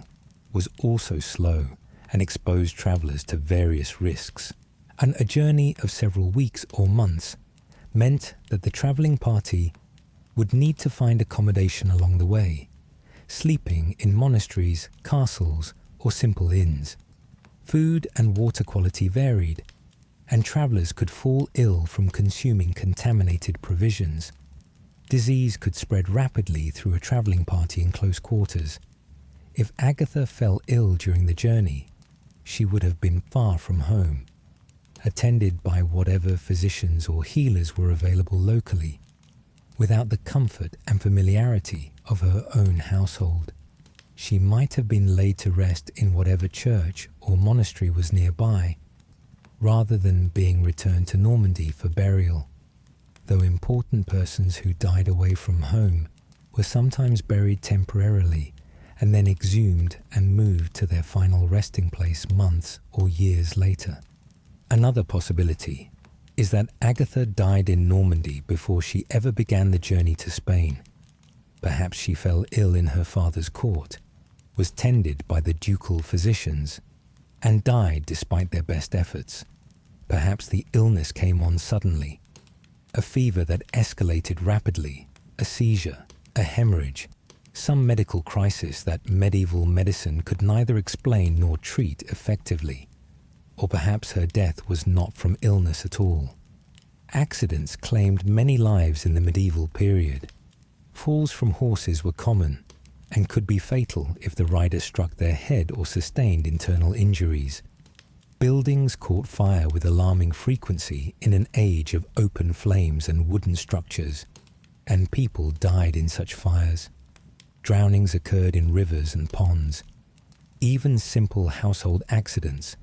was also slow and exposed travelers to various risks, and a journey of several weeks or months meant that the traveling party would need to find accommodation along the way, sleeping in monasteries, castles, or simple inns. Food and water quality varied, and travelers could fall ill from consuming contaminated provisions. Disease could spread rapidly through a traveling party in close quarters. If Agatha fell ill during the journey, she would have been far from home, attended by whatever physicians or healers were available locally, without the comfort and familiarity of her own household. She might have been laid to rest in whatever church or monastery was nearby, rather than being returned to Normandy for burial, though important persons who died away from home were sometimes buried temporarily and then exhumed and moved to their final resting place months or years later. Another possibility is that Agatha died in Normandy before she ever began the journey to Spain. Perhaps she fell ill in her father's court, was tended by the ducal physicians, and died despite their best efforts. Perhaps the illness came on suddenly, a fever that escalated rapidly, a seizure, a hemorrhage, some medical crisis that medieval medicine could neither explain nor treat effectively. Or perhaps her death was not from illness at all. Accidents claimed many lives in the medieval period. Falls from horses were common and could be fatal if the rider struck their head or sustained internal injuries. Buildings caught fire with alarming frequency in an age of open flames and wooden structures, and people died in such fires. Drownings occurred in rivers and ponds. Even simple household accidents,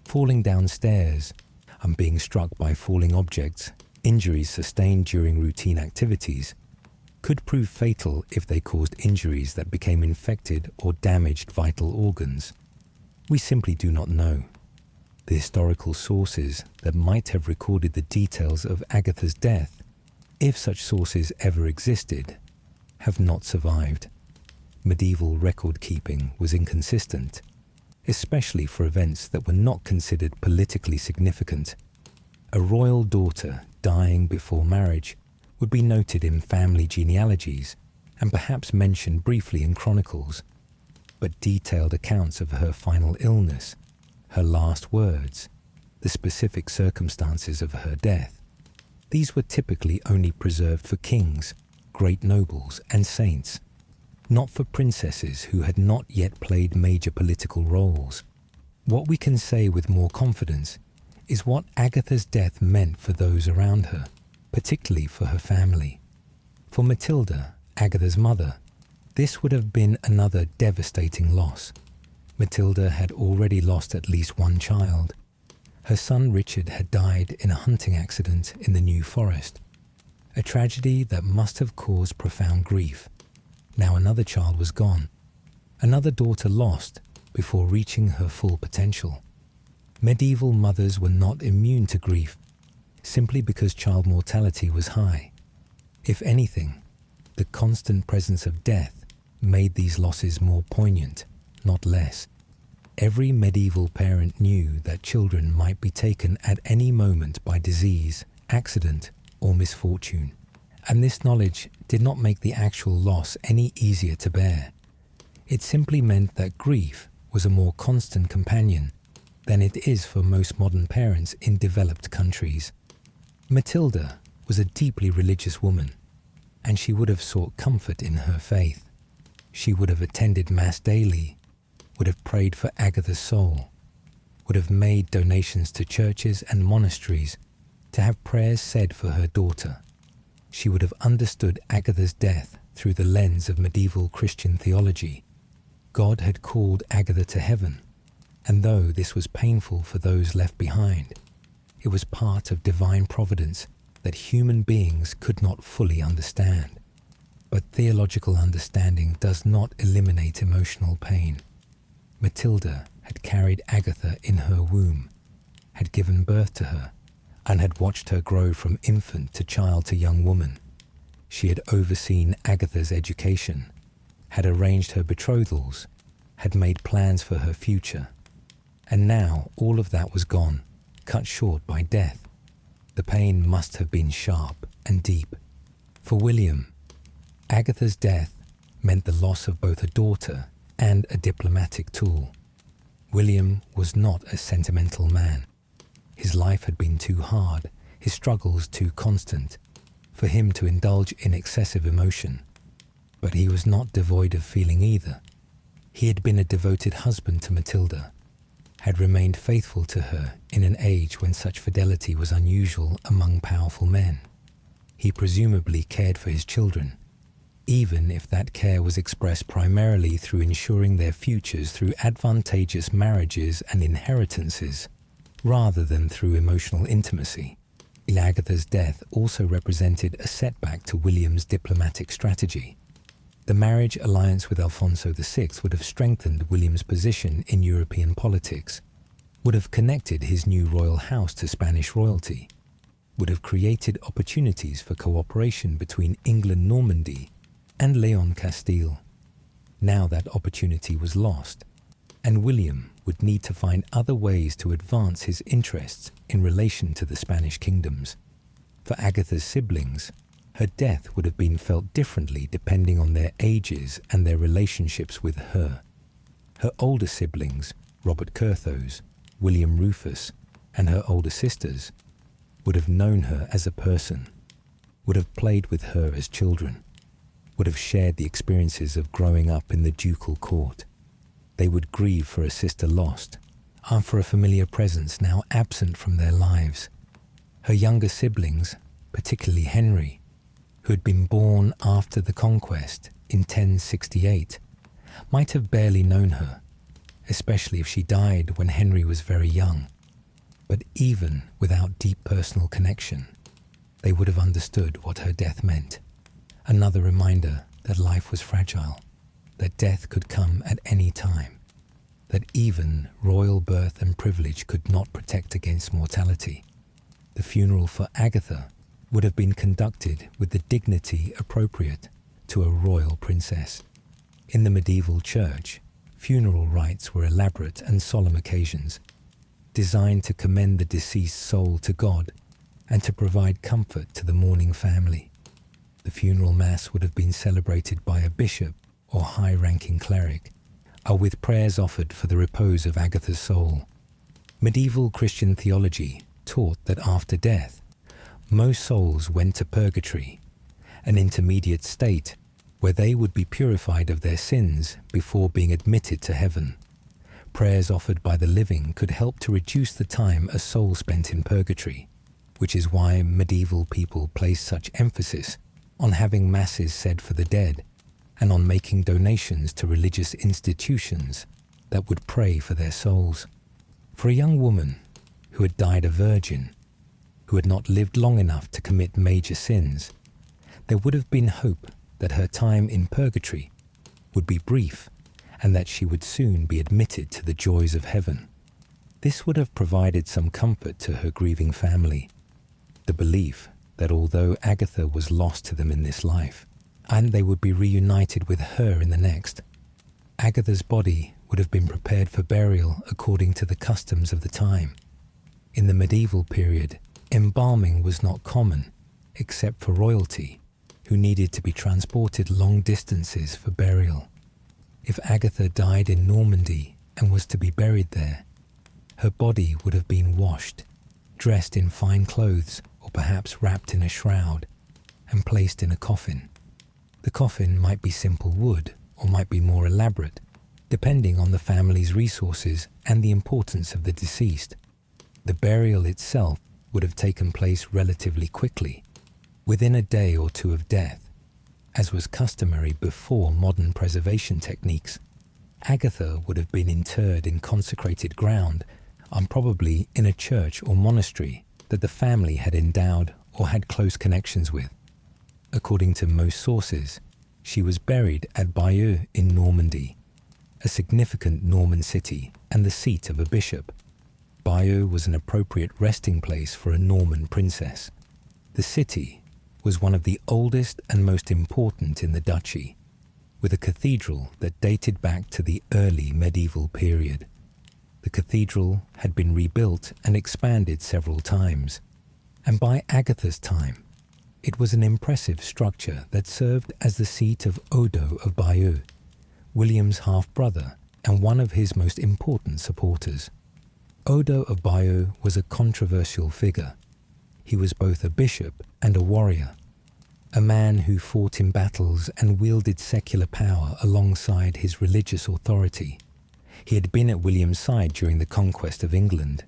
falling downstairs and being struck by falling objects, injuries sustained during routine activities, could prove fatal if they caused injuries that became infected or damaged vital organs. We simply do not know. The historical sources that might have recorded the details of Agatha's death, if such sources ever existed, have not survived. Medieval record-keeping was inconsistent, especially for events that were not considered politically significant. A royal daughter dying before marriage would be noted in family genealogies and perhaps mentioned briefly in chronicles, but detailed accounts of her final illness, her last words, the specific circumstances of her death, these were typically only preserved for kings, great nobles, and saints, not for princesses who had not yet played major political roles. What we can say with more confidence is what Agatha's death meant for those around her, particularly for her family. For Matilda, Agatha's mother, this would have been another devastating loss. Matilda had already lost at least one child. Her son Richard had died in a hunting accident in the New Forest, a tragedy that must have caused profound grief. Now another child was gone, another daughter lost before reaching her full potential. Medieval mothers were not immune to grief, simply because child mortality was high. If anything, the constant presence of death made these losses more poignant, not less. Every medieval parent knew that children might be taken at any moment by disease, accident, or misfortune, and this knowledge did not make the actual loss any easier to bear. It simply meant that grief was a more constant companion than it is for most modern parents in developed countries. Matilda was a deeply religious woman, and she would have sought comfort in her faith. She would have attended Mass daily, would have prayed for Agatha's soul, would have made donations to churches and monasteries to have prayers said for her daughter. She would have understood Agatha's death through the lens of medieval Christian theology. God had called Agatha to heaven, and though this was painful for those left behind, it was part of divine providence that human beings could not fully understand. But theological understanding does not eliminate emotional pain. Matilda had carried Agatha in her womb, had given birth to her, and had watched her grow from infant to child to young woman. She had overseen Agatha's education, had arranged her betrothals, had made plans for her future. And now all of that was gone, cut short by death. The pain must have been sharp and deep. For William, Agatha's death meant the loss of both a daughter and a diplomatic tool. William was not a sentimental man. His life had been too hard, his struggles too constant, for him to indulge in excessive emotion. But he was not devoid of feeling either. He had been a devoted husband to Matilda, had remained faithful to her in an age when such fidelity was unusual among powerful men. He presumably cared for his children, even if that care was expressed primarily through ensuring their futures through advantageous marriages and inheritances, rather than through emotional intimacy. Agatha's death also represented a setback to William's diplomatic strategy. The marriage alliance with Alfonso VI would have strengthened William's position in European politics, would have connected his new royal house to Spanish royalty, would have created opportunities for cooperation between England-Normandy and Leon-Castile. Now that opportunity was lost, and William would need to find other ways to advance his interests in relation to the Spanish kingdoms. For Agatha's siblings, her death would have been felt differently depending on their ages and their relationships with her. Her older siblings, Robert Curthose, William Rufus, and her older sisters, would have known her as a person, would have played with her as children, would have shared the experiences of growing up in the ducal court. They would grieve for a sister lost, and for a familiar presence now absent from their lives. Her younger siblings, particularly Henry, who had been born after the Conquest in 1068, might have barely known her, especially if she died when Henry was very young. But even without deep personal connection, they would have understood what her death meant. Another reminder that life was fragile, that death could come at any time, that even royal birth and privilege could not protect against mortality. The funeral for Agatha would have been conducted with the dignity appropriate to a royal princess. In the medieval church, funeral rites were elaborate and solemn occasions, designed to commend the deceased soul to God and to provide comfort to the mourning family. The funeral mass would have been celebrated by a bishop or high-ranking cleric, with prayers offered for the repose of Agatha's soul. Medieval Christian theology taught that after death, most souls went to purgatory, an intermediate state where they would be purified of their sins before being admitted to heaven. Prayers offered by the living could help to reduce the time a soul spent in purgatory, which is why medieval people placed such emphasis on having masses said for the dead and on making donations to religious institutions that would pray for their souls. For a young woman who had died a virgin, who had not lived long enough to commit major sins, there would have been hope that her time in purgatory would be brief and that she would soon be admitted to the joys of heaven. This would have provided some comfort to her grieving family, the belief that although Agatha was lost to them in this life, and they would be reunited with her in the next. Agatha's body would have been prepared for burial according to the customs of the time. In the medieval period, embalming was not common, except for royalty, who needed to be transported long distances for burial. If Agatha died in Normandy and was to be buried there, her body would have been washed, dressed in fine clothes or perhaps wrapped in a shroud, and placed in a coffin. The coffin might be simple wood or might be more elaborate, depending on the family's resources and the importance of the deceased. The burial itself would have taken place relatively quickly, within a day or two of death, as was customary before modern preservation techniques. Agatha would have been interred in consecrated ground, and probably in a church or monastery that the family had endowed or had close connections with. According to most sources, she was buried at Bayeux in Normandy, a significant Norman city and the seat of a bishop. Bayeux was an appropriate resting place for a Norman princess. The city was one of the oldest and most important in the duchy, with a cathedral that dated back to the early medieval period. The cathedral had been rebuilt and expanded several times, and by Agatha's time, it was an impressive structure that served as the seat of Odo of Bayeux, William's half-brother and one of his most important supporters. Odo of Bayeux was a controversial figure. He was both a bishop and a warrior, a man who fought in battles and wielded secular power alongside his religious authority. He had been at William's side during the conquest of England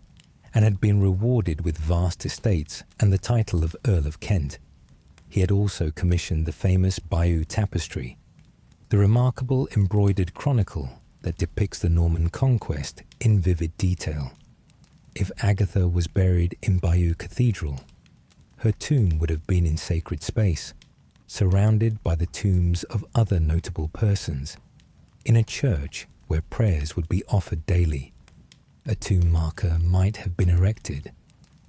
and had been rewarded with vast estates and the title of Earl of Kent. He had also commissioned the famous Bayeux Tapestry, the remarkable embroidered chronicle that depicts the Norman conquest in vivid detail. If Agatha was buried in Bayeux Cathedral, her tomb would have been in sacred space, surrounded by the tombs of other notable persons, in a church where prayers would be offered daily. A tomb marker might have been erected,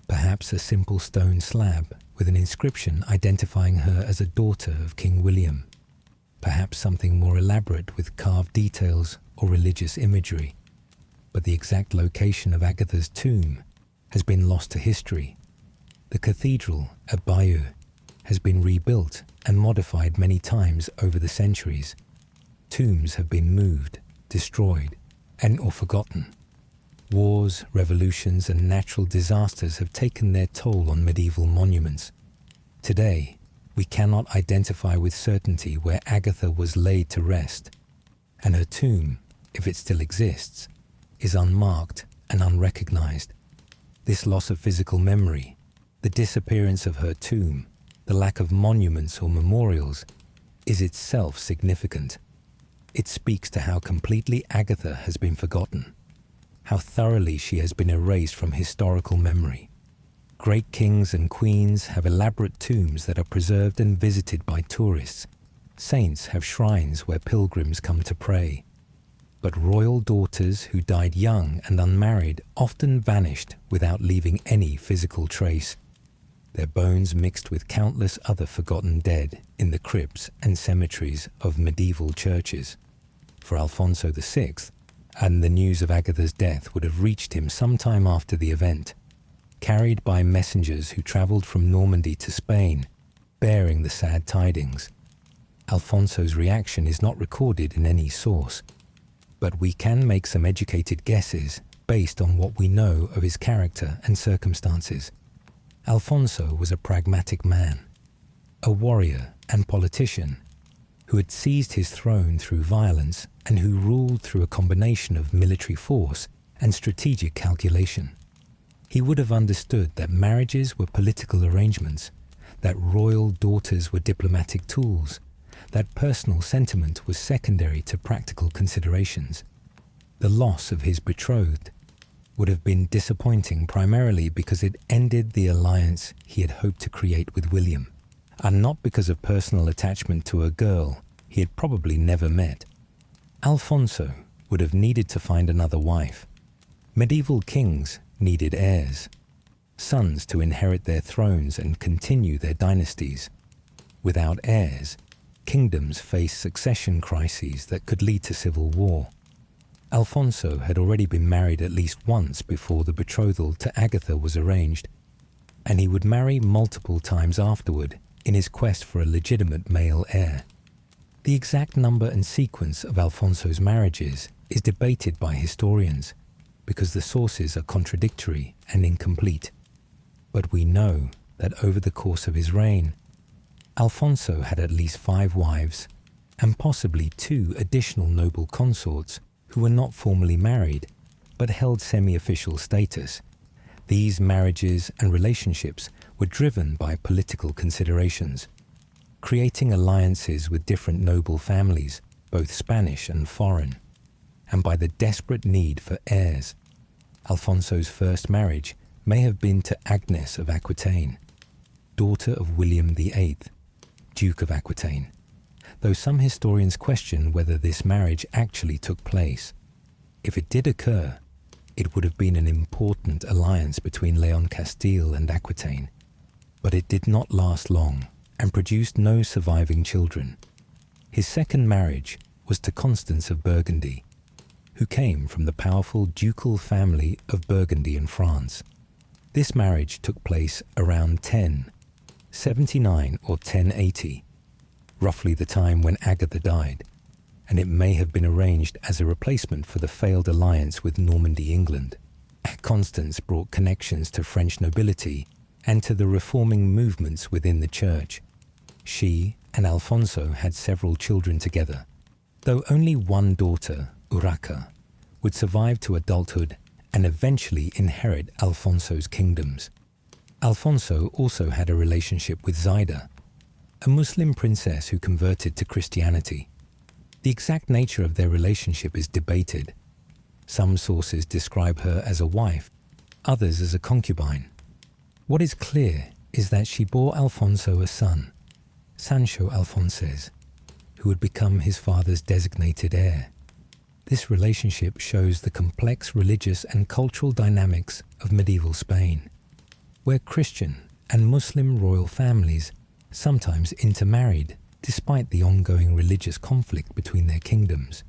perhaps a simple stone slab with an inscription identifying her as a daughter of King William, perhaps something more elaborate with carved details or religious imagery. But the exact location of Agatha's tomb has been lost to history. The cathedral at Bayeux has been rebuilt and modified many times over the centuries. Tombs have been moved, destroyed, or forgotten. Wars, revolutions, and natural disasters have taken their toll on medieval monuments. Today, we cannot identify with certainty where Agatha was laid to rest, and her tomb, if it still exists, is unmarked and unrecognized. This loss of physical memory, the disappearance of her tomb, the lack of monuments or memorials, is itself significant. It speaks to how completely Agatha has been forgotten, how thoroughly she has been erased from historical memory. Great kings and queens have elaborate tombs that are preserved and visited by tourists. Saints have shrines where pilgrims come to pray. But royal daughters who died young and unmarried often vanished without leaving any physical trace. Their bones mixed with countless other forgotten dead in the crypts and cemeteries of medieval churches. For Alfonso VI, and the news of Agatha's death would have reached him sometime after the event, carried by messengers who travelled from Normandy to Spain, bearing the sad tidings. Alfonso's reaction is not recorded in any source, but we can make some educated guesses based on what we know of his character and circumstances. Alfonso was a pragmatic man, a warrior and politician who had seized his throne through violence and who ruled through a combination of military force and strategic calculation. He would have understood that marriages were political arrangements, that royal daughters were diplomatic tools, that personal sentiment was secondary to practical considerations. The loss of his betrothed would have been disappointing primarily because it ended the alliance he had hoped to create with William, and not because of personal attachment to a girl he had probably never met. Alfonso would have needed to find another wife. Medieval kings needed heirs, sons to inherit their thrones and continue their dynasties. Without heirs, kingdoms faced succession crises that could lead to civil war. Alfonso had already been married at least once before the betrothal to Agatha was arranged, and he would marry multiple times afterward in his quest for a legitimate male heir. The exact number and sequence of Alfonso's marriages is debated by historians because the sources are contradictory and incomplete. But we know that over the course of his reign, Alfonso had at least 5 wives and possibly 2 additional noble consorts who were not formally married but held semi-official status. These marriages and relationships were driven by political considerations, creating alliances with different noble families, both Spanish and foreign, and by the desperate need for heirs. Alfonso's first marriage may have been to Agnes of Aquitaine, daughter of William the Eighth, Duke of Aquitaine, though some historians question whether this marriage actually took place. If it did occur, it would have been an important alliance between Leon Castile and Aquitaine, but it did not last long and produced no surviving children. His second marriage was to Constance of Burgundy, who came from the powerful ducal family of Burgundy in France. This marriage took place around 1079 or 1080, roughly the time when Agatha died, and it may have been arranged as a replacement for the failed alliance with Normandy, England. Constance brought connections to French nobility and to the reforming movements within the church. She and Alfonso had several children together, though only one daughter, Urraca, would survive to adulthood and eventually inherit Alfonso's kingdoms. Alfonso also had a relationship with Zaida, a Muslim princess who converted to Christianity. The exact nature of their relationship is debated. Some sources describe her as a wife, others as a concubine. What is clear is that she bore Alfonso a son, Sancho Alfonses, who would become his father's designated heir. This relationship shows the complex religious and cultural dynamics of medieval Spain, where Christian and Muslim royal families sometimes intermarried despite the ongoing religious conflict between their kingdoms.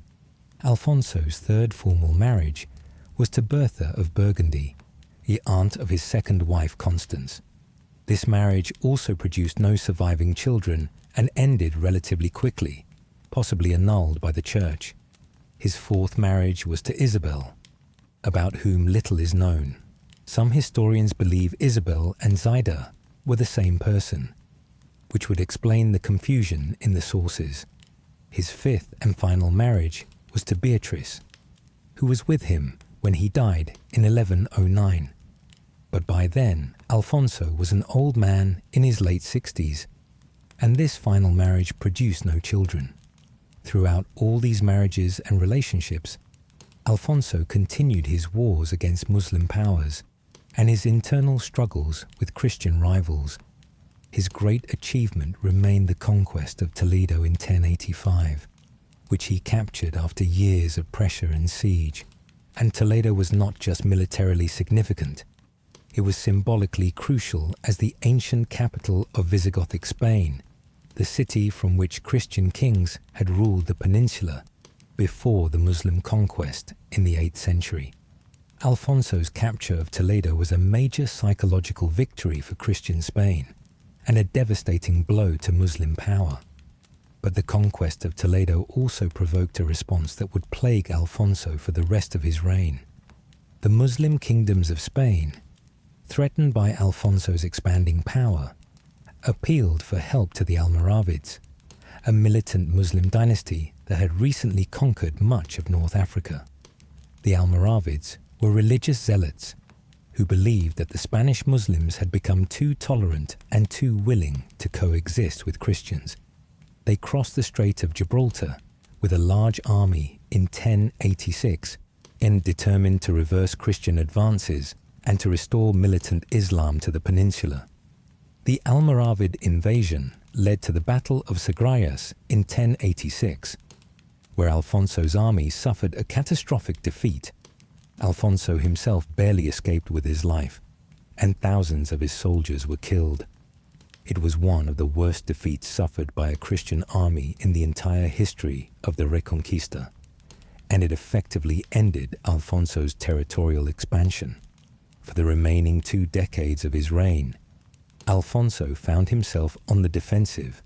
Alfonso's third formal marriage was to Bertha of Burgundy, the aunt of his second wife Constance. This marriage also produced no surviving children and ended relatively quickly, possibly annulled by the church. His fourth marriage was to Isabel, about whom little is known. Some historians believe Isabel and Zaida were the same person, which would explain the confusion in the sources. His fifth and final marriage was to Beatrice, who was with him when he died in 1109. But by then, Alfonso was an old man in his late 60s, and this final marriage produced no children. Throughout all these marriages and relationships, Alfonso continued his wars against Muslim powers and his internal struggles with Christian rivals. His great achievement remained the conquest of Toledo in 1085, which he captured after years of pressure and siege. And Toledo was not just militarily significant, it was symbolically crucial as the ancient capital of Visigothic Spain, the city from which Christian kings had ruled the peninsula before the Muslim conquest in the 8th century. Alfonso's capture of Toledo was a major psychological victory for Christian Spain and a devastating blow to Muslim power. But the conquest of Toledo also provoked a response that would plague Alfonso for the rest of his reign. The Muslim kingdoms of Spain, threatened by Alfonso's expanding power, appealed for help to the Almoravids, a militant Muslim dynasty that had recently conquered much of North Africa. The Almoravids were religious zealots who believed that the Spanish Muslims had become too tolerant and too willing to coexist with Christians. They crossed the Strait of Gibraltar with a large army in 1086 and determined to reverse Christian advances and to restore militant Islam to the peninsula. The Almoravid invasion led to the Battle of Sagayas in 1086, where Alfonso's army suffered a catastrophic defeat. Alfonso himself barely escaped with his life, and thousands of his soldiers were killed. It was one of the worst defeats suffered by a Christian army in the entire history of the Reconquista, and it effectively ended Alfonso's territorial expansion. For the remaining 2 decades of his reign, Alfonso found himself on the defensive,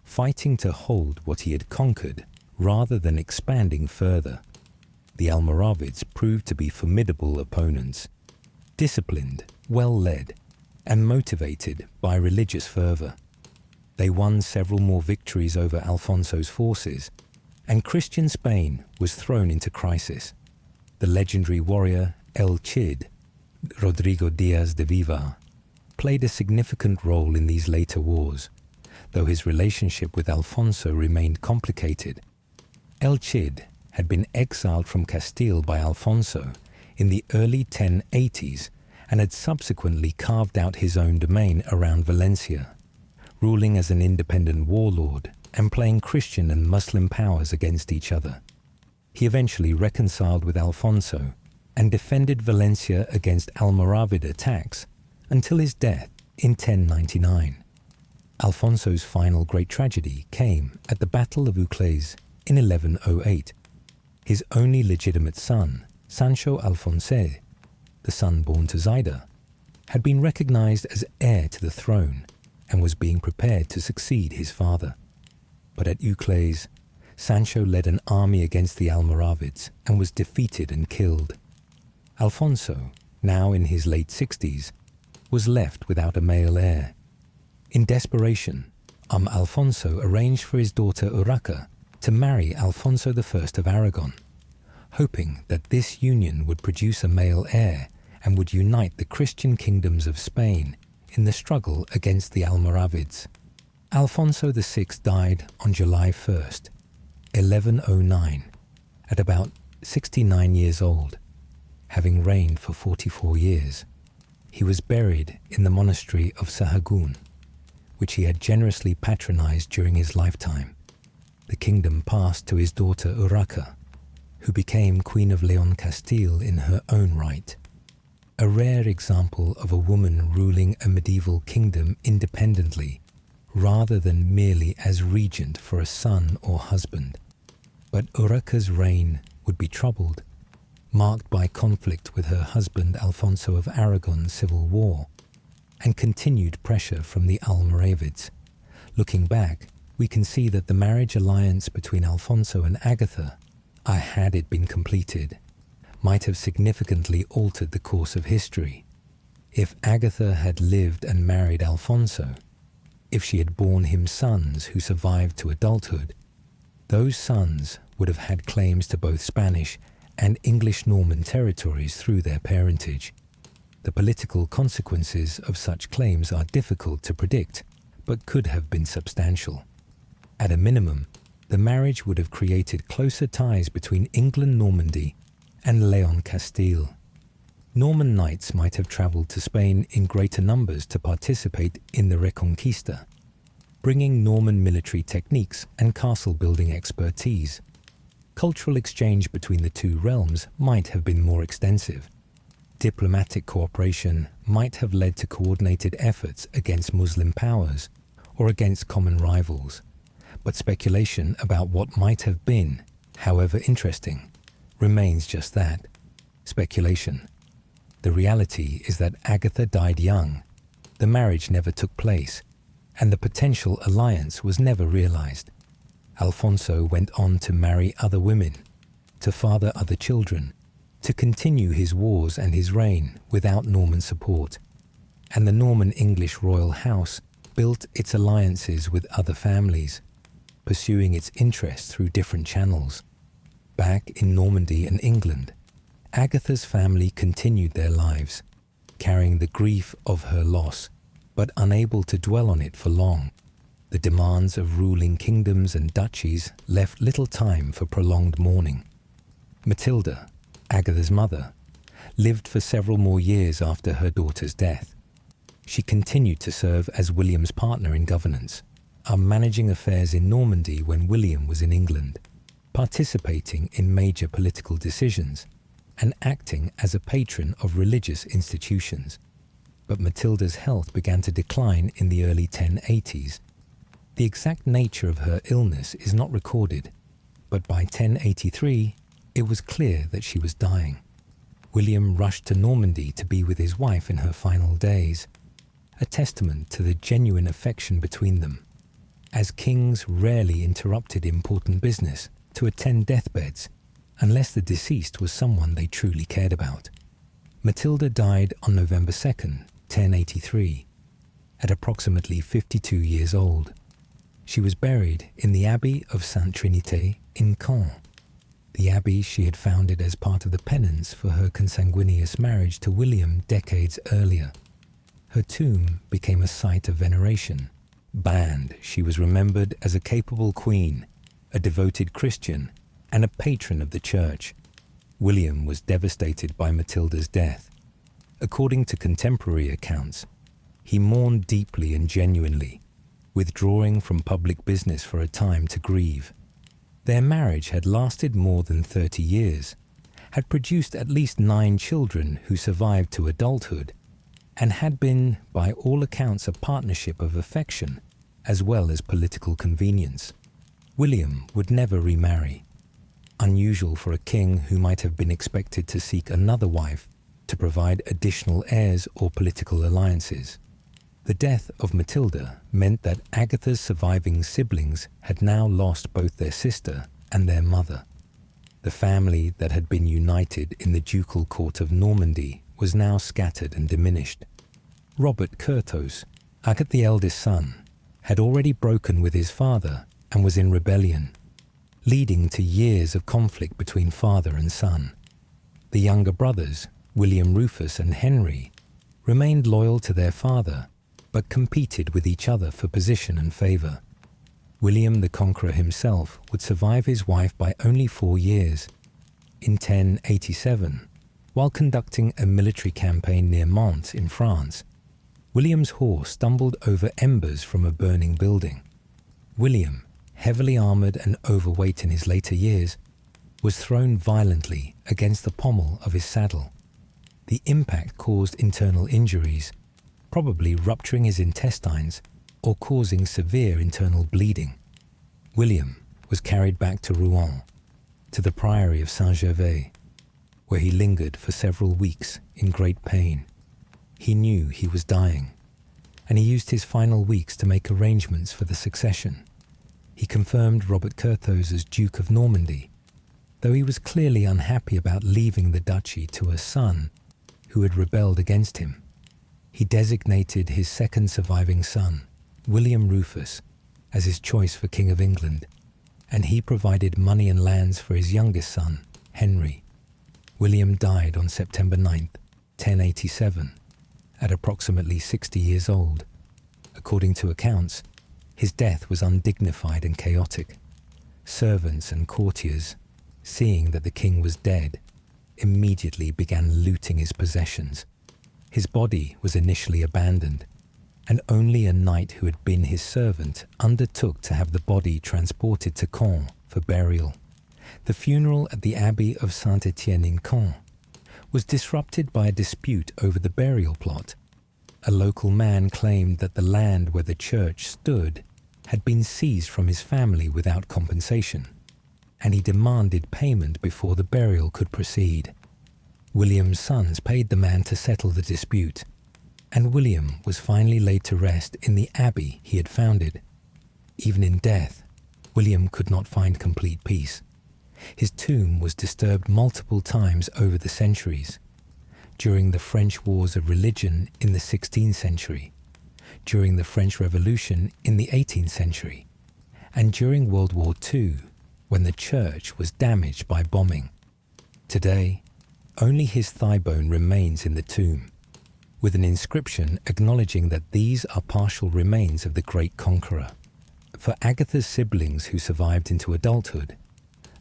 fighting to hold what he had conquered rather than expanding further. The Almoravids proved to be formidable opponents, disciplined, well-led, and motivated by religious fervor. They won several more victories over Alfonso's forces, and Christian Spain was thrown into crisis. The legendary warrior El Cid, Rodrigo Diaz de Vivar, played a significant role in these later wars, though his relationship with Alfonso remained complicated. El Cid had been exiled from Castile by Alfonso in the early 1080s and had subsequently carved out his own domain around Valencia, ruling as an independent warlord and playing Christian and Muslim powers against each other. He eventually reconciled with Alfonso and defended Valencia against Almoravid attacks until his death in 1099. Alfonso's final great tragedy came at the Battle of Uclés in 1108. His only legitimate son, Sancho Alfonso, the son born to Zaida, had been recognized as heir to the throne and was being prepared to succeed his father. But at Uclés, Sancho led an army against the Almoravids and was defeated and killed. Alfonso, now in his late 60s, was left without a male heir. In desperation, Alfonso arranged for his daughter Urraca to marry Alfonso I of Aragon, hoping that this union would produce a male heir and would unite the Christian kingdoms of Spain in the struggle against the Almoravids. Alfonso VI died on July 1st, 1109, at about 69 years old, having reigned for 44 years. He was buried in the monastery of Sahagún, which he had generously patronized during his lifetime. The kingdom passed to his daughter Urraca, who became Queen of Leon Castile in her own right. A rare example of a woman ruling a medieval kingdom independently, rather than merely as regent for a son or husband. But Urraca's reign would be troubled, marked by conflict with her husband Alfonso of Aragon's civil war, and continued pressure from the Almoravids. Looking back, we can see that the marriage alliance between Alfonso and Agatha, had it been completed, might have significantly altered the course of history. If Agatha had lived and married Alfonso, if she had borne him sons who survived to adulthood, those sons would have had claims to both Spanish and English Norman territories through their parentage. The political consequences of such claims are difficult to predict, but could have been substantial. At a minimum, the marriage would have created closer ties between England Normandy and Leon Castile. Norman knights might have travelled to Spain in greater numbers to participate in the Reconquista, bringing Norman military techniques and castle-building expertise. Cultural exchange between the two realms might have been more extensive. Diplomatic cooperation might have led to coordinated efforts against Muslim powers or against common rivals. But speculation about what might have been, however interesting, remains just that, speculation. The reality is that Agatha died young, the marriage never took place, and the potential alliance was never realized. Alfonso went on to marry other women, to father other children, to continue his wars and his reign without Norman support, and the Norman English royal house built its alliances with other families, pursuing its interests through different channels. Back in Normandy and England, Agatha's family continued their lives, carrying the grief of her loss, but unable to dwell on it for long. The demands of ruling kingdoms and duchies left little time for prolonged mourning. Matilda, Agatha's mother, lived for several more years after her daughter's death. She continued to serve as William's partner in governance, managing affairs in Normandy when William was in England, participating in major political decisions, and acting as a patron of religious institutions. but Matilda's health began to decline in the early 1080s. The exact nature of her illness is not recorded, but by 1083 it was clear that she was dying. William rushed to Normandy to be with his wife in her final days, a testament to the genuine affection between them, as kings rarely interrupted important business to attend deathbeds unless the deceased was someone they truly cared about. Matilda died on November 2nd, 1083, at approximately 52 years old. She was buried in the Abbey of Sainte Trinité in Caen, the abbey she had founded as part of the penance for her consanguineous marriage to William decades earlier. Her tomb became a site of veneration. Banned, she was remembered as a capable queen, a devoted Christian, and a patron of the church. William was devastated by Matilda's death. According to contemporary accounts, he mourned deeply and genuinely, withdrawing from public business for a time to grieve. Their marriage had lasted more than 30 years, had produced at least 9 children who survived to adulthood, and had been, by all accounts, a partnership of affection as well as political convenience. William would never remarry, unusual for a king who might have been expected to seek another wife to provide additional heirs or political alliances. The death of Matilda meant that Agatha's surviving siblings had now lost both their sister and their mother. The family that had been united in the ducal court of Normandy was now scattered and diminished. Robert Curthose, Agatha's eldest son, had already broken with his father and was in rebellion, leading to years of conflict between father and son. The younger brothers, William Rufus and Henry, remained loyal to their father, but competed with each other for position and favour. William the Conqueror himself would survive his wife by only 4 years. In 1087, while conducting a military campaign near Mantes in France, William's horse stumbled over embers from a burning building. William, heavily armoured and overweight in his later years, was thrown violently against the pommel of his saddle. The impact caused internal injuries, probably rupturing his intestines or causing severe internal bleeding. William was carried back to Rouen, to the priory of Saint-Gervais, where he lingered for several weeks in great pain. He knew he was dying, and he used his final weeks to make arrangements for the succession. He confirmed Robert Curthose as Duke of Normandy, though he was clearly unhappy about leaving the duchy to a son who had rebelled against him. He designated his second surviving son, William Rufus, as his choice for King of England, and he provided money and lands for his youngest son, Henry. William died on September 9th, 1087, at approximately 60 years old. According to accounts, his death was undignified and chaotic. Servants and courtiers, seeing that the king was dead, immediately began looting his possessions. His body was initially abandoned, and only a knight who had been his servant undertook to have the body transported to Caen for burial. The funeral at the Abbey of Saint-Étienne in Caen was disrupted by a dispute over the burial plot. A local man claimed that the land where the church stood had been seized from his family without compensation, and he demanded payment before the burial could proceed. William's sons paid the man to settle the dispute, and William was finally laid to rest in the abbey he had founded. Even in death, William could not find complete peace. His tomb was disturbed multiple times over the centuries. During the French Wars of Religion in the 16th century, during the French Revolution in the 18th century, and during World War II, when the church was damaged by bombing. Today, only his thigh bone remains in the tomb, with an inscription acknowledging that these are partial remains of the great conqueror. For Agatha's siblings who survived into adulthood,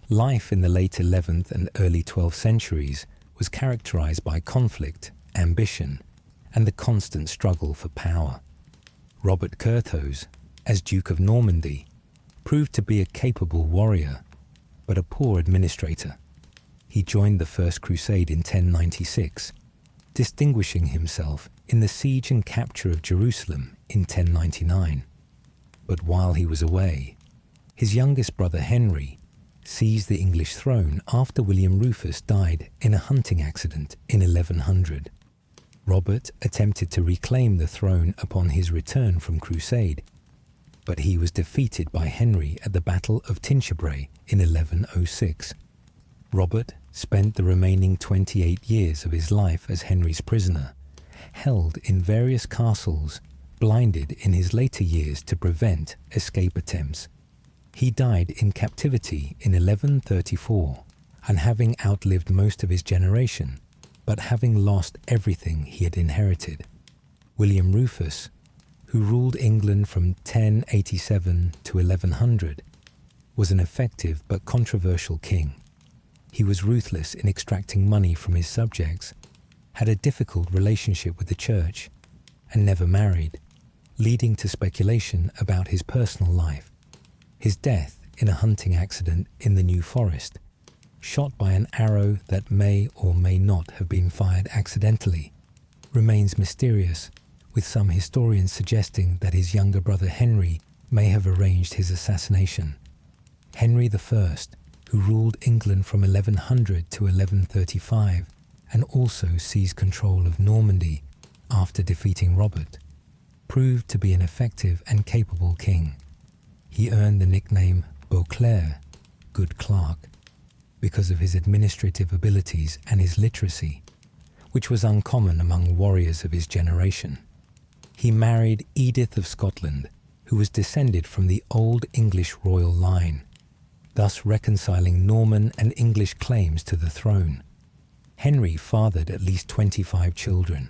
life in the late 11th and early 12th centuries was characterized by conflict, ambition, and the constant struggle for power. Robert Curthose, as Duke of Normandy, proved to be a capable warrior, but a poor administrator. He joined the First Crusade in 1096, distinguishing himself in the siege and capture of Jerusalem in 1099. But while he was away, his youngest brother Henry seized the English throne after William Rufus died in a hunting accident in 1100. Robert attempted to reclaim the throne upon his return from crusade, but he was defeated by Henry at the Battle of Tinchebray in 1106. Robert spent the remaining 28 years of his life as Henry's prisoner, held in various castles, blinded in his later years to prevent escape attempts. He died in captivity in 1134, and having outlived most of his generation, but having lost everything he had inherited. William Rufus, who ruled England from 1087 to 1100, was an effective but controversial king. He was ruthless in extracting money from his subjects, had a difficult relationship with the church, and never married, leading to speculation about his personal life. His death in a hunting accident in the New Forest, shot by an arrow that may or may not have been fired accidentally, remains mysterious, with some historians suggesting that his younger brother Henry may have arranged his assassination. Henry I, who ruled England from 1100 to 1135 and also seized control of Normandy after defeating Robert, proved to be an effective and capable king. He earned the nickname Beauclerc, Good Clerk, because of his administrative abilities and his literacy, which was uncommon among warriors of his generation. He married Edith of Scotland, who was descended from the Old English royal line, thus reconciling Norman and English claims to the throne. Henry fathered at least 25 children,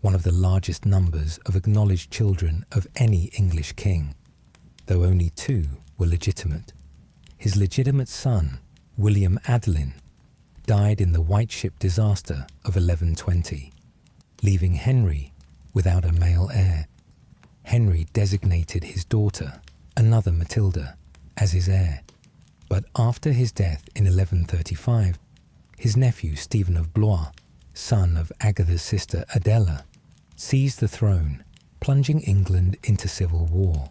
one of the largest numbers of acknowledged children of any English king, though only 2 were legitimate. His legitimate son, William Adelin, died in the White Ship disaster of 1120, leaving Henry without a male heir. Henry designated his daughter, another Matilda, as his heir, but after his death in 1135, his nephew Stephen of Blois, son of Agatha's sister Adela, seized the throne, plunging England into civil war.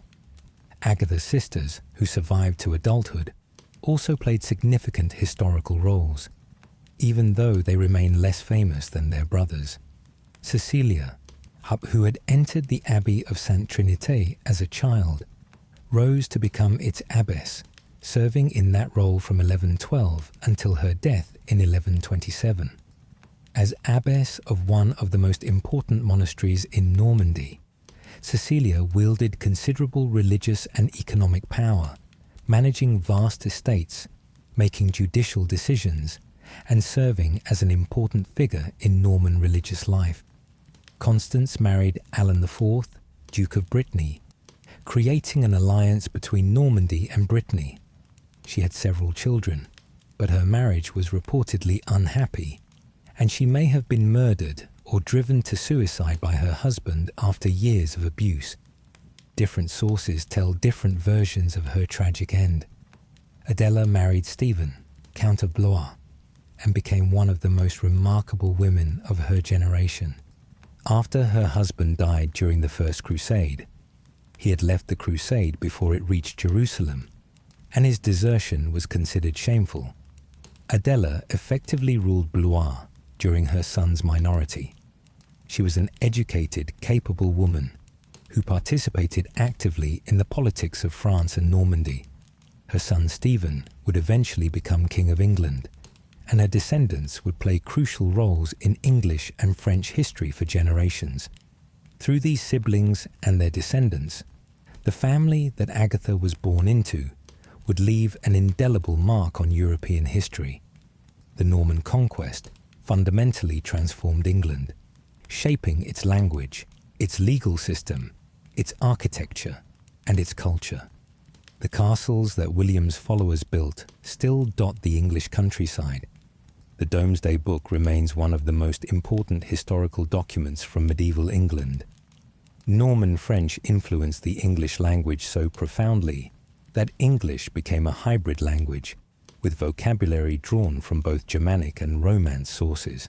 Agatha's sisters, who survived to adulthood, also played significant historical roles, even though they remain less famous than their brothers. Cecilia, who had entered the Abbey of Sainte Trinité as a child, rose to become its abbess, serving in that role from 1112 until her death in 1127. As abbess of one of the most important monasteries in Normandy, Cecilia wielded considerable religious and economic power, managing vast estates, making judicial decisions, and serving as an important figure in Norman religious life. Constance married Alan IV, Duke of Brittany, creating an alliance between Normandy and Brittany. She had several children, but her marriage was reportedly unhappy, and she may have been murdered or driven to suicide by her husband after years of abuse. Different sources tell different versions of her tragic end. Adela married Stephen, Count of Blois, and became one of the most remarkable women of her generation. After her husband died during the First Crusade, he had left the crusade before it reached Jerusalem, and his desertion was considered shameful. Adela effectively ruled Blois during her son's minority. She was an educated, capable woman who participated actively in the politics of France and Normandy. Her son Stephen would eventually become King of England, and her descendants would play crucial roles in English and French history for generations. Through these siblings and their descendants, the family that Agatha was born into would leave an indelible mark on European history. The Norman Conquest fundamentally transformed England, shaping its language, its legal system, its architecture, and its culture. The castles that William's followers built still dot the English countryside. The Domesday Book remains one of the most important historical documents from medieval England. Norman French influenced the English language so profoundly that English became a hybrid language, with vocabulary drawn from both Germanic and Romance sources.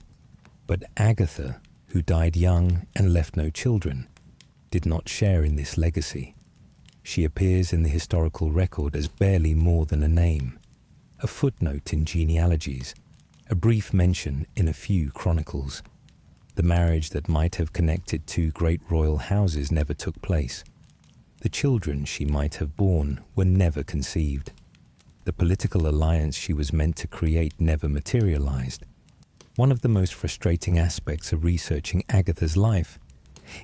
But Agatha, who died young and left no children, did not share in this legacy. She appears in the historical record as barely more than a name, a footnote in genealogies, a brief mention in a few chronicles. The marriage that might have connected two great royal houses never took place. The children she might have borne were never conceived. The political alliance she was meant to create never materialized. One of the most frustrating aspects of researching Agatha's life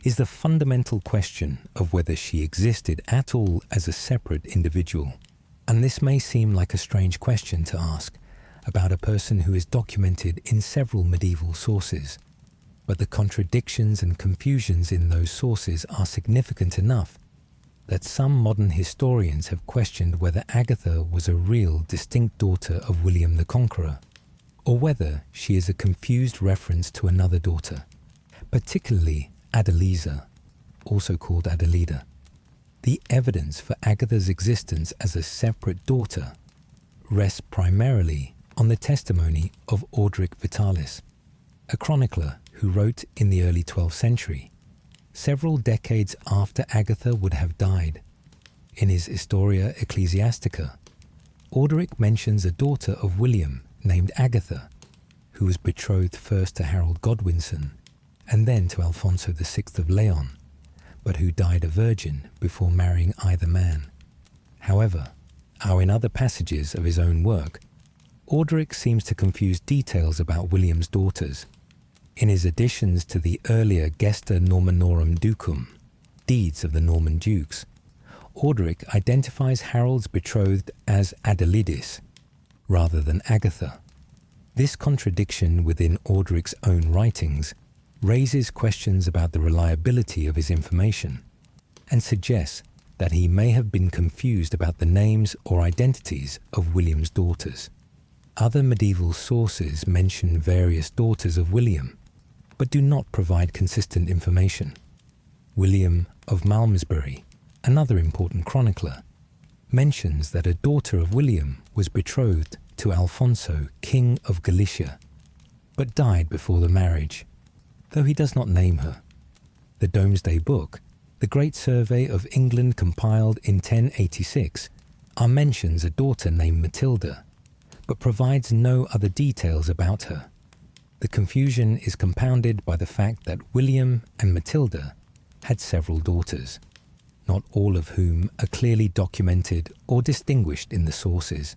is the fundamental question of whether she existed at all as a separate individual. And this may seem like a strange question to ask about a person who is documented in several medieval sources, but the contradictions and confusions in those sources are significant enough that some modern historians have questioned whether Agatha was a real, distinct daughter of William the Conqueror, or whether she is a confused reference to another daughter, particularly Adeliza, also called Adelida. The evidence for Agatha's existence as a separate daughter rests primarily on the testimony of Orderic Vitalis, a chronicler who wrote in the early 12th century, several decades after Agatha would have died. In his Historia Ecclesiastica, Orderic mentions a daughter of William named Agatha, who was betrothed first to Harold Godwinson and then to Alfonso VI of Leon, but who died a virgin before marrying either man. However, in other passages of his own work, Orderic seems to confuse details about William's daughters. In his additions to the earlier Gesta Normanorum Ducum, Deeds of the Norman Dukes, Orderic identifies Harold's betrothed as Adelidis, rather than Agatha. This contradiction within Orderic's own writings raises questions about the reliability of his information and suggests that he may have been confused about the names or identities of William's daughters. Other medieval sources mention various daughters of William, but do not provide consistent information. William of Malmesbury, another important chronicler, mentions that a daughter of William was betrothed to Alfonso, King of Galicia, but died before the marriage, though he does not name her. The Domesday Book, the Great Survey of England compiled in 1086, mentions a daughter named Matilda, but provides no other details about her. The confusion is compounded by the fact that William and Matilda had several daughters, not all of whom are clearly documented or distinguished in the sources.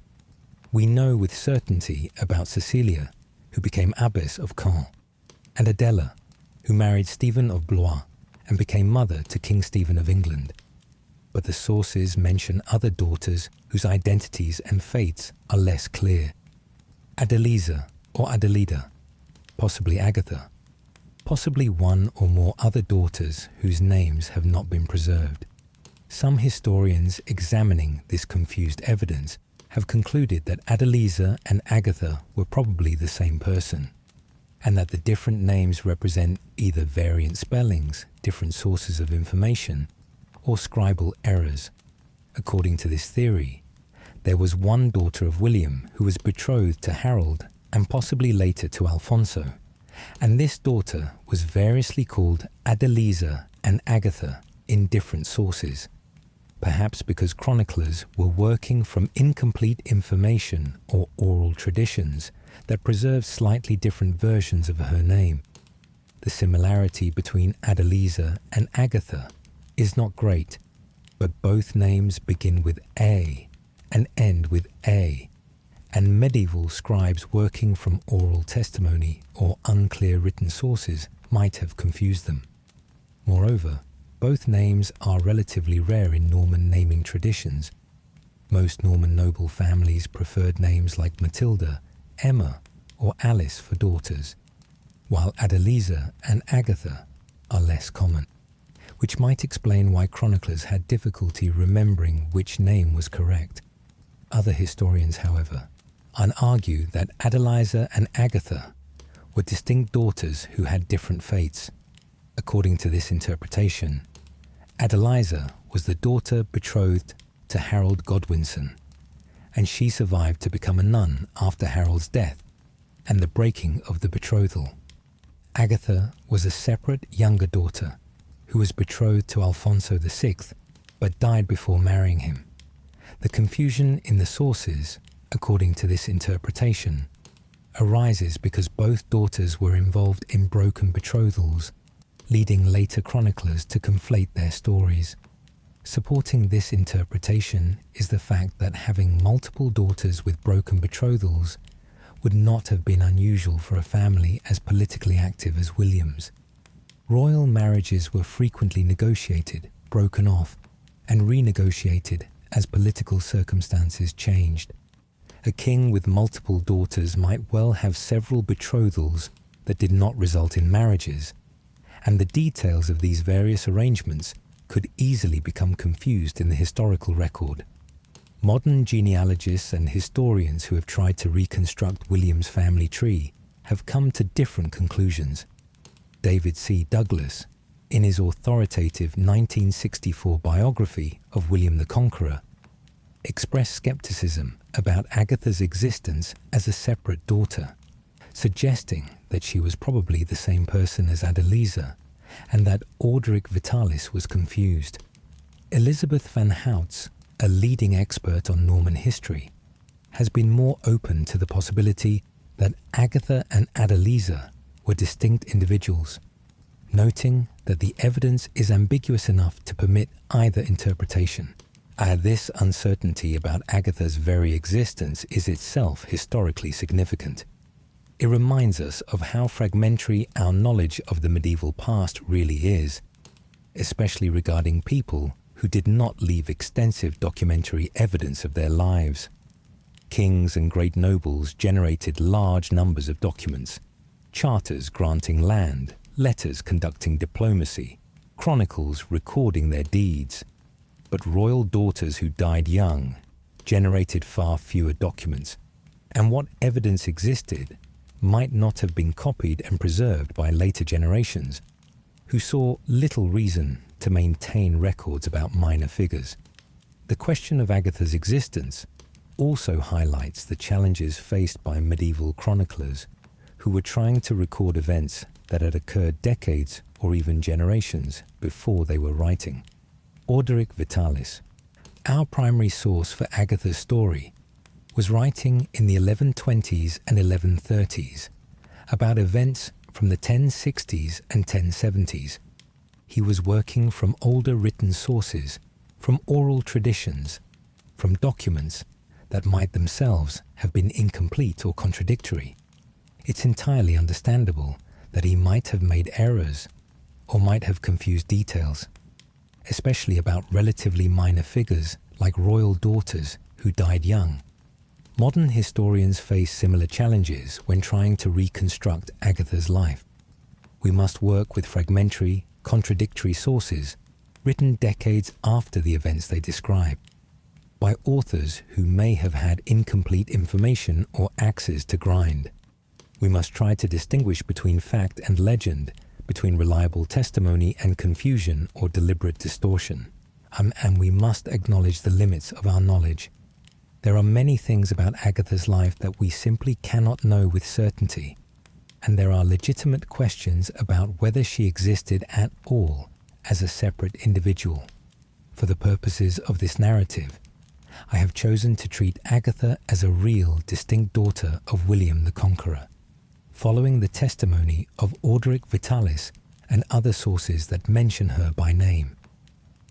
We know with certainty about Cecilia, who became abbess of Caen, and Adela, who married Stephen of Blois and became mother to King Stephen of England. But the sources mention other daughters whose identities and fates are less clear. Adeliza or Adelida, possibly Agatha, possibly one or more other daughters whose names have not been preserved. Some historians examining this confused evidence have concluded that Adeliza and Agatha were probably the same person, and that the different names represent either variant spellings, different sources of information, or scribal errors. According to this theory, there was one daughter of William who was betrothed to Harold and possibly later to Alfonso, and this daughter was variously called Adeliza and Agatha in different sources, perhaps because chroniclers were working from incomplete information or oral traditions that preserved slightly different versions of her name. The similarity between Adeliza and Agatha is not great, but both names begin with A and end with A, and medieval scribes working from oral testimony or unclear written sources might have confused them. Moreover, both names are relatively rare in Norman naming traditions. Most Norman noble families preferred names like Matilda, Emma, or Alice for daughters, while Adeliza and Agatha are less common, which might explain why chroniclers had difficulty remembering which name was correct. Other historians, however, argue that Adeliza and Agatha were distinct daughters who had different fates. According to this interpretation, Adeliza was the daughter betrothed to Harold Godwinson, and she survived to become a nun after Harold's death and the breaking of the betrothal. Agatha was a separate younger daughter who was betrothed to Alfonso VI but died before marrying him. The confusion in the sources, according to this interpretation, arises because both daughters were involved in broken betrothals, leading later chroniclers to conflate their stories. Supporting this interpretation is the fact that having multiple daughters with broken betrothals would not have been unusual for a family as politically active as William's. Royal marriages were frequently negotiated, broken off, and renegotiated as political circumstances changed. A king with multiple daughters might well have several betrothals that did not result in marriages, and the details of these various arrangements could easily become confused in the historical record. Modern genealogists and historians who have tried to reconstruct William's family tree have come to different conclusions. David C. Douglas, in his authoritative 1964 biography of William the Conqueror, expressed skepticism about Agatha's existence as a separate daughter, suggesting that she was probably the same person as Adeliza, and that Orderic Vitalis was confused. Elizabeth van Houts, a leading expert on Norman history, has been more open to the possibility that Agatha and Adeliza were distinct individuals, noting that the evidence is ambiguous enough to permit either interpretation. This uncertainty about Agatha's very existence is itself historically significant. It reminds us of how fragmentary our knowledge of the medieval past really is, especially regarding people who did not leave extensive documentary evidence of their lives. Kings and great nobles generated large numbers of documents, charters granting land, letters conducting diplomacy, chronicles recording their deeds. But royal daughters who died young generated far fewer documents, and what evidence existed might not have been copied and preserved by later generations, who saw little reason to maintain records about minor figures. The question of Agatha's existence also highlights the challenges faced by medieval chroniclers who were trying to record events that had occurred decades or even generations before they were writing. Orderic Vitalis, our primary source for Agatha's story, was writing in the 1120s and 1130s about events from the 1060s and 1070s. He was working from older written sources, from oral traditions, from documents that might themselves have been incomplete or contradictory. It's entirely understandable that he might have made errors or might have confused details, especially about relatively minor figures like royal daughters who died young. Modern historians face similar challenges when trying to reconstruct Agatha's life. We must work with fragmentary, contradictory sources written decades after the events they describe, by authors who may have had incomplete information or axes to grind. We must try to distinguish between fact and legend, between reliable testimony and confusion or deliberate distortion. And we must acknowledge the limits of our knowledge. There are many things about Agatha's life that we simply cannot know with certainty, and there are legitimate questions about whether she existed at all as a separate individual. For the purposes of this narrative, I have chosen to treat Agatha as a real, distinct daughter of William the Conqueror, following the testimony of Orderic Vitalis and other sources that mention her by name.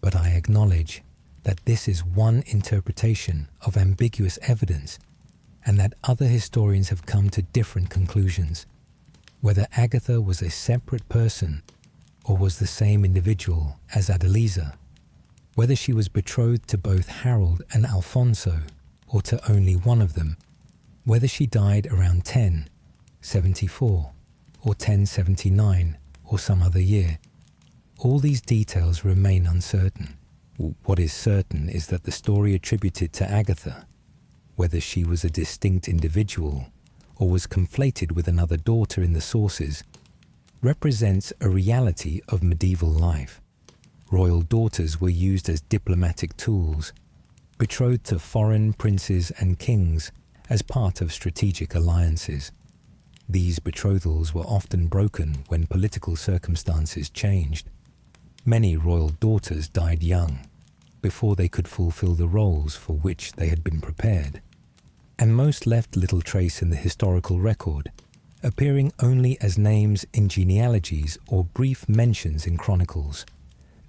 But I acknowledge that this is one interpretation of ambiguous evidence, and that other historians have come to different conclusions. Whether Agatha was a separate person or was the same individual as Adeliza, whether she was betrothed to both Harold and Alfonso or to only one of them, whether she died around 1074 or 1079 or some other year, all these details remain uncertain. What is certain is that the story attributed to Agatha, whether she was a distinct individual or was conflated with another daughter in the sources, represents a reality of medieval life. Royal daughters were used as diplomatic tools, betrothed to foreign princes and kings as part of strategic alliances. These betrothals were often broken when political circumstances changed. Many royal daughters died young, before they could fulfill the roles for which they had been prepared, and most left little trace in the historical record, appearing only as names in genealogies or brief mentions in chronicles.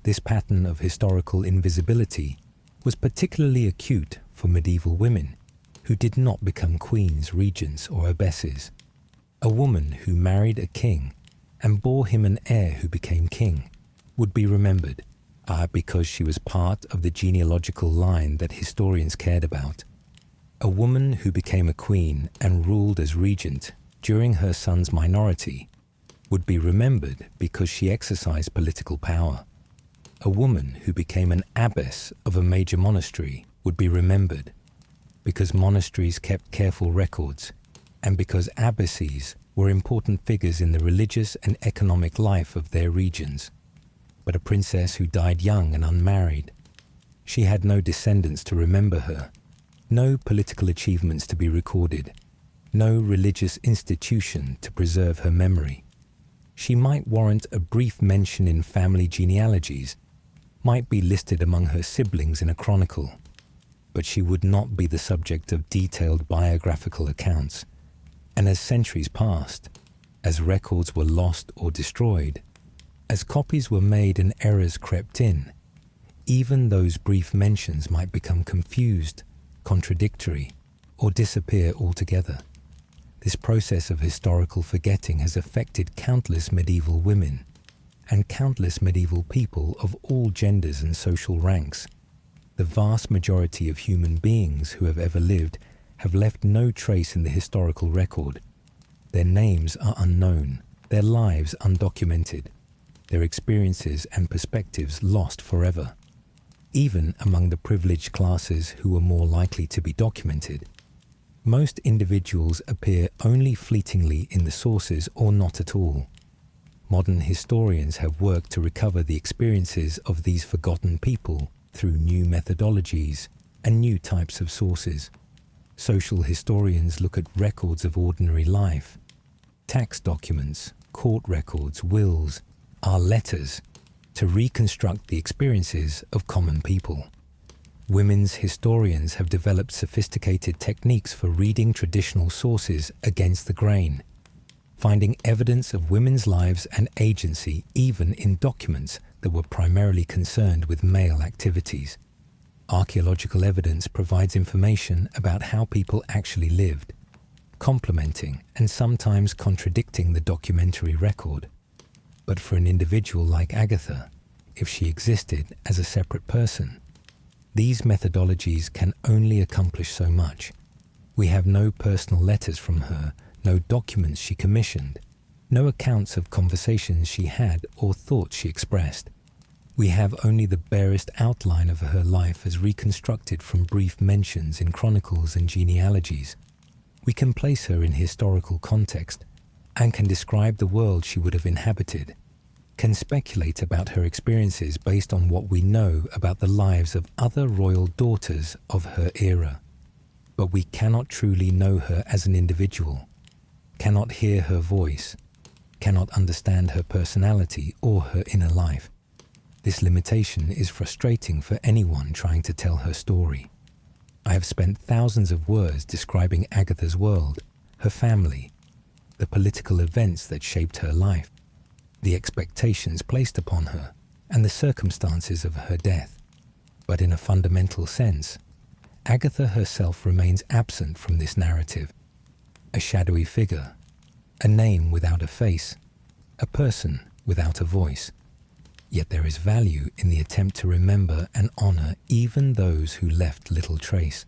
This pattern of historical invisibility was particularly acute for medieval women who did not become queens, regents, or abbesses. A woman who married a king and bore him an heir who became king would be remembered, because she was part of the genealogical line that historians cared about. A woman who became a queen and ruled as regent during her son's minority would be remembered because she exercised political power. A woman who became an abbess of a major monastery would be remembered because monasteries kept careful records and because abbesses were important figures in the religious and economic life of their regions. But a princess who died young and unmarried, she had no descendants to remember her, no political achievements to be recorded, no religious institution to preserve her memory. She might warrant a brief mention in family genealogies, might be listed among her siblings in a chronicle, but she would not be the subject of detailed biographical accounts. And as centuries passed, as records were lost or destroyed, as copies were made and errors crept in, even those brief mentions might become confused, contradictory, or disappear altogether. This process of historical forgetting has affected countless medieval women and countless medieval people of all genders and social ranks. The vast majority of human beings who have ever lived have left no trace in the historical record. Their names are unknown, their lives undocumented, their experiences and perspectives lost forever. Even among the privileged classes who were more likely to be documented, most individuals appear only fleetingly in the sources or not at all. Modern historians have worked to recover the experiences of these forgotten people through new methodologies and new types of sources. Social historians look at records of ordinary life, tax documents, court records, wills, our letters, to reconstruct the experiences of common people. Women's historians have developed sophisticated techniques for reading traditional sources against the grain, finding evidence of women's lives and agency even in documents that were primarily concerned with male activities. Archaeological evidence provides information about how people actually lived, complementing and sometimes contradicting the documentary record. But for an individual like Agatha, if she existed as a separate person, these methodologies can only accomplish so much. We have no personal letters from her, no documents she commissioned, no accounts of conversations she had or thoughts she expressed. We have only the barest outline of her life as reconstructed from brief mentions in chronicles and genealogies. We can place her in historical context and can describe the world she would have inhabited, can speculate about her experiences based on what we know about the lives of other royal daughters of her era. But we cannot truly know her as an individual, cannot hear her voice, cannot understand her personality or her inner life. This limitation is frustrating for anyone trying to tell her story. I have spent thousands of words describing Agatha's world, her family, the political events that shaped her life, the expectations placed upon her, and the circumstances of her death. But in a fundamental sense, Agatha herself remains absent from this narrative. A shadowy figure, a name without a face, a person without a voice. Yet there is value in the attempt to remember and honor even those who left little trace.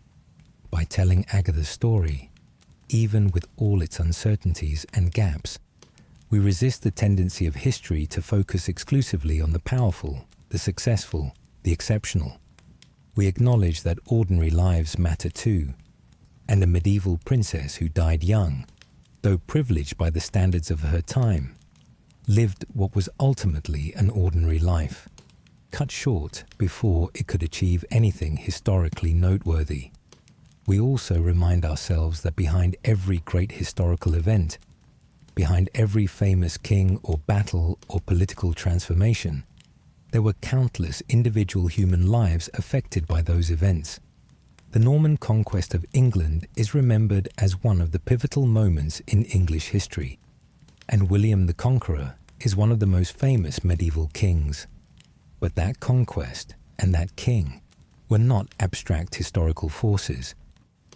By telling Agatha's story, even with all its uncertainties and gaps, we resist the tendency of history to focus exclusively on the powerful, the successful, the exceptional. We acknowledge that ordinary lives matter too, and a medieval princess who died young, though privileged by the standards of her time, lived what was ultimately an ordinary life, cut short before it could achieve anything historically noteworthy. We also remind ourselves that behind every great historical event, behind every famous king or battle or political transformation, there were countless individual human lives affected by those events. The Norman conquest of England is remembered as one of the pivotal moments in English history, and William the Conqueror is one of the most famous medieval kings. But that conquest and that king were not abstract historical forces.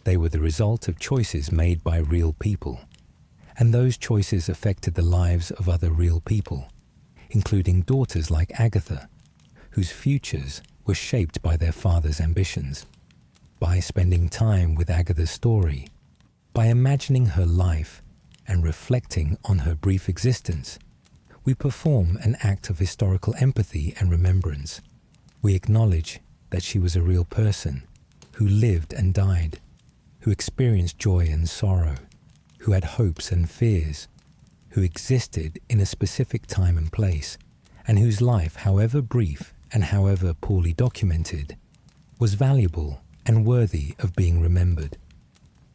They were the result of choices made by real people, and those choices affected the lives of other real people, including daughters like Agatha, whose futures were shaped by their father's ambitions. By spending time with Agatha's story, by imagining her life and reflecting on her brief existence, we perform an act of historical empathy and remembrance. We acknowledge that she was a real person who lived and died, who experienced joy and sorrow, who had hopes and fears, who existed in a specific time and place, and whose life, however brief and however poorly documented, was valuable and worthy of being remembered.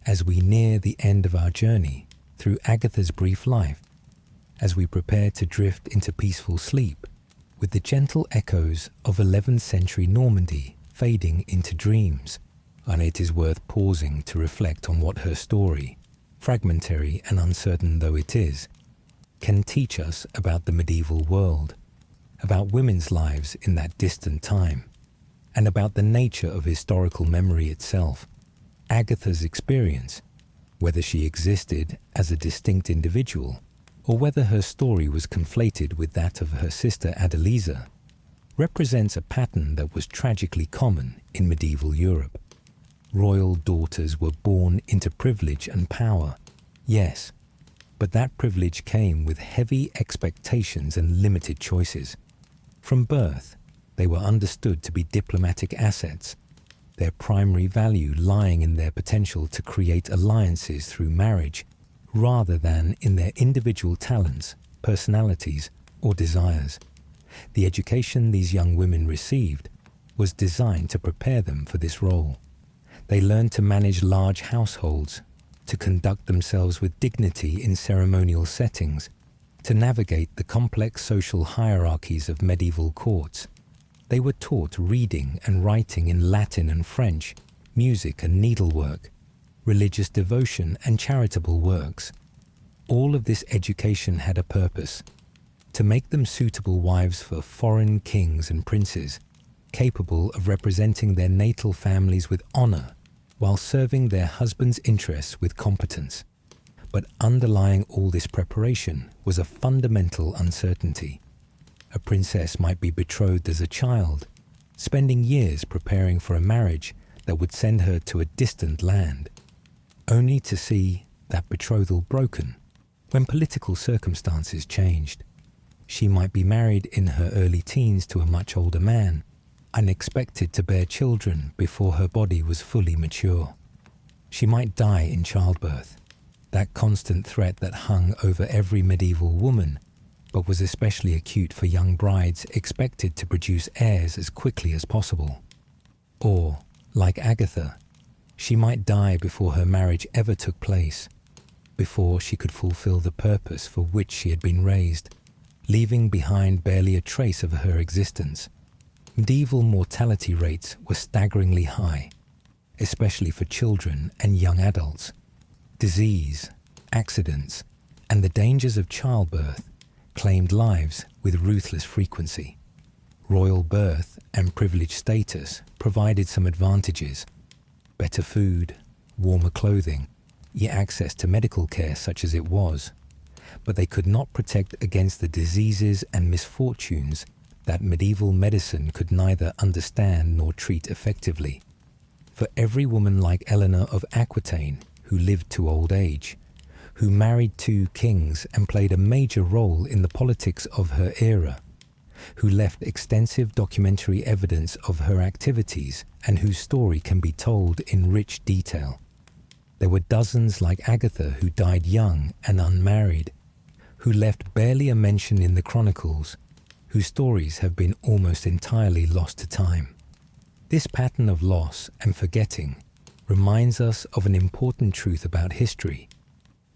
As we near the end of our journey through Agatha's brief life, as we prepare to drift into peaceful sleep, with the gentle echoes of 11th century Normandy fading into dreams, and it is worth pausing to reflect on what her story, fragmentary and uncertain though it is, can teach us about the medieval world, about women's lives in that distant time, and about the nature of historical memory itself. Agatha's experience, whether she existed as a distinct individual or whether her story was conflated with that of her sister Adeliza, represents a pattern that was tragically common in medieval Europe. Royal daughters were born into privilege and power, yes, but that privilege came with heavy expectations and limited choices. From birth, they were understood to be diplomatic assets, their primary value lying in their potential to create alliances through marriage, rather than in their individual talents, personalities, or desires. The education these young women received was designed to prepare them for this role. They learned to manage large households, to conduct themselves with dignity in ceremonial settings, to navigate the complex social hierarchies of medieval courts. They were taught reading and writing in Latin and French, music and needlework, religious devotion and charitable works. All of this education had a purpose: to make them suitable wives for foreign kings and princes, capable of representing their natal families with honor while serving their husbands' interests with competence. But underlying all this preparation was a fundamental uncertainty. A princess might be betrothed as a child, spending years preparing for a marriage that would send her to a distant land, only to see that betrothal broken when political circumstances changed. She might be married in her early teens to a much older man and expected to bear children before her body was fully mature. She might die in childbirth, that constant threat that hung over every medieval woman, but was especially acute for young brides expected to produce heirs as quickly as possible. Or, like Agatha, she might die before her marriage ever took place, before she could fulfill the purpose for which she had been raised, leaving behind barely a trace of her existence. Medieval mortality rates were staggeringly high, especially for children and young adults. Disease, accidents, and the dangers of childbirth claimed lives with ruthless frequency. Royal birth and privileged status provided some advantages: better food, warmer clothing, yet access to medical care such as it was. But they could not protect against the diseases and misfortunes that medieval medicine could neither understand nor treat effectively. For every woman like Eleanor of Aquitaine, who lived to old age, who married 2 kings and played a major role in the politics of her era, who left extensive documentary evidence of her activities and whose story can be told in rich detail. There were dozens like Agatha who died young and unmarried, who left barely a mention in the chronicles, whose stories have been almost entirely lost to time. This pattern of loss and forgetting reminds us of an important truth about history.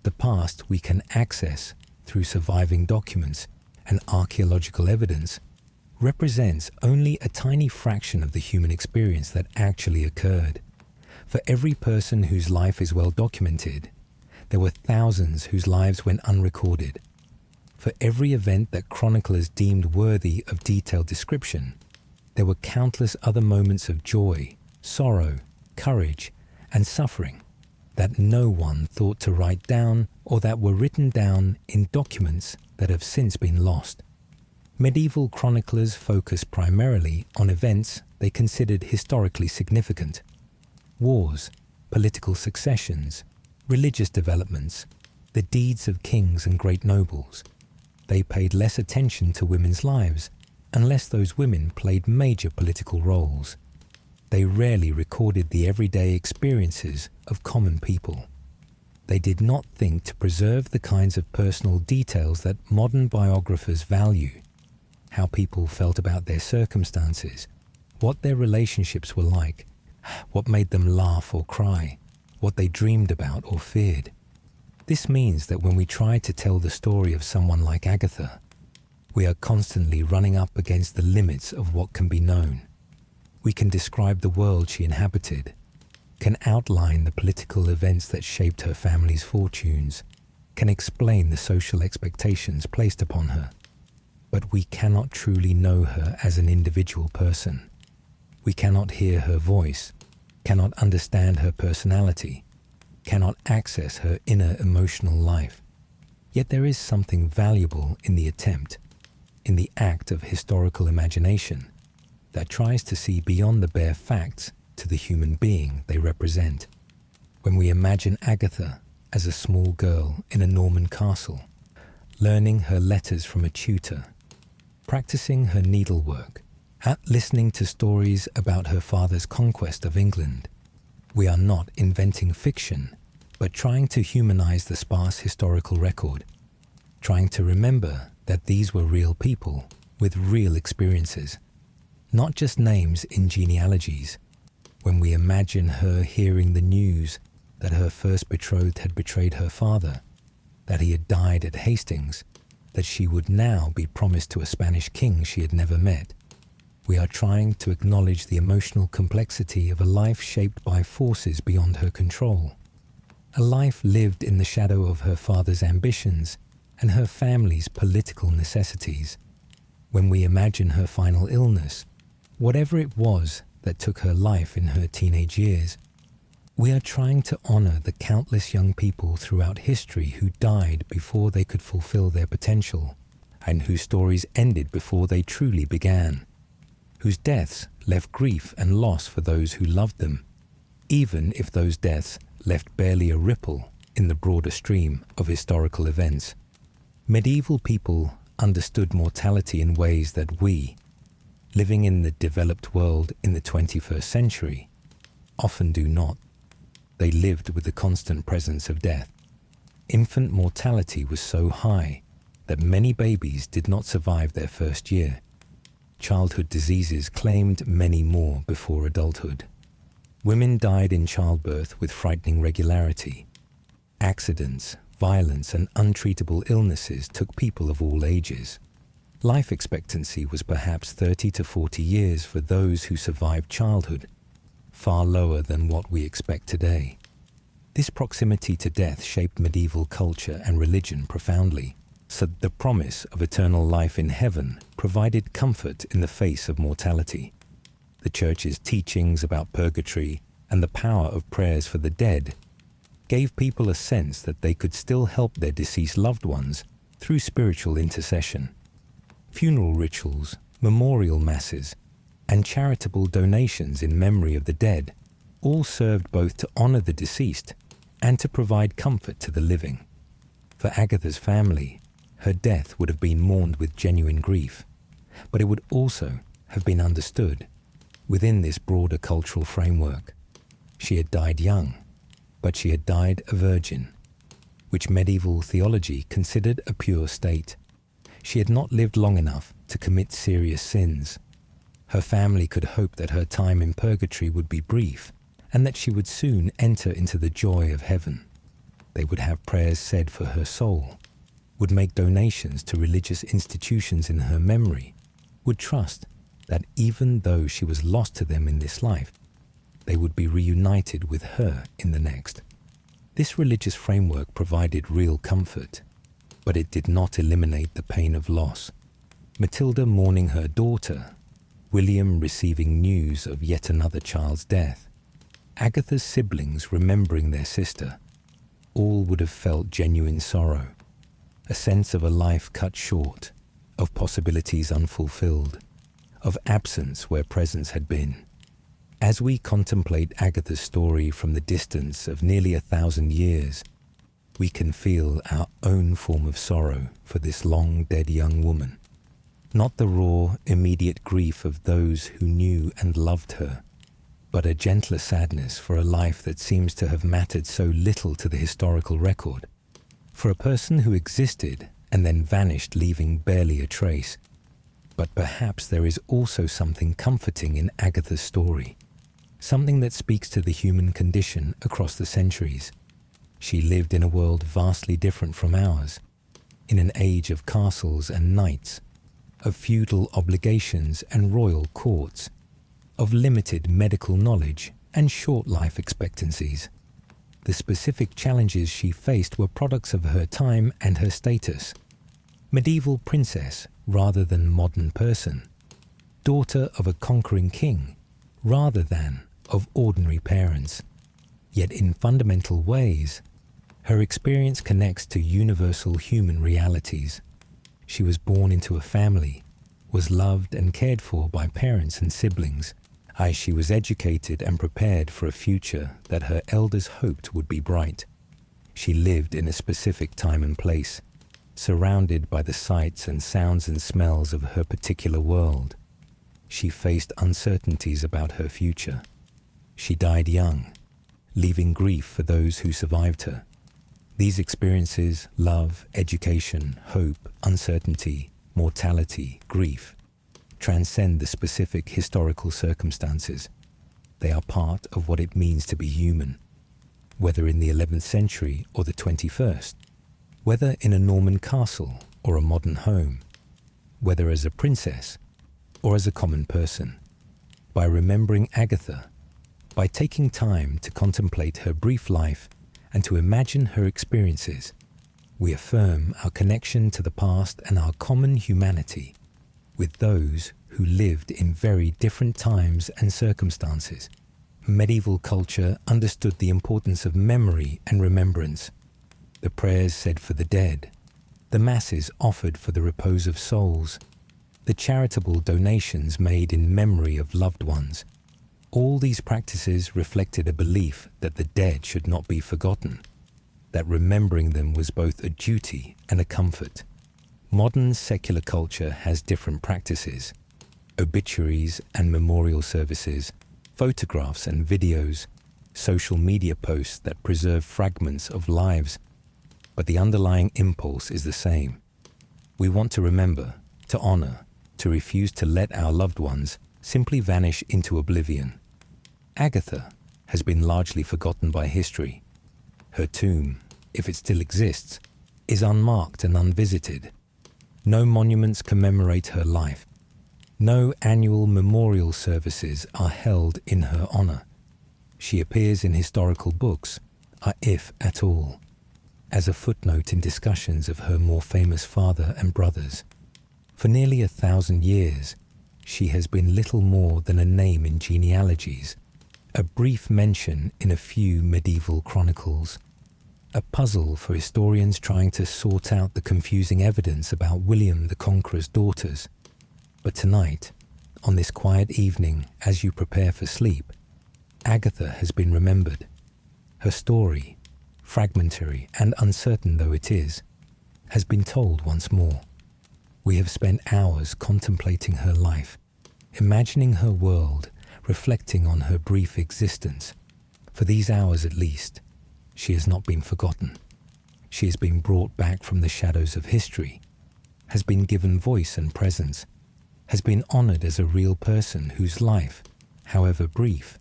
The past we can access through surviving documents and archaeological evidence, represents only a tiny fraction of the human experience that actually occurred. For every person whose life is well documented, there were thousands whose lives went unrecorded. For every event that chroniclers deemed worthy of detailed description, there were countless other moments of joy, sorrow, courage, and suffering that no one thought to write down or that were written down in documents that have since been lost. Medieval chroniclers focused primarily on events they considered historically significant: wars, political successions, religious developments, the deeds of kings and great nobles. They paid less attention to women's lives unless those women played major political roles. They rarely recorded the everyday experiences of common people. They did not think to preserve the kinds of personal details that modern biographers value: how people felt about their circumstances, what their relationships were like, what made them laugh or cry, what they dreamed about or feared. This means that when we try to tell the story of someone like Agatha, we are constantly running up against the limits of what can be known. We can describe the world she inhabited, can outline the political events that shaped her family's fortunes, can explain the social expectations placed upon her. But we cannot truly know her as an individual person. We cannot hear her voice, cannot understand her personality, cannot access her inner emotional life. Yet there is something valuable in the attempt, in the act of historical imagination, that tries to see beyond the bare facts to the human being they represent. When we imagine Agatha as a small girl in a Norman castle, learning her letters from a tutor, practicing her needlework, listening to stories about her father's conquest of England, we are not inventing fiction, but trying to humanize the sparse historical record, trying to remember that these were real people with real experiences, not just names in genealogies. When we imagine her hearing the news that her first betrothed had betrayed her father, that he had died at Hastings, that she would now be promised to a Spanish king she had never met, we are trying to acknowledge the emotional complexity of a life shaped by forces beyond her control, a life lived in the shadow of her father's ambitions and her family's political necessities. When we imagine her final illness, whatever it was that took her life in her teenage years, we are trying to honor the countless young people throughout history who died before they could fulfill their potential, and whose stories ended before they truly began, whose deaths left grief and loss for those who loved them, even if those deaths left barely a ripple in the broader stream of historical events. Medieval people understood mortality in ways that we, living in the developed world in the 21st century, often do not. They lived with the constant presence of death. Infant mortality was so high that many babies did not survive their first year. Childhood diseases claimed many more before adulthood. Women died in childbirth with frightening regularity. Accidents, violence, and untreatable illnesses took people of all ages. Life expectancy was perhaps 30 to 40 years for those who survived childhood, far lower than what we expect today. This proximity to death shaped medieval culture and religion profoundly, so that the promise of eternal life in heaven provided comfort in the face of mortality. The Church's teachings about purgatory and the power of prayers for the dead gave people a sense that they could still help their deceased loved ones through spiritual intercession. Funeral rituals, memorial masses, and charitable donations in memory of the dead all served both to honor the deceased and to provide comfort to the living. For Agatha's family, her death would have been mourned with genuine grief, but it would also have been understood within this broader cultural framework. She had died young, but she had died a virgin, which medieval theology considered a pure state. She had not lived long enough to commit serious sins. Her family could hope that her time in purgatory would be brief and that she would soon enter into the joy of heaven. They would have prayers said for her soul. would make donations to religious institutions in her memory, would trust that even though she was lost to them in this life, they would be reunited with her in the next. This religious framework provided real comfort, but it did not eliminate the pain of loss. Matilda mourning her daughter, William receiving news of yet another child's death, Agatha's siblings remembering their sister, all would have felt genuine sorrow, a sense of a life cut short, of possibilities unfulfilled, of absence where presence had been. As we contemplate Agatha's story from the distance of nearly 1,000 years, we can feel our own form of sorrow for this long-dead young woman. Not the raw, immediate grief of those who knew and loved her, but a gentler sadness for a life that seems to have mattered so little to the historical record, for a person who existed and then vanished, leaving barely a trace. But perhaps there is also something comforting in Agatha's story, something that speaks to the human condition across the centuries. She lived in a world vastly different from ours, in an age of castles and knights, of feudal obligations and royal courts, of limited medical knowledge and short life expectancies. The specific challenges she faced were products of her time and her status. Medieval princess rather than modern person, daughter of a conquering king rather than of ordinary parents. Yet in fundamental ways, her experience connects to universal human realities. She was born into a family, was loved and cared for by parents and siblings, as she was educated and prepared for a future that her elders hoped would be bright. She lived in a specific time and place, surrounded by the sights and sounds and smells of her particular world. She faced uncertainties about her future. She died young, leaving grief for those who survived her. These experiences, love, education, hope, uncertainty, mortality, grief, transcend the specific historical circumstances. They are part of what it means to be human, whether in the 11th century or the 21st, whether in a Norman castle or a modern home, whether as a princess or as a common person. By remembering Agatha, by taking time to contemplate her brief life and to imagine her experiences, we affirm our connection to the past and our common humanity with those who lived in very different times and circumstances. Medieval culture understood the importance of memory and remembrance. The prayers said for the dead, the masses offered for the repose of souls, the charitable donations made in memory of loved ones. All these practices reflected a belief that the dead should not be forgotten, that remembering them was both a duty and a comfort. Modern secular culture has different practices: obituaries and memorial services, photographs and videos, social media posts that preserve fragments of lives. But the underlying impulse is the same. We want to remember, to honor, to refuse to let our loved ones simply vanish into oblivion. Agatha has been largely forgotten by history. Her tomb, if it still exists, is unmarked and unvisited. No monuments commemorate her life. No annual memorial services are held in her honor. She appears in historical books, if at all, as a footnote in discussions of her more famous father and brothers. For nearly 1,000 years, she has been little more than a name in genealogies, a brief mention in a few medieval chronicles, a puzzle for historians trying to sort out the confusing evidence about William the Conqueror's daughters. But tonight, on this quiet evening as you prepare for sleep, Agatha has been remembered. Her story, fragmentary and uncertain though it is, has been told once more. We have spent hours contemplating her life, imagining her world, reflecting on her brief existence. For these hours at least, she has not been forgotten. She has been brought back from the shadows of history, has been given voice and presence, has been honored as a real person whose life, however brief,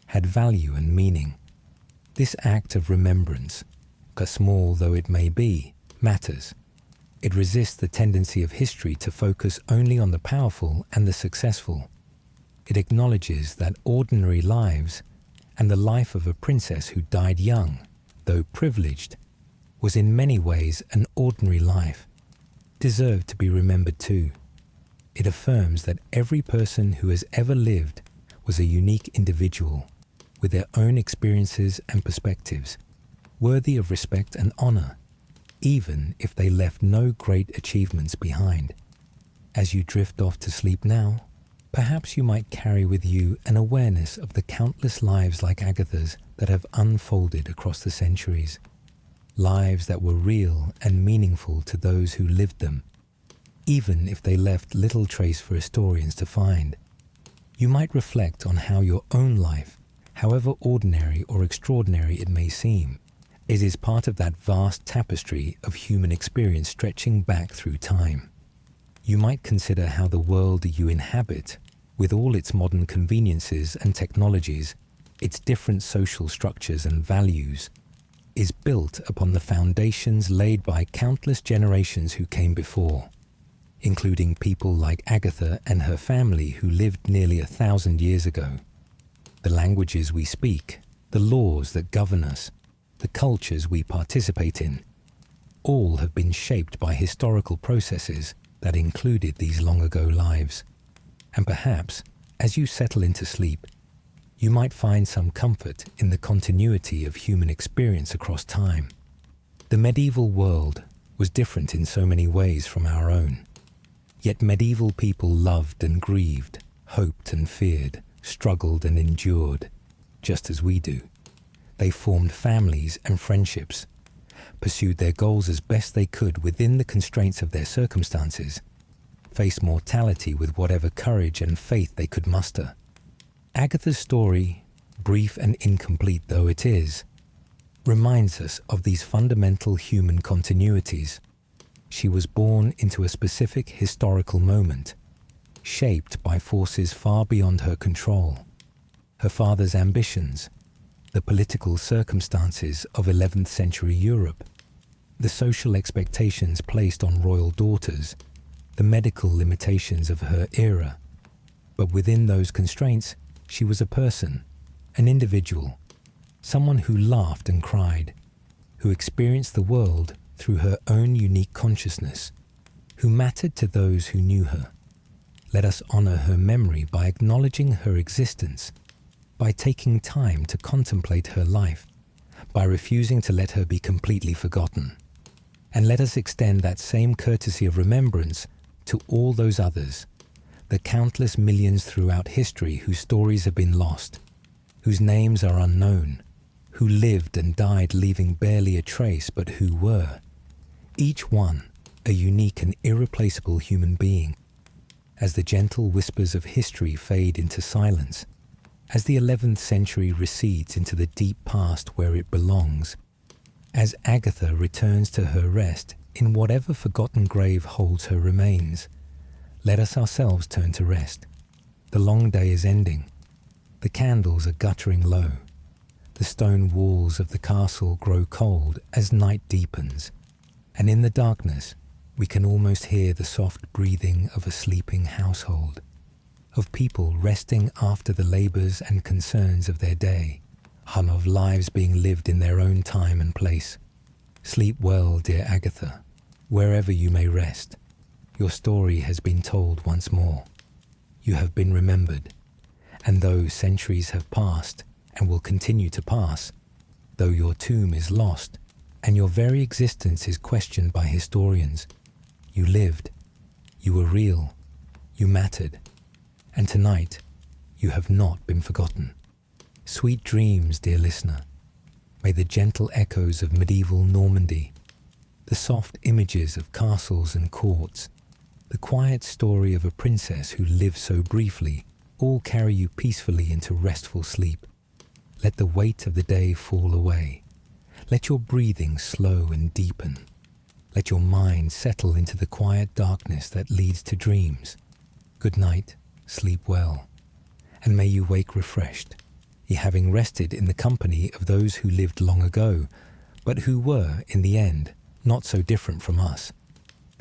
had value and meaning. This act of remembrance, small though it may be, matters. It resists the tendency of history to focus only on the powerful and the successful. It acknowledges that ordinary lives, and the life of a princess who died young, though privileged, was in many ways an ordinary life, deserved to be remembered too. It affirms that every person who has ever lived was a unique individual, with their own experiences and perspectives, worthy of respect and honor, even if they left no great achievements behind. As you drift off to sleep now, perhaps you might carry with you an awareness of the countless lives like Agatha's that have unfolded across the centuries, lives that were real and meaningful to those who lived them, even if they left little trace for historians to find. You might reflect on how your own life, however ordinary or extraordinary it may seem, it is part of that vast tapestry of human experience stretching back through time. You might consider how the world you inhabit, with all its modern conveniences and technologies, its different social structures and values, is built upon the foundations laid by countless generations who came before, including people like Agatha and her family who lived nearly 1,000 years ago. The languages we speak, the laws that govern us, the cultures we participate in, all have been shaped by historical processes that included these long-ago lives. And perhaps, as you settle into sleep, you might find some comfort in the continuity of human experience across time. The medieval world was different in so many ways from our own. Yet medieval people loved and grieved, hoped and feared, struggled and endured, just as we do. They formed families and friendships, pursued their goals as best they could within the constraints of their circumstances, faced mortality with whatever courage and faith they could muster. Agatha's story, brief and incomplete though it is, reminds us of these fundamental human continuities. She was born into a specific historical moment, shaped by forces far beyond her control. Her father's ambitions, the political circumstances of 11th century Europe, the social expectations placed on royal daughters, the medical limitations of her era. But within those constraints, she was a person, an individual, someone who laughed and cried, who experienced the world through her own unique consciousness, who mattered to those who knew her. Let us honor her memory by acknowledging her existence, by taking time to contemplate her life, by refusing to let her be completely forgotten. And let us extend that same courtesy of remembrance to all those others, the countless millions throughout history whose stories have been lost, whose names are unknown, who lived and died leaving barely a trace, but who were, each one a unique and irreplaceable human being. As the gentle whispers of history fade into silence, as the 11th century recedes into the deep past where it belongs, as Agatha returns to her rest in whatever forgotten grave holds her remains, let us ourselves turn to rest. The long day is ending. The candles are guttering low. The stone walls of the castle grow cold as night deepens, and in the darkness we can almost hear the soft breathing of a sleeping household, of people resting after the labours and concerns of their day, of lives being lived in their own time and place. Sleep well, dear Agatha, wherever you may rest. Your story has been told once more. You have been remembered, and though centuries have passed and will continue to pass, though your tomb is lost and your very existence is questioned by historians, you lived, you were real, you mattered, and tonight you have not been forgotten. Sweet dreams, dear listener. May the gentle echoes of medieval Normandy, the soft images of castles and courts, the quiet story of a princess who lived so briefly, all carry you peacefully into restful sleep. Let the weight of the day fall away. Let your breathing slow and deepen. Let your mind settle into the quiet darkness that leads to dreams. Good night, sleep well, and may you wake refreshed, having rested in the company of those who lived long ago, but who were, in the end, not so different from us.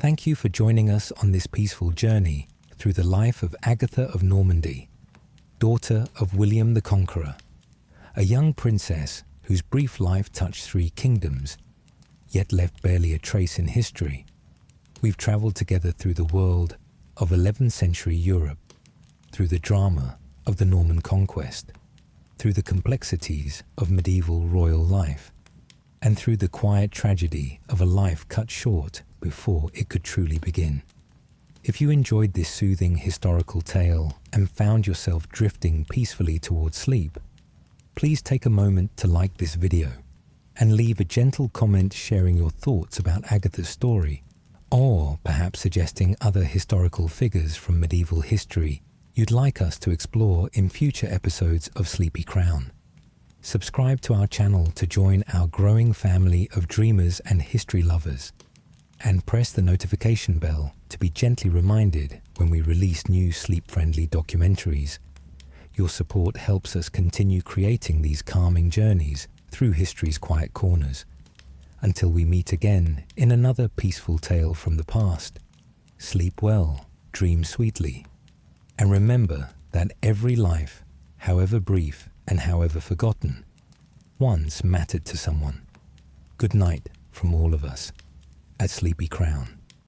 Thank you for joining us on this peaceful journey through the life of Agatha of Normandy, daughter of William the Conqueror, a young princess whose brief life touched 3 kingdoms, yet left barely a trace in history. We've travelled together through the world of 11th century Europe, through the drama of the Norman Conquest, through the complexities of medieval royal life, and through the quiet tragedy of a life cut short before it could truly begin. If you enjoyed this soothing historical tale and found yourself drifting peacefully towards sleep, please take a moment to like this video and leave a gentle comment sharing your thoughts about Agatha's story, or perhaps suggesting other historical figures from medieval history you'd like us to explore in future episodes of Sleepy Crown. Subscribe to our channel to join our growing family of dreamers and history lovers, and press the notification bell to be gently reminded when we release new sleep-friendly documentaries. Your support helps us continue creating these calming journeys through history's quiet corners. Until we meet again in another peaceful tale from the past, sleep well, dream sweetly, and remember that every life, however brief and however forgotten, once mattered to someone. Good night from all of us at Sleepy Crown.